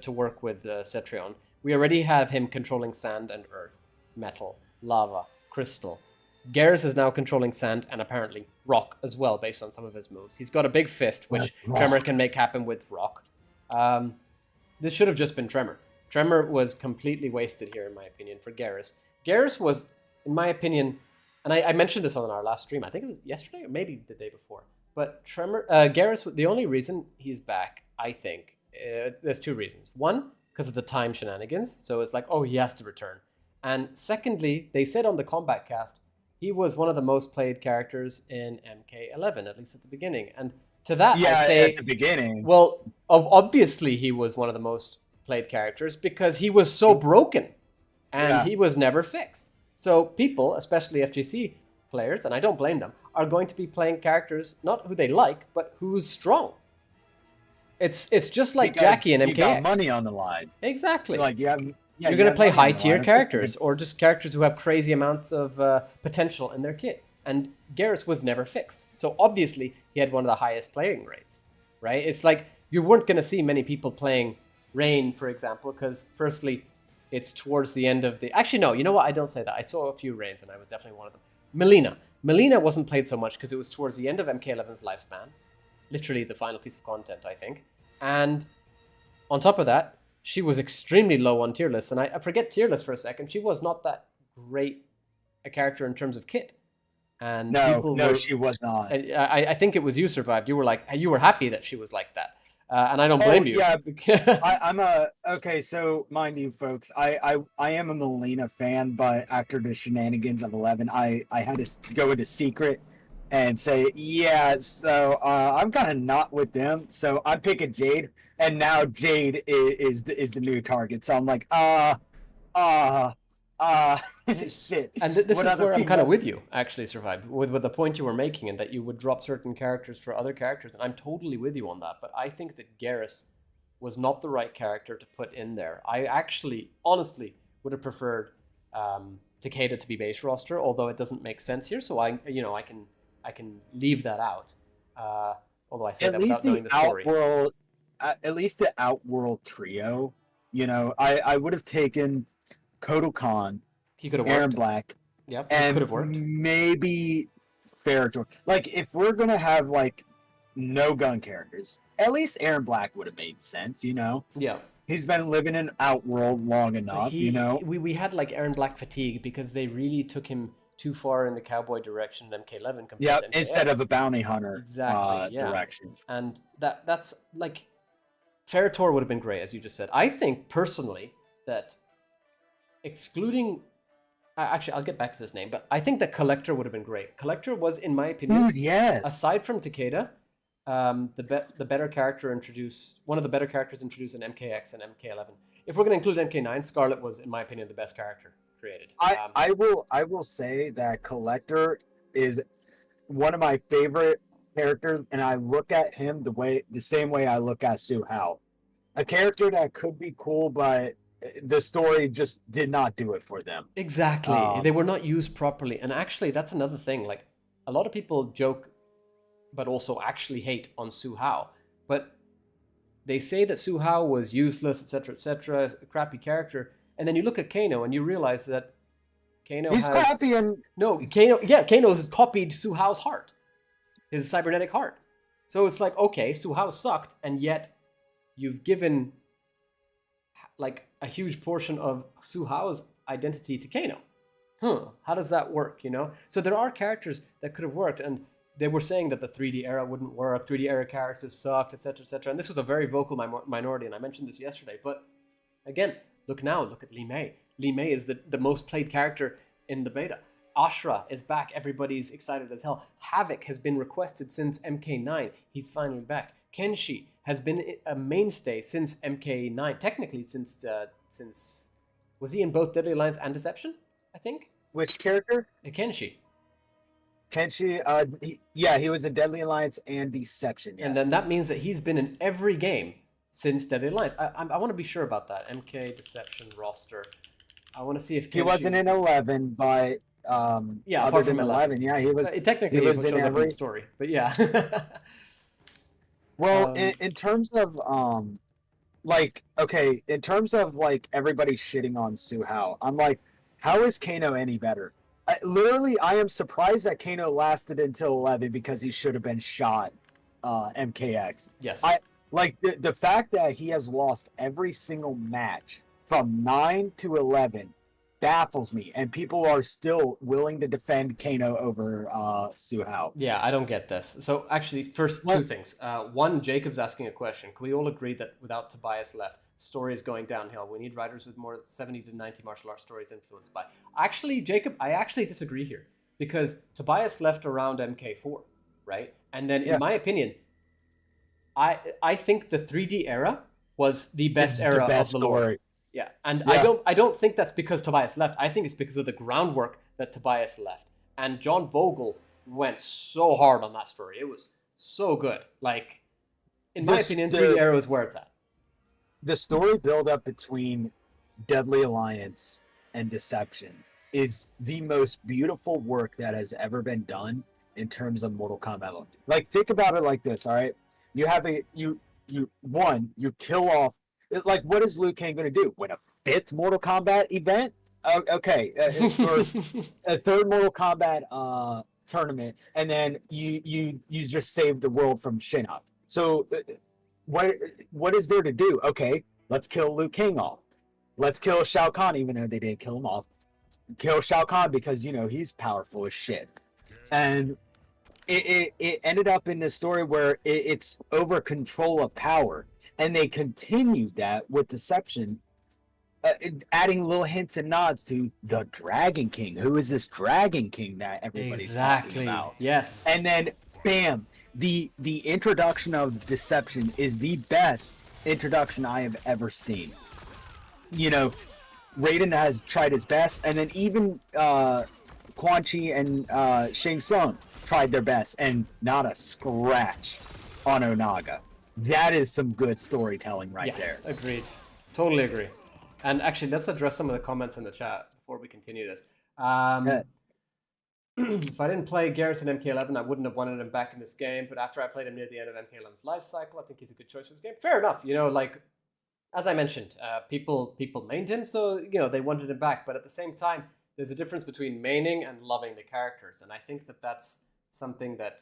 to work with Cetrion. We already have him controlling sand and earth, metal, lava, crystal. Garrus is now controlling sand and apparently rock as well, based on some of his moves. He's got a big fist, which Tremor can make happen with rock. This should have just been Tremor. Tremor was completely wasted here, in my opinion, for Garrus. Garrus was, in my opinion, and I mentioned this on our last stream, I think it was yesterday or maybe the day before, but Garrus, the only reason he's back, I think, there's 2 reasons. One, because of the time shenanigans, so it's like, oh, he has to return. And secondly, they said on the Kombat Kast, he was one of the most played characters in MK11, at least at the beginning. And to that, I say, at the beginning. Well, obviously he was one of the most played characters because he was so broken and he was never fixed. So people, especially FGC players, and I don't blame them, are going to be playing characters not who they like, but who's strong. It's just like because Jackie and MKX. You got money on the line. Exactly. Like you're going to play high-tier characters or just characters who have crazy amounts of potential in their kit. And Garrus was never fixed. So obviously he had one of the highest playing rates, right? It's like you weren't going to see many people playing Rain, for example, because firstly, it's towards the end of the... Actually, no, you know what? I don't say that. I saw a few Rains and I was definitely one of them. Melina wasn't played so much because it was towards the end of MK11's lifespan. Literally the final piece of content, I think. And on top of that, she was extremely low on tier lists. And I forget tier list for a second. She was not that great a character in terms of kit. And she was not. I think it was you survived. You were happy that she was like that. And I don't blame you. Yeah, okay, so mind you folks, I am a Melina fan, but after the shenanigans of 11, I had to go into secret and say, yeah, so I'm kind of not with them, so I'm picking Jade, and now Jade is the new target, so I'm like, Shit. And this What is other where I'm female- kind of with you, actually, Survive, with the point you were making, and that you would drop certain characters for other characters, and I'm totally with you on that. But I think that Garrus was not the right character to put in there. I actually, honestly, would have preferred Takeda to be base roster, although it doesn't make sense here. So I can leave that out. Although I say At that least without knowing the the story. Outworld, at least the Outworld trio. I would have taken Kodokan, He could have Aaron worked. Black, Yep, it and could have worked. maybe Ferritor. Like, if we're gonna have like no gun characters, at least Aaron Black would have made sense. Yeah. He's been living in Outworld long enough. We had like Aaron Black fatigue because they really took him too far in the cowboy direction in MK11 compared Yeah, to MKX. instead of a bounty hunter Exactly, yeah. direction. And that's like Ferritor would have been great, as you just said. I think personally that excluding actually I'll get back to this name, but I think that Collector would have been great. Collector was, in my opinion, Dude, yes. aside from Takeda, the better character one of the better characters introduced in MKX and MK11. If we're going to include MK9, Scarlet was, in my opinion, the best character created. I will say that Collector is one of my favorite characters, and I look at him the same way I look at Su Hao. A character that could be cool, but the story just did not do it for them. Exactly. They were not used properly. And actually, that's another thing. Like, a lot of people joke, but also actually hate on Su Hao. But they say that Su Hao was useless, etc., a crappy character. And then you look at Kano and you realize that He's crappy and... No, Kano has copied Su Hao's heart. His cybernetic heart. So it's like, okay, Su Hao sucked, and yet you've given like a huge portion of Su Hao's identity to Kano. How does that work, So there are characters that could have worked, and they were saying that the 3D era wouldn't work, 3D era characters sucked, etc., and this was a very vocal minority, and I mentioned this yesterday, but again, look at Li Mei. Li Mei is the most played character in the beta. Ashra is back, everybody's excited as hell. Havoc has been requested since MK9, he's finally back. Kenshi has been a mainstay since MK9, technically since was he in both Deadly Alliance and Deception, I think? Which character? Kenshi. He was in Deadly Alliance and Deception, yes. And then that means that he's been in every game since Deadly Alliance. I want to be sure about that. MK Deception roster. I want to see if Kenshi he wasn't in 11, but yeah, other apart than from 11, yeah, he was. Technically, he was it in shows up in every the story, but yeah. Well, in terms of in terms of like everybody shitting on Su Hao, I'm like, how is Kano any better? I am surprised that Kano lasted until 11 because he should have been shot MKX. Yes. The fact that he has lost every single match from 9 to 11 baffles me, and people are still willing to defend Kano over Su Hao. Yeah, I don't get this. So actually, first, two things. One, Jacob's asking a question. Can we all agree that without Tobias left, story is going downhill? We need writers with more 70 to 90 martial arts stories influenced by... Actually, Jacob, I actually disagree here, because Tobias left around MK4, right? And then, in my opinion, I think the 3D era was the best era of the lore. Yeah, and I don't think that's because Tobias left. I think it's because of the groundwork that Tobias left. And John Vogel went so hard on that story. It was so good. Like, in my opinion, 3D era is where it's at. The story build-up between Deadly Alliance and Deception is the most beautiful work that has ever been done in terms of Mortal Kombat. Like, think about it like this, all right? You have you kill off. Like, what is Liu Kang going to do? Win a 5th Mortal Kombat event? Okay, or a 3rd Mortal Kombat tournament, and then you just save the world from Shinnok. So, what is there to do? Okay, let's kill Liu Kang off. Let's kill Shao Kahn, even though they didn't kill him off. Kill Shao Kahn because he's powerful as shit, and it ended up in this story where it's over control of power. And they continued that with Deception, adding little hints and nods to the Dragon King. Who is this Dragon King that everybody's talking about? Yes. And then, bam, the introduction of Deception is the best introduction I have ever seen. Raiden has tried his best, and then even Quan Chi and Shang Tsung tried their best, and not a scratch on Onaga. That is some good storytelling right there. Yes, agreed. Totally agree. And actually, let's address some of the comments in the chat before we continue this. If I didn't play Garrus in MK11, I wouldn't have wanted him back in this game. But after I played him near the end of MK11's life cycle, I think he's a good choice for this game. Fair enough. You know, like, as I mentioned, people mained him, so, you know, they wanted him back. But at the same time, there's a difference between maining and loving the characters. And I think that that's something that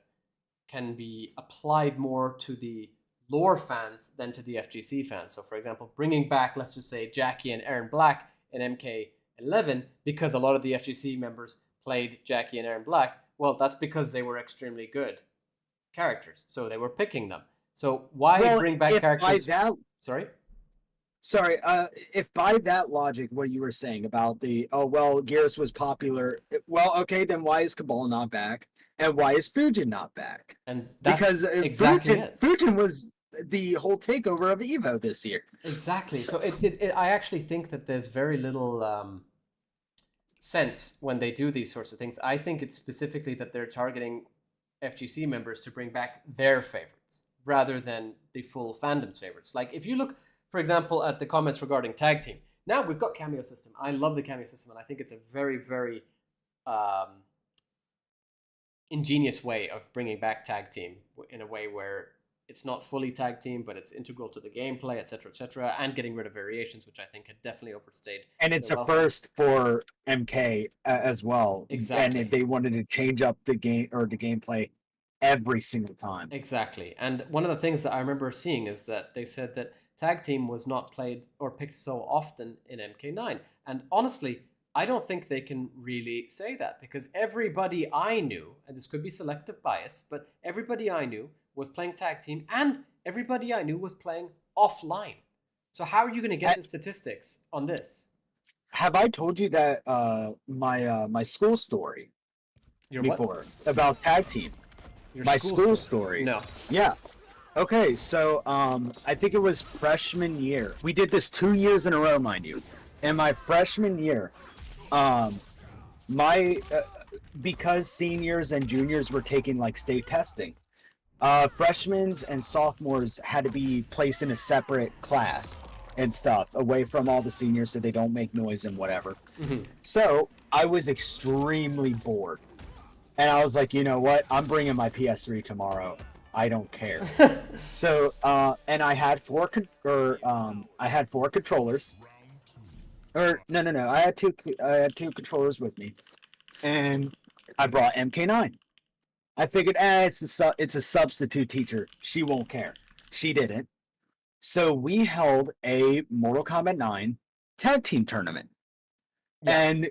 can be applied more to the lore fans than to the FGC fans. So, for example, bringing back, let's just say, Jackie and Aaron Black in MK11, because a lot of the FGC members played Jackie and Aaron Black, well, that's because they were extremely good characters. So they were picking them. So why bring back characters? Sorry? Sorry, if by that logic, what you were saying about Garrus was popular, well, okay, then why is Cabal not back? And why is Fujin not back? And that's because exactly Fujin was the whole takeover of EVO this year. Exactly. So I actually think that there's very little sense when they do these sorts of things. I think it's specifically that they're targeting FGC members to bring back their favorites rather than the full fandom's favorites. Like, if you look, for example, at the comments regarding tag team, now we've got cameo system. I love the cameo system, and I think it's a very, very ingenious way of bringing back tag team in a way where it's not fully tag team, but it's integral to the gameplay, etc., and getting rid of variations, which I think had definitely overstayed. And it's a first for MK as well. Exactly. And they wanted to change up the game or the gameplay every single time. Exactly. And one of the things that I remember seeing is that they said that tag team was not played or picked so often in MK9. And honestly, I don't think they can really say that, because everybody I knew, and this could be selective bias, but everybody I knew was playing tag team, and everybody I knew was playing offline. So how are you going to get the statistics on this? Have I told you that my school story before about tag team? My school story. No. Yeah. Okay, so I think it was freshman year. We did this 2 years in a row, mind you. In my freshman year, because seniors and juniors were taking like state testing, freshmen and sophomores had to be placed in a separate class and stuff, away from all the seniors so they don't make noise and whatever. Mm-hmm. So I was extremely bored. And I was like, you know what? I'm bringing my PS3 tomorrow. I don't care. So, and I had four controllers. Or no. I had two controllers with me, and I brought MK9. I figured, it's a substitute teacher. She won't care. She didn't. So we held a Mortal Kombat 9 tag team tournament, and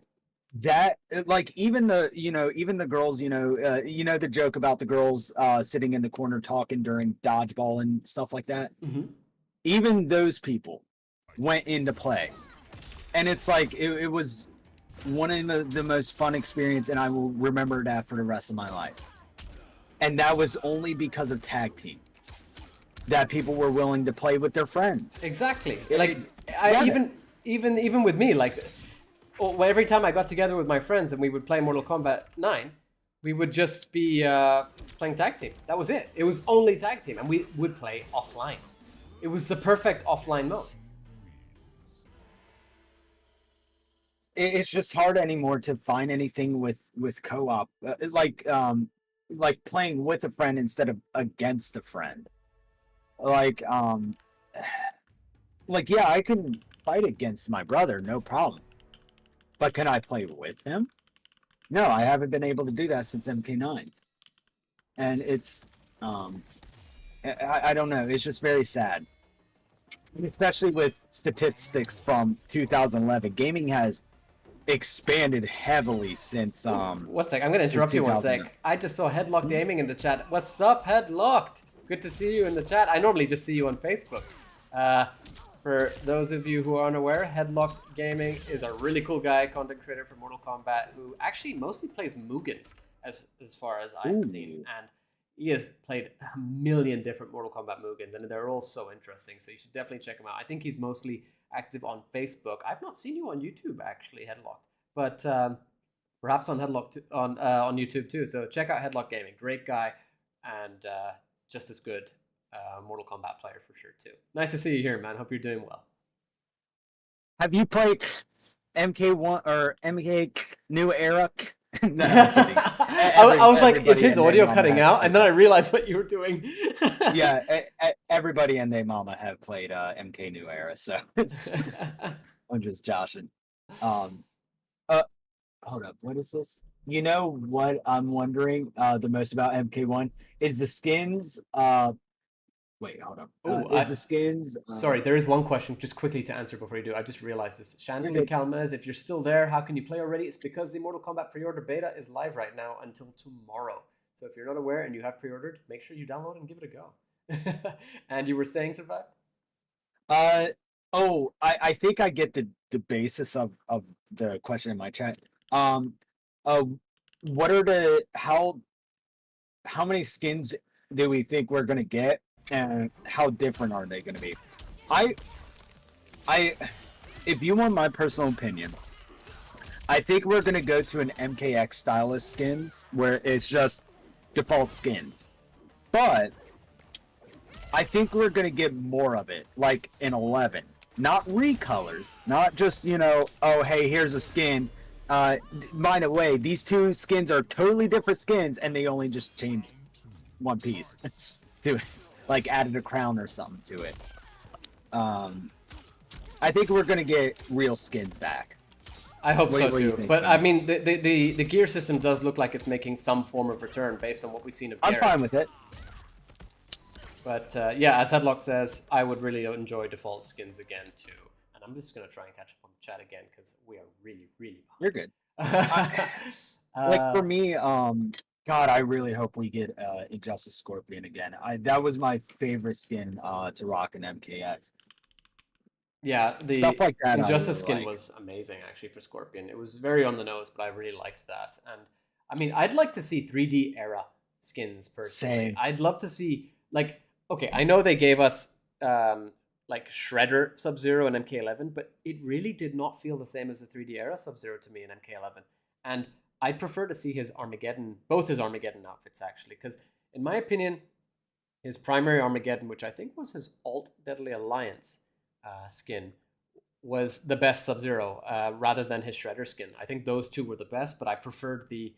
that, like, even the girls, the joke about the girls sitting in the corner talking during dodgeball and stuff like that. Mm-hmm. Even those people went into play. And it's like, it was one of the most fun experience, and I will remember that for the rest of my life. And that was only because of tag team. That people were willing to play with their friends. Exactly. Even with me, like, every time I got together with my friends and we would play Mortal Kombat 9, we would just be playing tag team. That was it. It was only tag team, and we would play offline. It was the perfect offline mode. It's just hard anymore to find anything with co-op, like playing with a friend instead of against a friend. Like yeah, I can fight against my brother, no problem. But can I play with him? No, I haven't been able to do that since MK9. And it's I don't know, it's just very sad. Especially with statistics from 2011. Gaming has expanded heavily since One sec, I'm gonna interrupt you 1 sec. I just saw Headlocked Gaming in the chat. What's up, Headlocked? Good to see you in the chat. I normally just see you on Facebook. For those of you who are unaware, Headlocked Gaming is a really cool guy, content creator for Mortal Kombat, who actually mostly plays Mugans, as far as I've seen, and he has played a million different Mortal Kombat Mugans, and they're all so interesting. So you should definitely check him out. I think he's mostly active on Facebook. I've not seen you on YouTube actually, Headlock, but perhaps on on YouTube too. So check out Headlock Gaming, great guy, and just as good Mortal Kombat player for sure too. Nice to see you here, man. Hope you're doing well. Have you played MK1 or MK New Era? No, I'm kidding. I was like, is his audio cutting out? And then I realized what you were doing. Yeah, everybody and their mama have played MK New Era, so I'm just joshing. Hold up, what is this? You know what I'm wondering the most about MK1 is the skins. Wait, hold on. The skins? Sorry, there is one question just quickly to answer before you do. I just realized this. Chantilly Calmez, if you're still there, how can you play already? It's because the Mortal Kombat pre-order beta is live right now until tomorrow. So if you're not aware and you have pre-ordered, make sure you download and give it a go. And you were saying, Survive? I think I get the basis of the question in my chat. What are how many skins do we think we're gonna get, and how different are they gonna be? If you want my personal opinion, I think we're gonna go to an MKX style of skins where it's just default skins, but I think we're gonna get more of it, like in 11. Not recolors, not just, oh, hey, here's a skin. By the way, these two skins are totally different skins, and they only just changed one piece to it, like added a crown or something to it. I think we're gonna get real skins back. I hope so too. But I mean, the gear system does look like it's making some form of return based on what we've seen of Garrus. I'm fine with it. But yeah, as Headlock says, I would really enjoy default skins again too. And I'm just gonna try and catch up on the chat again because we are really, really behind. You're good. Like for me, God, I really hope we get Injustice Scorpion again. That was my favorite skin to rock in MKX. Yeah, the stuff like that. Injustice skin was amazing actually for Scorpion. It was very on the nose, but I really liked that. And I mean, I'd like to see 3D era skins personally. Same. I'd love to see okay, I know they gave us like Shredder Sub-Zero in MK11, but it really did not feel the same as the 3D era Sub-Zero to me in MK11. And I'd prefer to see both his Armageddon outfits actually, because in my opinion, his primary Armageddon, which I think was his Alt Deadly Alliance skin, was the best Sub-Zero rather than his Shredder skin. I think those two were the best, but I preferred the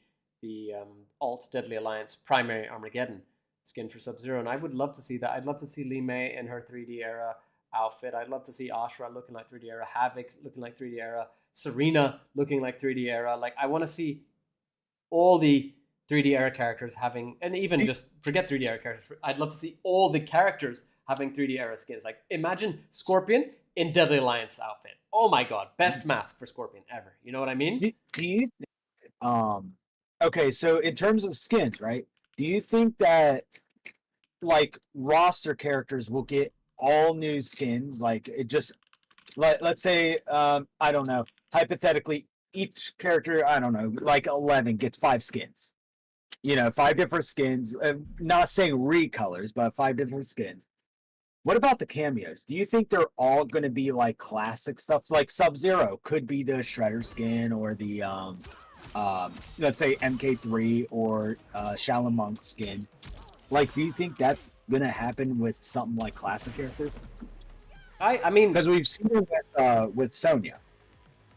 Alt Deadly Alliance primary Armageddon skin for Sub-Zero, and I would love to see that. I'd love to see Li Mei in her 3D era outfit. I'd love to see Ashra looking like 3D era, Havoc looking like 3D era, Serena looking like 3D era. Like, I want to see all the 3D era characters having, and even just forget 3D era characters, I'd love to see all the characters having 3D era skins. Like, imagine Scorpion in Deadly Alliance outfit. Oh my god, best mask for Scorpion ever. You know what I mean? Do you think, okay, so in terms of skins, right? Do you think that like roster characters will get all new skins? Like it just let's say I don't know, hypothetically each character, I don't know, like 11 gets 5 skins. 5 different skins. Not saying recolors, but 5 different skins. What about the cameos? Do you think they're all going to be like classic stuff? Like Sub-Zero could be the Shredder skin, or the let's say MK3 or Shaolin Monk skin. Like, do you think that's gonna happen with something like classic characters? I mean, because we've seen it with Sonya.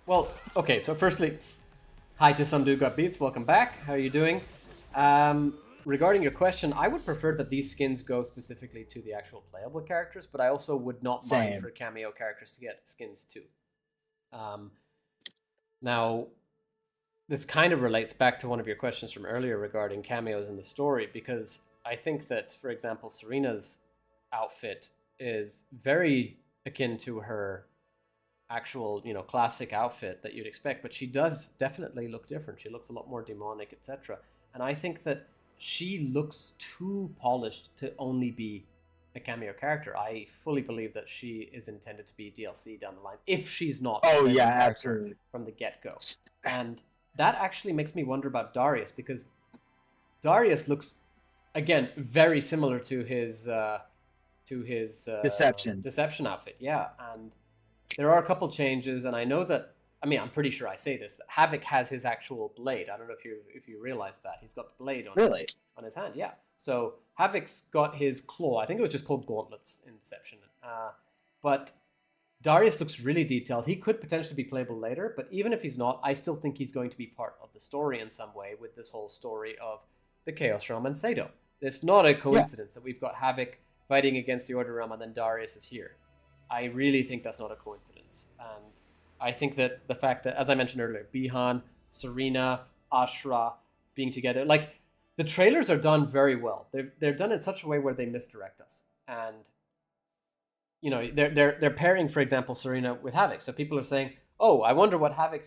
Well, okay. So firstly, hi to Some Dude Got Beats. Welcome back. How are you doing? Regarding your question, I would prefer that these skins go specifically to the actual playable characters, but I also would not mind for cameo characters to get skins too. Now, this kind of relates back to one of your questions from earlier regarding cameos in the story, because I think that, for example, Serena's outfit is very akin to her actual, classic outfit that you'd expect, but she does definitely look different. She looks a lot more demonic, etc. And I think that she looks too polished to only be a cameo character. I fully believe that she is intended to be DLC down the line, if she's not. Oh yeah, absolutely. From the get-go. And that actually makes me wonder about Darius, because Darius looks, again, very similar to his Deception outfit. Yeah, and there are a couple changes, and I know that. I mean, I'm pretty sure I say this, that Havoc has his actual blade. I don't know if you realize that he's got the blade on his hand. Yeah. So Havoc's got his claw. I think it was just called gauntlets in Deception. But Darius looks really detailed. He could potentially be playable later, but even if he's not, I still think he's going to be part of the story in some way with this whole story of the Chaos Realm and Sado. It's not a coincidence that we've got Havoc fighting against the Order Realm and then Darius is here. I really think that's not a coincidence. And I think that the fact that, as I mentioned earlier, Bihan, Serena, Ashra being together, like the trailers are done very well. They're done in such a way where they misdirect us. And you know, they're pairing, for example, Serena with Havoc. So people are saying, "Oh, I wonder what Havoc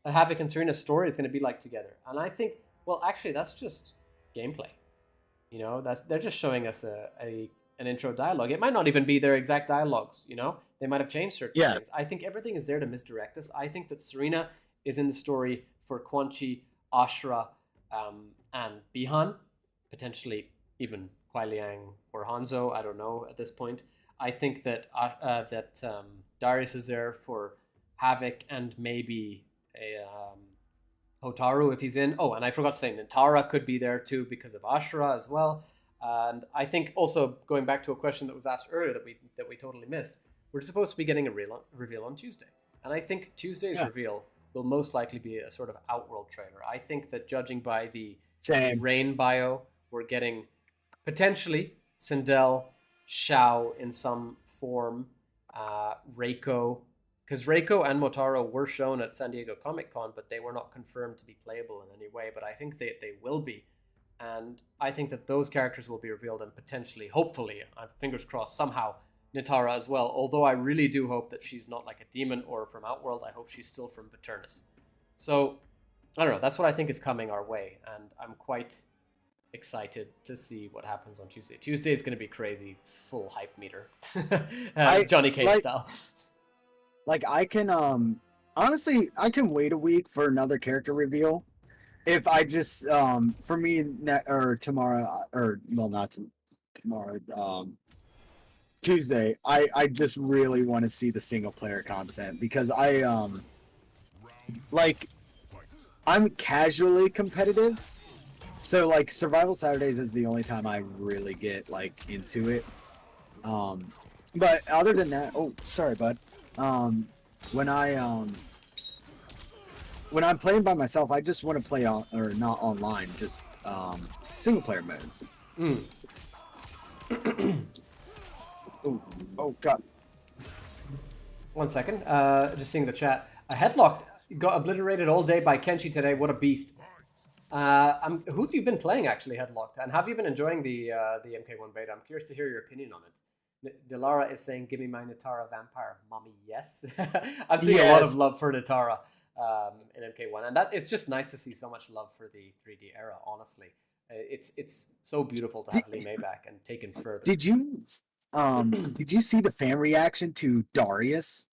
and Serena's story is going to be like together." And I think, well, actually, that's just gameplay. You know, they're just showing us an intro dialogue. It might not even be their exact dialogues. You know, they might have changed certain things. I think everything is there to misdirect us. I think that Serena is in the story for Quan Chi, Ashra, and Bihan, potentially even Kuai Liang or Hanzo. I don't know at this point. I think that Darius is there for Havoc and maybe Hotaru if he's in. Oh, and I forgot to say Nintara could be there too because of Ashura as well. And I think also going back to a question that was asked earlier that we totally missed, we're supposed to be getting a reveal on Tuesday, and I think Tuesday's reveal will most likely be a sort of Outworld trailer. I think that judging by the Rain bio, we're getting potentially Sindel, Shao in some form, Reiko, because Reiko and Motaro were shown at San Diego Comic-Con, but they were not confirmed to be playable in any way, but I think they will be. And I think that those characters will be revealed and potentially, hopefully, fingers crossed, somehow Nitara as well. Although I really do hope that she's not like a demon or from Outworld. I hope she's still from Paternus. So, I don't know. That's what I think is coming our way. And I'm quite excited to see what happens on Tuesday. Tuesday is going to be crazy, full hype meter. Johnny Cage style. Like I can honestly I can wait a week for another character reveal if I just for me or tomorrow or well not tomorrow Tuesday I just really want to see the single player content because like I'm casually competitive. So like Survival Saturdays is the only time I really get like into it. But other than that, oh sorry bud. When I'm playing by myself, I just want to play on or not online, just single player modes. Oh god. 1 second. Just seeing the chat. Headlocked got obliterated all day by Kenshi today. What a beast. Who have you been playing actually, Headlocked? And have you been enjoying the MK1 beta? I'm curious to hear your opinion on it. Delara is saying, "Give me my Nitara vampire, mommy." Yes, I'm seeing a lot of love for Nitara in MK1, and that it's just nice to see so much love for the 3D era. Honestly, it's so beautiful to have Lee May back and taken further. Did you see the fan reaction to Darius?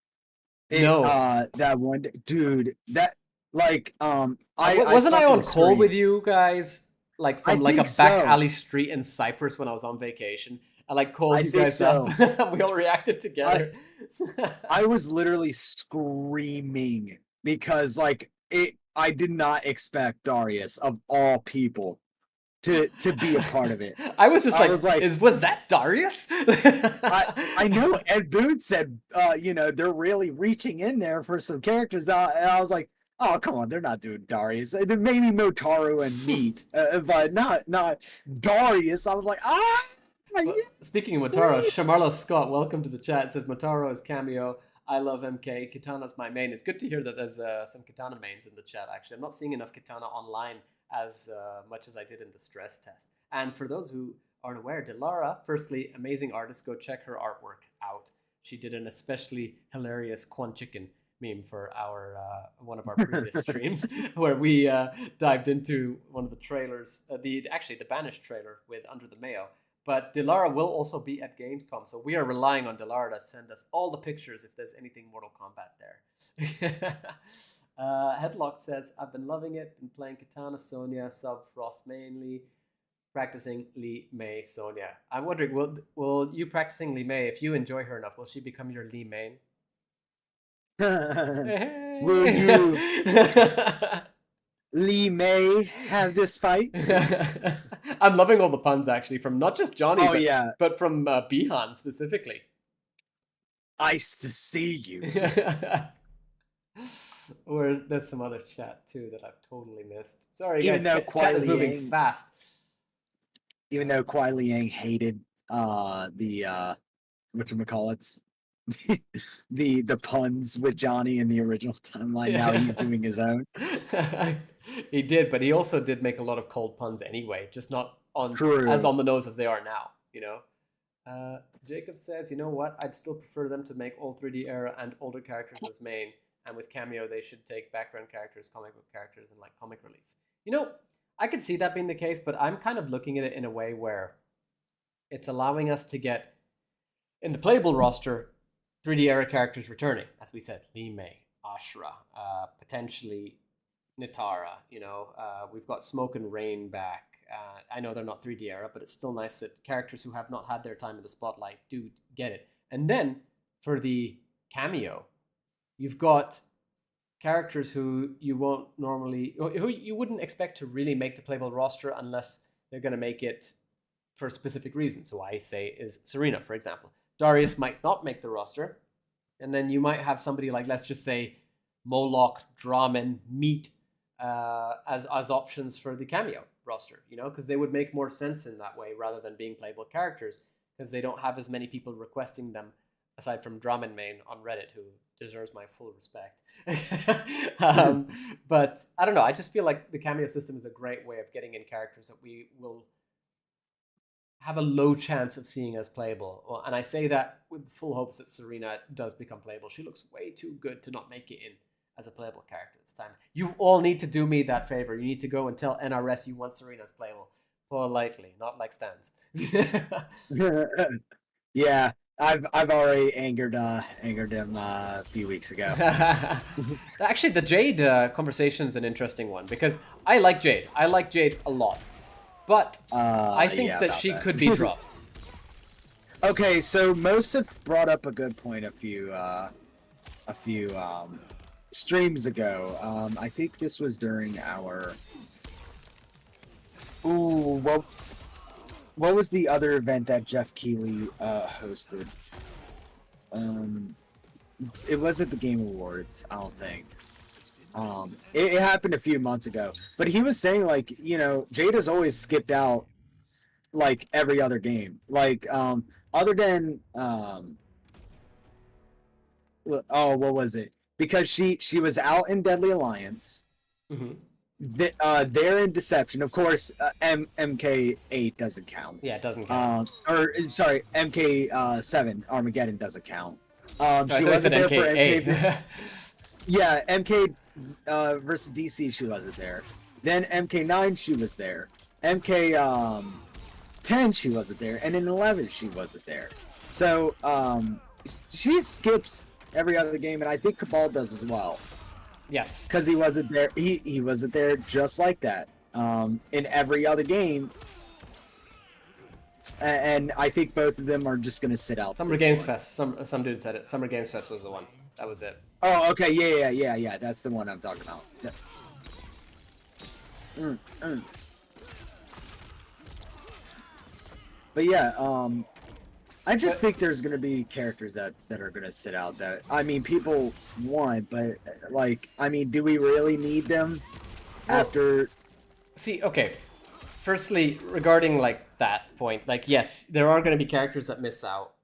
No, that one dude. That like wasn't I on call with you guys like from like a back alley street in Cyprus when I was on vacation? I like called you guys up. We all reacted together. I was literally screaming because like I did not expect Darius of all people to be a part of it. I was just was that Darius? I know Ed Boon said they're really reaching in there for some characters. And I was like, oh come on, they're not doing Darius. Maybe Motaru and Meat, but not Darius. I was like, ah. Well, speaking of Motaro, Shamarla Scott, welcome to the chat. Says Motaro is cameo. I love MK. Kitana's my main. It's good to hear that there's some Kitana mains in the chat. Actually, I'm not seeing enough Kitana online as much as I did in the stress test. And for those who aren't aware, Delara, firstly, amazing artist. Go check her artwork out. She did an especially hilarious Quan Chicken meme for our one of our previous streams where we dived into one of the trailers, the Banished trailer with Under the Mayo. But Delara will also be at Gamescom, so we are relying on Delara to send us all the pictures if there's anything Mortal Kombat there. Headlock says, "I've been loving it, been playing Kitana, Sonya, Sub, Frost mainly, practicing Lee May, Sonya." I'm wondering, will you practicing Lee May, if you enjoy her enough, will she become your Lee main? Will you, Lee May, have this fight? I'm loving all the puns actually from not just Johnny, Yeah. but from Bihan specifically. Nice to see you. Or there's some other chat too that I've totally missed. Sorry Even guys, though chat is Kuai moving Liang- fast. Even though Kuai Liang hated the whatchamacallits, the puns with Johnny in the original timeline, now he's doing his own. He did, but he also did make a lot of cold puns anyway, just not on True. as on the nose as they are now, you know. Jacob says, you know what? I'd still prefer them to make all 3D era and older characters as main, and with Cameo, they should take background characters, comic book characters, and like comic relief. You know, I could see that being the case, but I'm kind of looking at it in a way where it's allowing us to get, in the playable roster, 3D era characters returning. As we said, Lee May, Ashra, potentially Nitara, you know. We've got Smoke and Rain back. I know they're not 3D era, but it's still nice that characters who have not had their time in the spotlight do get it. And then for the cameo, you've got characters who you won't normally, who you wouldn't expect to really make the playable roster unless they're going to make it for specific reasons. So I say is Serena, for example. Darius might not make the roster, and then you might have somebody like, let's just say, Moloch, Dramen, Meat as options for the cameo roster, you know, because they would make more sense in that way rather than being playable characters, because they don't have as many people requesting them, aside from Dramen Main on Reddit, who deserves my full respect. But I don't know, I just feel like the cameo system is a great way of getting in characters that we will have a low chance of seeing as playable. And I say that with full hopes that Serena does become playable. She looks way too good to not make it in as a playable character this time. You all need to do me that favor. You need to go and tell NRS you want Serena as playable. Politely, not like Stans. Yeah, I've already angered him a few weeks ago. Actually, the Jade conversation is an interesting one, because I like Jade. I like Jade a lot. But I think that she could be dropped. Okay, so most have brought up a good point a few streams ago. I think this was during our. Ooh, what was the other event that Jeff Keighley hosted? It wasn't the Game Awards, I don't think. It happened a few months ago, but he was saying, like, you know, Jade has always skipped out like every other game, like other than what was it? Because she was out in Deadly Alliance. Mm-hmm. They're in Deception, of course. MK8 doesn't count. Yeah, it doesn't count. Sorry, MK7 Armageddon doesn't count. She wasn't there for MK. Yeah, MK versus DC, she wasn't there. Then MK9, she was there. MK10, she wasn't there, and in 11, she wasn't there. So she skips every other game, and I think Cabal does as well. Yes, because he wasn't there. He wasn't there just like that in every other game. And I think both of them are just going to sit out. Summer Games Fest. Some dude said it. Summer Games Fest was the one. That was it. Oh, okay. Yeah. That's the one I'm talking about. Yeah. But yeah, I just think there's going to be characters that are going to sit out that, I mean, people want, but like, I mean, do we really need them after? See, okay. Firstly, regarding like that point, like, yes, there are going to be characters that miss out.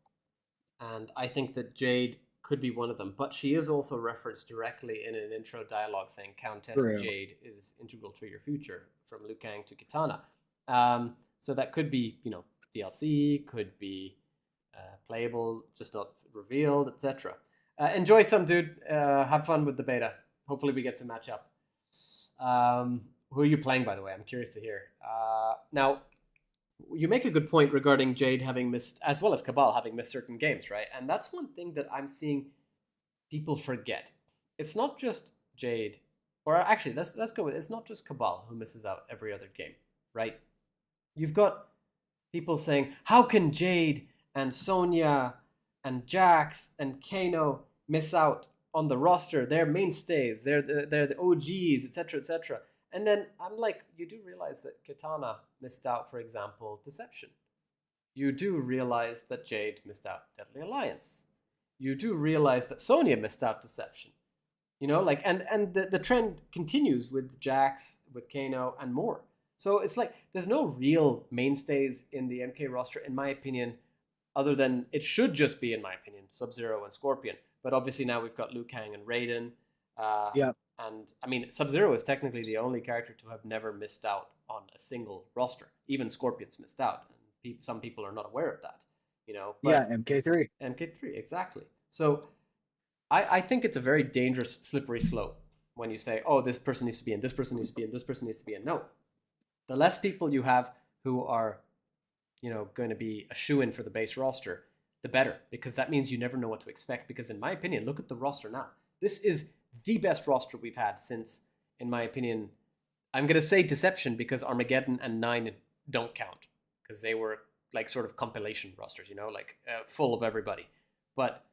And I think that Jade could be one of them, but she is also referenced directly in an intro dialogue saying Countess Jade is integral to your future, from Liu Kang to Kitana. So that could be, you know, DLC, could be playable, just not revealed, etc. Enjoy some, dude. Have fun with the beta. Hopefully we get to match up. Who are you playing, by the way? I'm curious to hear. Now, you make a good point regarding Jade having missed, as well as Cabal having missed certain games, right? And that's one thing that I'm seeing people forget. It's not just Jade, or actually, let's go with it. It's not just Cabal who misses out every other game, right? You've got people saying, how can Jade and Sonya and Jax and Kano miss out on the roster. They're mainstays. They're the OGs, etc., etc. And then I'm like, you do realize that Kitana missed out, for example, Deception. You do realize that Jade missed out Deadly Alliance. You do realize that Sonya missed out Deception. You know, like, and the trend continues with Jax, with Kano, and more. So it's like there's no real mainstays in the MK roster, in my opinion, other than it should just be, in my opinion, Sub-Zero and Scorpion. But obviously now we've got Liu Kang and Raiden. Yeah. And I mean, Sub-Zero is technically the only character to have never missed out on a single roster. Even Scorpion's missed out. And some people are not aware of that, you know. But yeah, MK3. MK3, exactly. So I think it's a very dangerous, slippery slope when you say, oh, this person needs to be in, this person needs to be in, this person needs to be in. No. The less people you have who are, you know, going to be a shoo-in for the base roster, the better, because that means you never know what to expect. Because in my opinion, look at the roster now. This is the best roster we've had since, in my opinion, I'm going to say Deception because Armageddon and 9 don't count because they were like sort of compilation rosters, you know, like full of everybody. But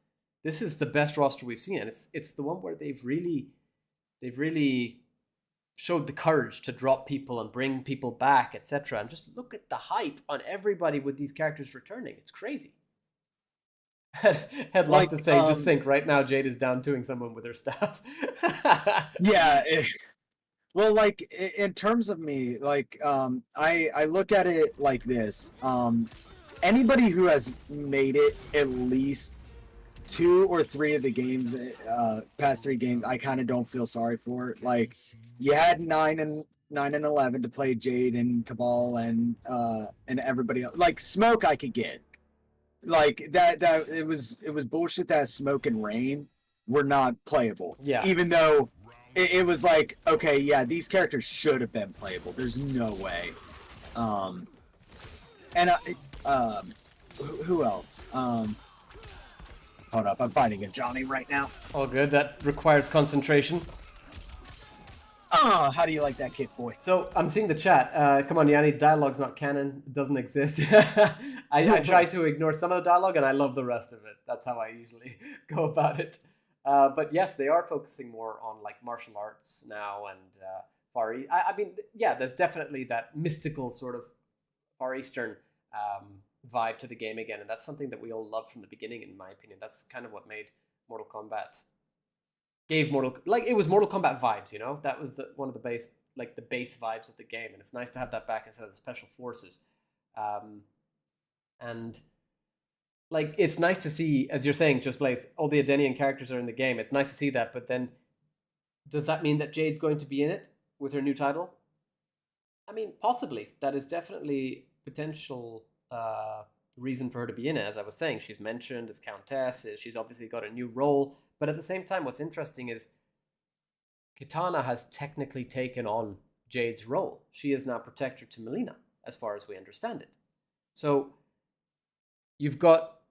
this is the best roster we've seen, and it's the one where they've really showed the courage to drop people and bring people back, etc. And just look at the hype on everybody with these characters returning. It's crazy. I'd like to say, just think right now Jade is down doing someone with her staff. Yeah. Well, like in terms of me, like I look at it like this. Anybody who has made it at least 2 or 3 of the games, past 3 games, I kind of don't feel sorry for. Like, you had 9 and 11 to play Jade and Cabal and everybody else. Like Smoke, I could get. Like that it was bullshit that Smoke and Rain were not playable. Yeah. Even though it was like, okay, yeah, these characters should have been playable. There's no way. Who else? Hold up, I'm fighting a Johnny right now. All good. That requires concentration. How do you like that, Kid Boy? So I'm seeing the chat. Come on, Yanni, dialogue's not canon. It doesn't exist. I try to ignore some of the dialogue, and I love the rest of it. That's how I usually go about it. But yes, they are focusing more on like martial arts now and Far East. I mean, yeah, there's definitely that mystical sort of Far Eastern vibe to the game again, and that's something that we all loved from the beginning, in my opinion. That's kind of what made Mortal Kombat it was Mortal Kombat vibes, you know. That was one of the base vibes of the game, and it's nice to have that back instead of the special forces. And like it's nice to see, as you're saying, Just Blaze, all the Edenian characters are in the game. It's nice to see that, but then does that mean that Jade's going to be in it with her new title? I mean, possibly. That is definitely potential reason for her to be in it. As I was saying, she's mentioned as Countess. She's obviously got a new role. But at the same time, what's interesting is Kitana has technically taken on Jade's role. She is now protector to Melina, as far as we understand it. So you've got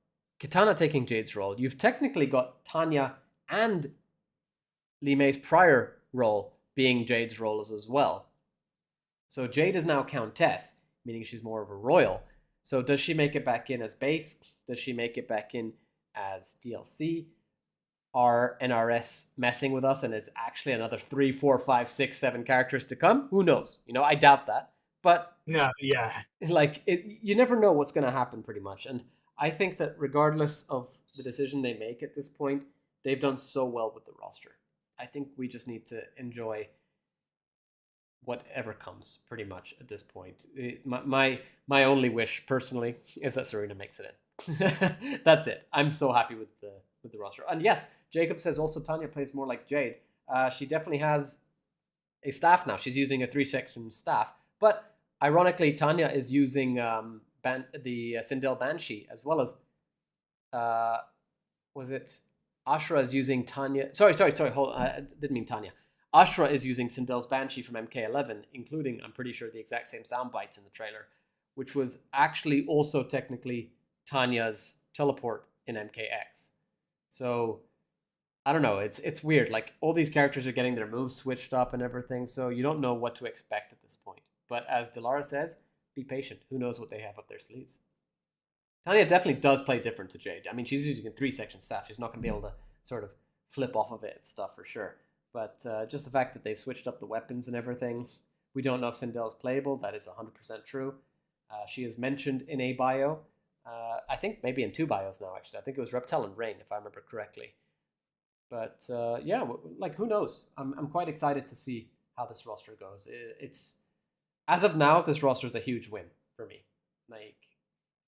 Kitana taking Jade's role. You've technically got Tanya and Li Mei's prior role being Jade's roles as well. So Jade is now Countess, meaning she's more of a royal. So does she make it back in as base? Does she make it back in as DLC? Are NRS messing with us and is actually another 3, 4, 5, 6, 7 characters to come? Who knows? You know, I doubt that. But no, yeah, like you never know what's going to happen pretty much. And I think that regardless of the decision they make at this point, they've done so well with the roster. I think we just need to enjoy whatever comes pretty much at this point. My only wish personally is that Serena makes it in. That's it. I'm so happy with the roster. And yes, Jacob says also Tanya plays more like Jade. She definitely has a staff now. She's using a 3-section staff. But ironically, Tanya is using the Sindel Banshee as well as was it Ashra is using Tanya. Sorry. Hold on. I didn't mean Tanya. Ashra is using Sindel's Banshee from MK11, including, I'm pretty sure, the exact same sound bites in the trailer, which was actually also technically Tanya's teleport in MKX. So, I don't know, it's weird. Like, all these characters are getting their moves switched up and everything, so you don't know what to expect at this point. But as Delara says, be patient. Who knows what they have up their sleeves. Tanya definitely does play different to Jade. I mean, she's using a 3-section staff. She's not going to be able to sort of flip off of it and stuff for sure. But just the fact that they've switched up the weapons and everything, we don't know if Sindel's playable. That is 100% true. She is mentioned in a bio. I think maybe in 2 bios now, actually. I think it was Reptel and Rain, if I remember correctly. But yeah, like, who knows? I'm quite excited to see how this roster goes. It's as of now, this roster is a huge win for me. Like,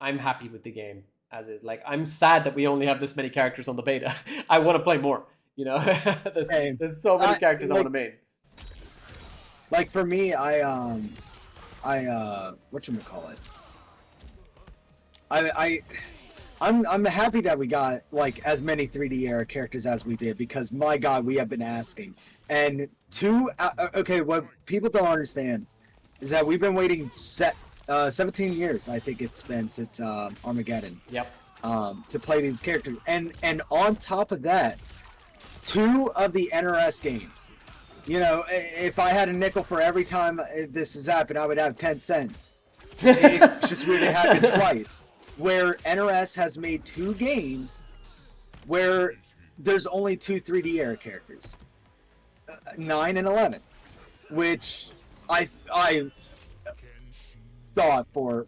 I'm happy with the game as is. Like, I'm sad that we only have this many characters on the beta. I want to play more. You know, there's so many characters I want to main. Like, for me, whatchamacallit? I'm happy that we got like as many 3D era characters as we did, because my God, we have been asking. And okay, what people don't understand is that we've been waiting 17 years, I think it's been, since Armageddon. Yep. To play these characters, and on top of that, 2 of the NRS games. You know, if I had a nickel for every time this has happened, I would have 10 cents. It just really happened twice, where NRS has made 2 games where there's only 2 3D era characters, 9 and 11, which I thought for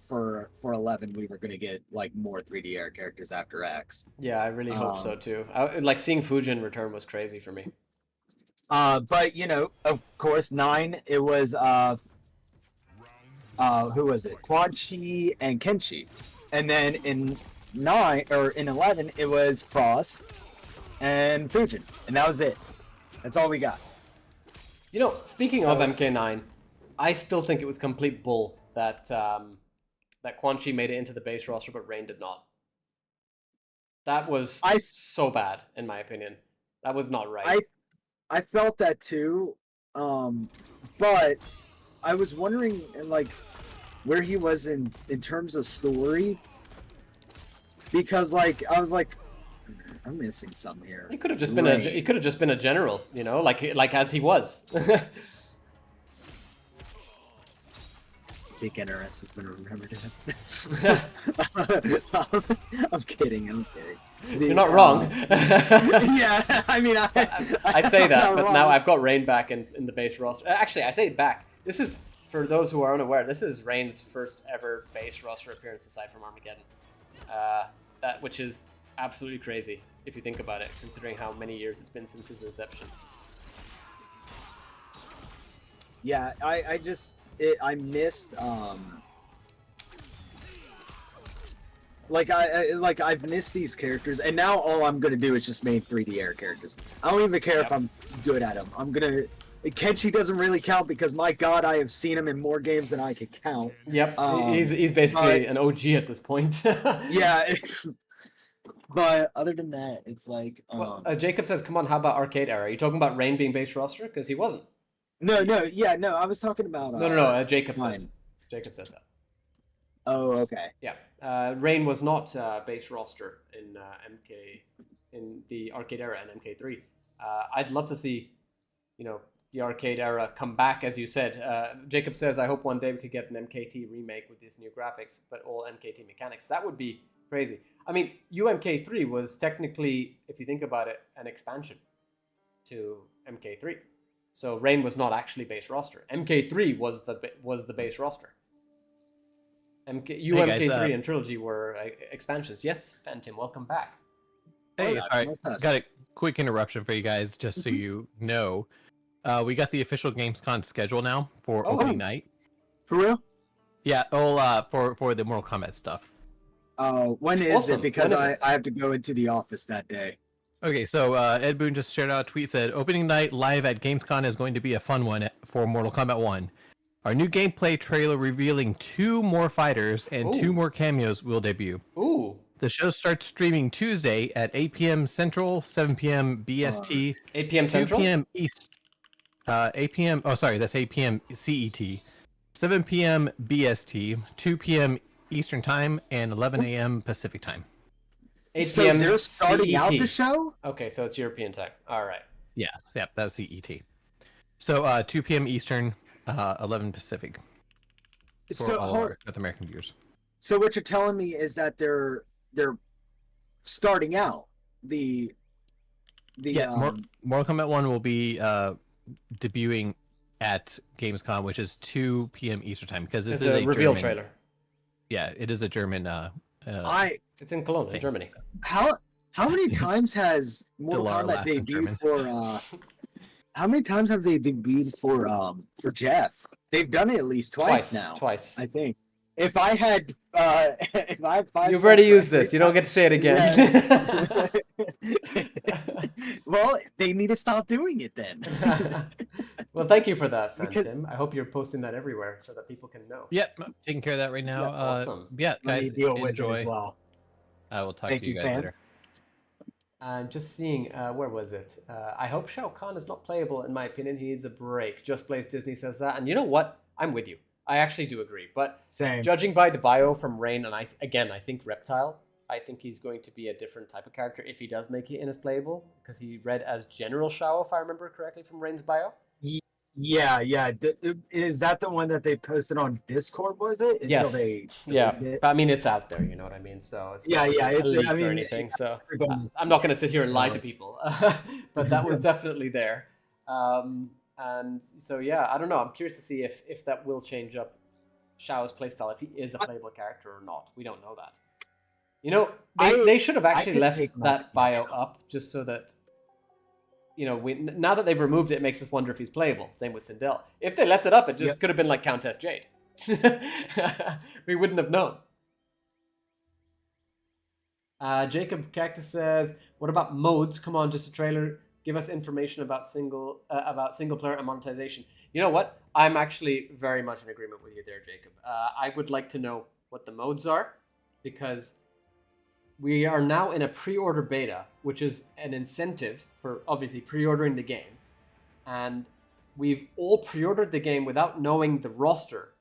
11 we were going to get like more 3D era characters after X. Yeah, I really hope so too. Like, seeing Fujin return was crazy for me. But you know, of course, 9, it was who was it? Quan Chi and Kenshi. And then in 11 it was Frost and Fujin. And that was it. That's all we got. You know, speaking of MK9, I still think it was complete bull that that Quan Chi made it into the base roster, but Rain did not. That was so bad, in my opinion. That was not right. I felt that too, but I was wondering, like, where he was in terms of story, because like I was like, I'm missing something here. He could have just been a general, you know, like as he was. Take NRS is going to remember him. I'm kidding. You're not wrong. Yeah, I mean, I'd say that, but now I've got Rain back in the base roster. Actually, I say it back. This is, for those who are unaware, this is Rain's first ever base roster appearance aside from Armageddon. Which is absolutely crazy if you think about it, considering how many years it's been since his inception. Yeah, I missed I've missed these characters, and now all I'm gonna do is just main 3D air characters. I don't even care if I'm good at them. Kenshi doesn't really count because, my God, I have seen him in more games than I could count. Yep, he's basically an OG at this point. Yeah. But other than that, it's like... Jacob says, come on, how about Arcade Era? Are you talking about Rain being base roster? Because he wasn't. No, I was talking about... No, Jacob says that. Oh, okay. Yeah, Rain was not base roster in the Arcade Era and MK3. I'd love to see, you know, the Arcade Era come back, as you said. Jacob says, I hope one day we could get an MKT remake with these new graphics, but all MKT mechanics. That would be crazy. I mean, UMK3 was technically, if you think about it, an expansion to MK3. So Rain was not actually base roster. MK3 was the base roster. UMK3 and Trilogy were expansions. Yes, Phantom, welcome back. Hey, sorry, got a quick interruption for you guys, just so you know. We got the official Gamescom schedule now for opening night. For real? Yeah, for the Mortal Kombat stuff. When is it? Because I have to go into the office that day. Okay, so Ed Boon just shared out a tweet, said, opening night live at Gamescom is going to be a fun one for Mortal Kombat 1. Our new gameplay trailer revealing 2 more fighters and 2 more cameos will debut. Ooh. The show starts streaming Tuesday at 8 p.m. Central, 7 p.m. BST, 8 p.m. Central? 2 p.m. East. 8 p.m. Oh, sorry, that's 8 p.m. CET. 7 p.m. BST, 2 p.m. Eastern Time, and 11 a.m. Pacific Time. 8 So p.m. they're starting out the show? Okay, so it's European time. All right. Yeah, that's CET. So 2 p.m. Eastern, 11 Pacific. For all our North American viewers. So what you're telling me is that they're starting out the Mortal Kombat 1 will be debuting at Gamescom, which is 2 p.m. Eastern time, because this It's is a a reveal German, trailer. Yeah, it is a German. It's in Cologne, in Germany. How many times has Mortal Delara Kombat laughs in debuted German. for how many times have they debuted for Jeff? They've done it at least twice now. Twice. I think. If I had if I had 5 You've already cents for used every this. You don't get to say it again. Yeah. Well, they need to stop doing it then. Well, thank you for that, Because- Phantom. I hope you're posting that everywhere so that people can know. Yep, I'm taking care of that right now. Yeah, awesome. Yeah, Let guys, me deal with it enjoy. as well. I will talk Thank to you you, guys fam. later. Just seeing, where was it? I hope Shao Kahn is not playable, in my opinion. He needs a break. Just Plays Disney says that. And you know what? I'm with you. I actually do agree. But Same. judging by the bio from Rain, and I think Reptile, I think he's going to be a different type of character if he does make it in as playable. Because he read as General Shao, if I remember correctly, from Rain's bio. Yeah. Is that the one that they posted on Discord? Was it? Yes. Yeah, but I mean, it's out there. You know what I mean? So it's not it's a leak I mean, or anything. So everybody's- I'm not going to sit here and lie to so- people, but that was definitely there. And so yeah, I don't know. I'm curious to see if that will change up Shao's playstyle, if he is a playable character or not. We don't know that. You know, they should have actually could left take my that bio opinion. up just so that, you know, now that they've removed it, it makes us wonder if he's playable. Same with Sindel. If they left it up, it just could have been like Countess Jade. We wouldn't have known. Jacob Cactus says, "What about modes? Come on, just a trailer. Give us information about single player and monetization." You know what? I'm actually very much in agreement with you there, Jacob. I would like to know what the modes are, because we are now in a pre-order beta, which is an incentive for obviously pre-ordering the game. And we've all pre-ordered the game without knowing the roster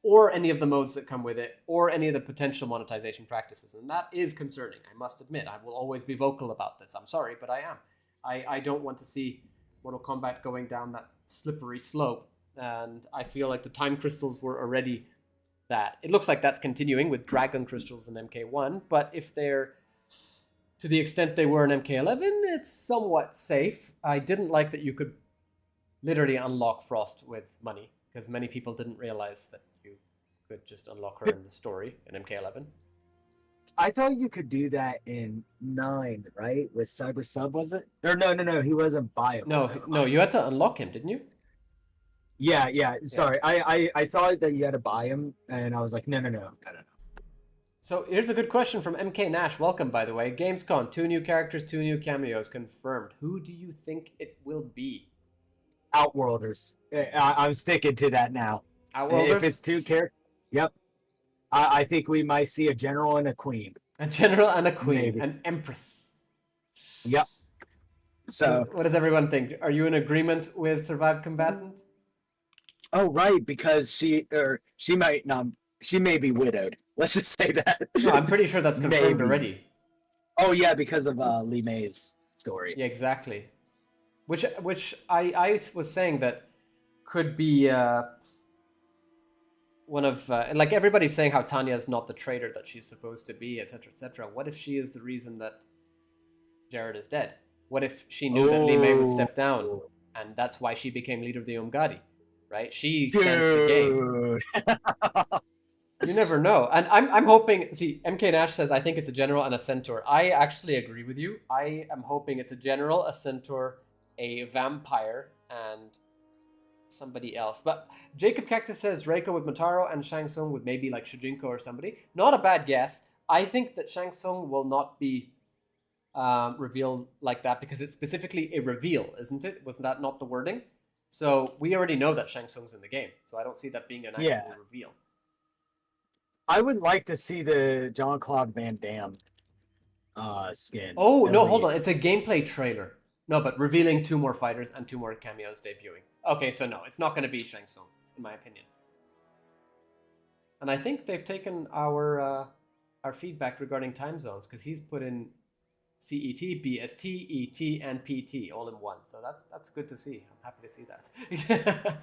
or any of the modes that come with it or any of the potential monetization practices. And that is concerning, I must admit. I will always be vocal about this. I'm sorry, but I am. I don't want to see Mortal Kombat going down that slippery slope. And I feel like the time crystals were already that. It looks like that's continuing with Dragon Crystals in MK1, but if they're to the extent they were in MK11, it's somewhat safe. I didn't like that you could literally unlock Frost with money, because many people didn't realize that you could just unlock her in the story in MK11. I thought you could do that in 9, right? With Cyber Sub, was it? Or no, he wasn't buyable. No, you had to unlock him, didn't you? Yeah. Sorry, I thought that you had to buy him, and I was like, no. So here's a good question from MK Nash. Welcome, by the way. Gamescom, 2 new characters, 2 new cameos confirmed. Who do you think it will be? Outworlders. I'm sticking to that now. Outworlders? If it's 2 characters, yep. I think we might see a general and a queen. A general and a queen. Maybe. An empress. Yep. So what does everyone think? Are you in agreement with Survive Combatant? Oh, right, because she may be widowed. Let's just say that. No, I'm pretty sure that's confirmed already. Oh yeah, because of Lee May's story. Yeah, exactly. Which I was saying that could be one of like everybody's saying how Tanya's not the traitor that she's supposed to be, etc., etc. What if she is the reason that Jared is dead? What if she knew that Lee May would step down, and that's why she became leader of the Umgadi? Right? She stands to gain. You never know. And I'm hoping, see, MK Nash says, I think it's a general and a centaur. I actually agree with you. I am hoping it's a general, a centaur, a vampire, and somebody else. But Jacob Cactus says Reiko with Motaro and Shang Tsung with maybe like Shujinko or somebody. Not a bad guess. I think that Shang Tsung will not be revealed like that because it's specifically a reveal, isn't it? Wasn't that not the wording? So we already know that Shang Tsung's in the game. So I don't see that being an actual reveal. I would like to see the Jean-Claude Van Damme skin. Oh, no, hold on. It's a gameplay trailer. No, but revealing 2 more fighters and 2 more cameos debuting. Okay, so no, it's not going to be Shang Tsung, in my opinion. And I think they've taken our feedback regarding time zones, because he's put in CET, BST, ET, and PT all in one. So that's good to see. I'm happy to see that.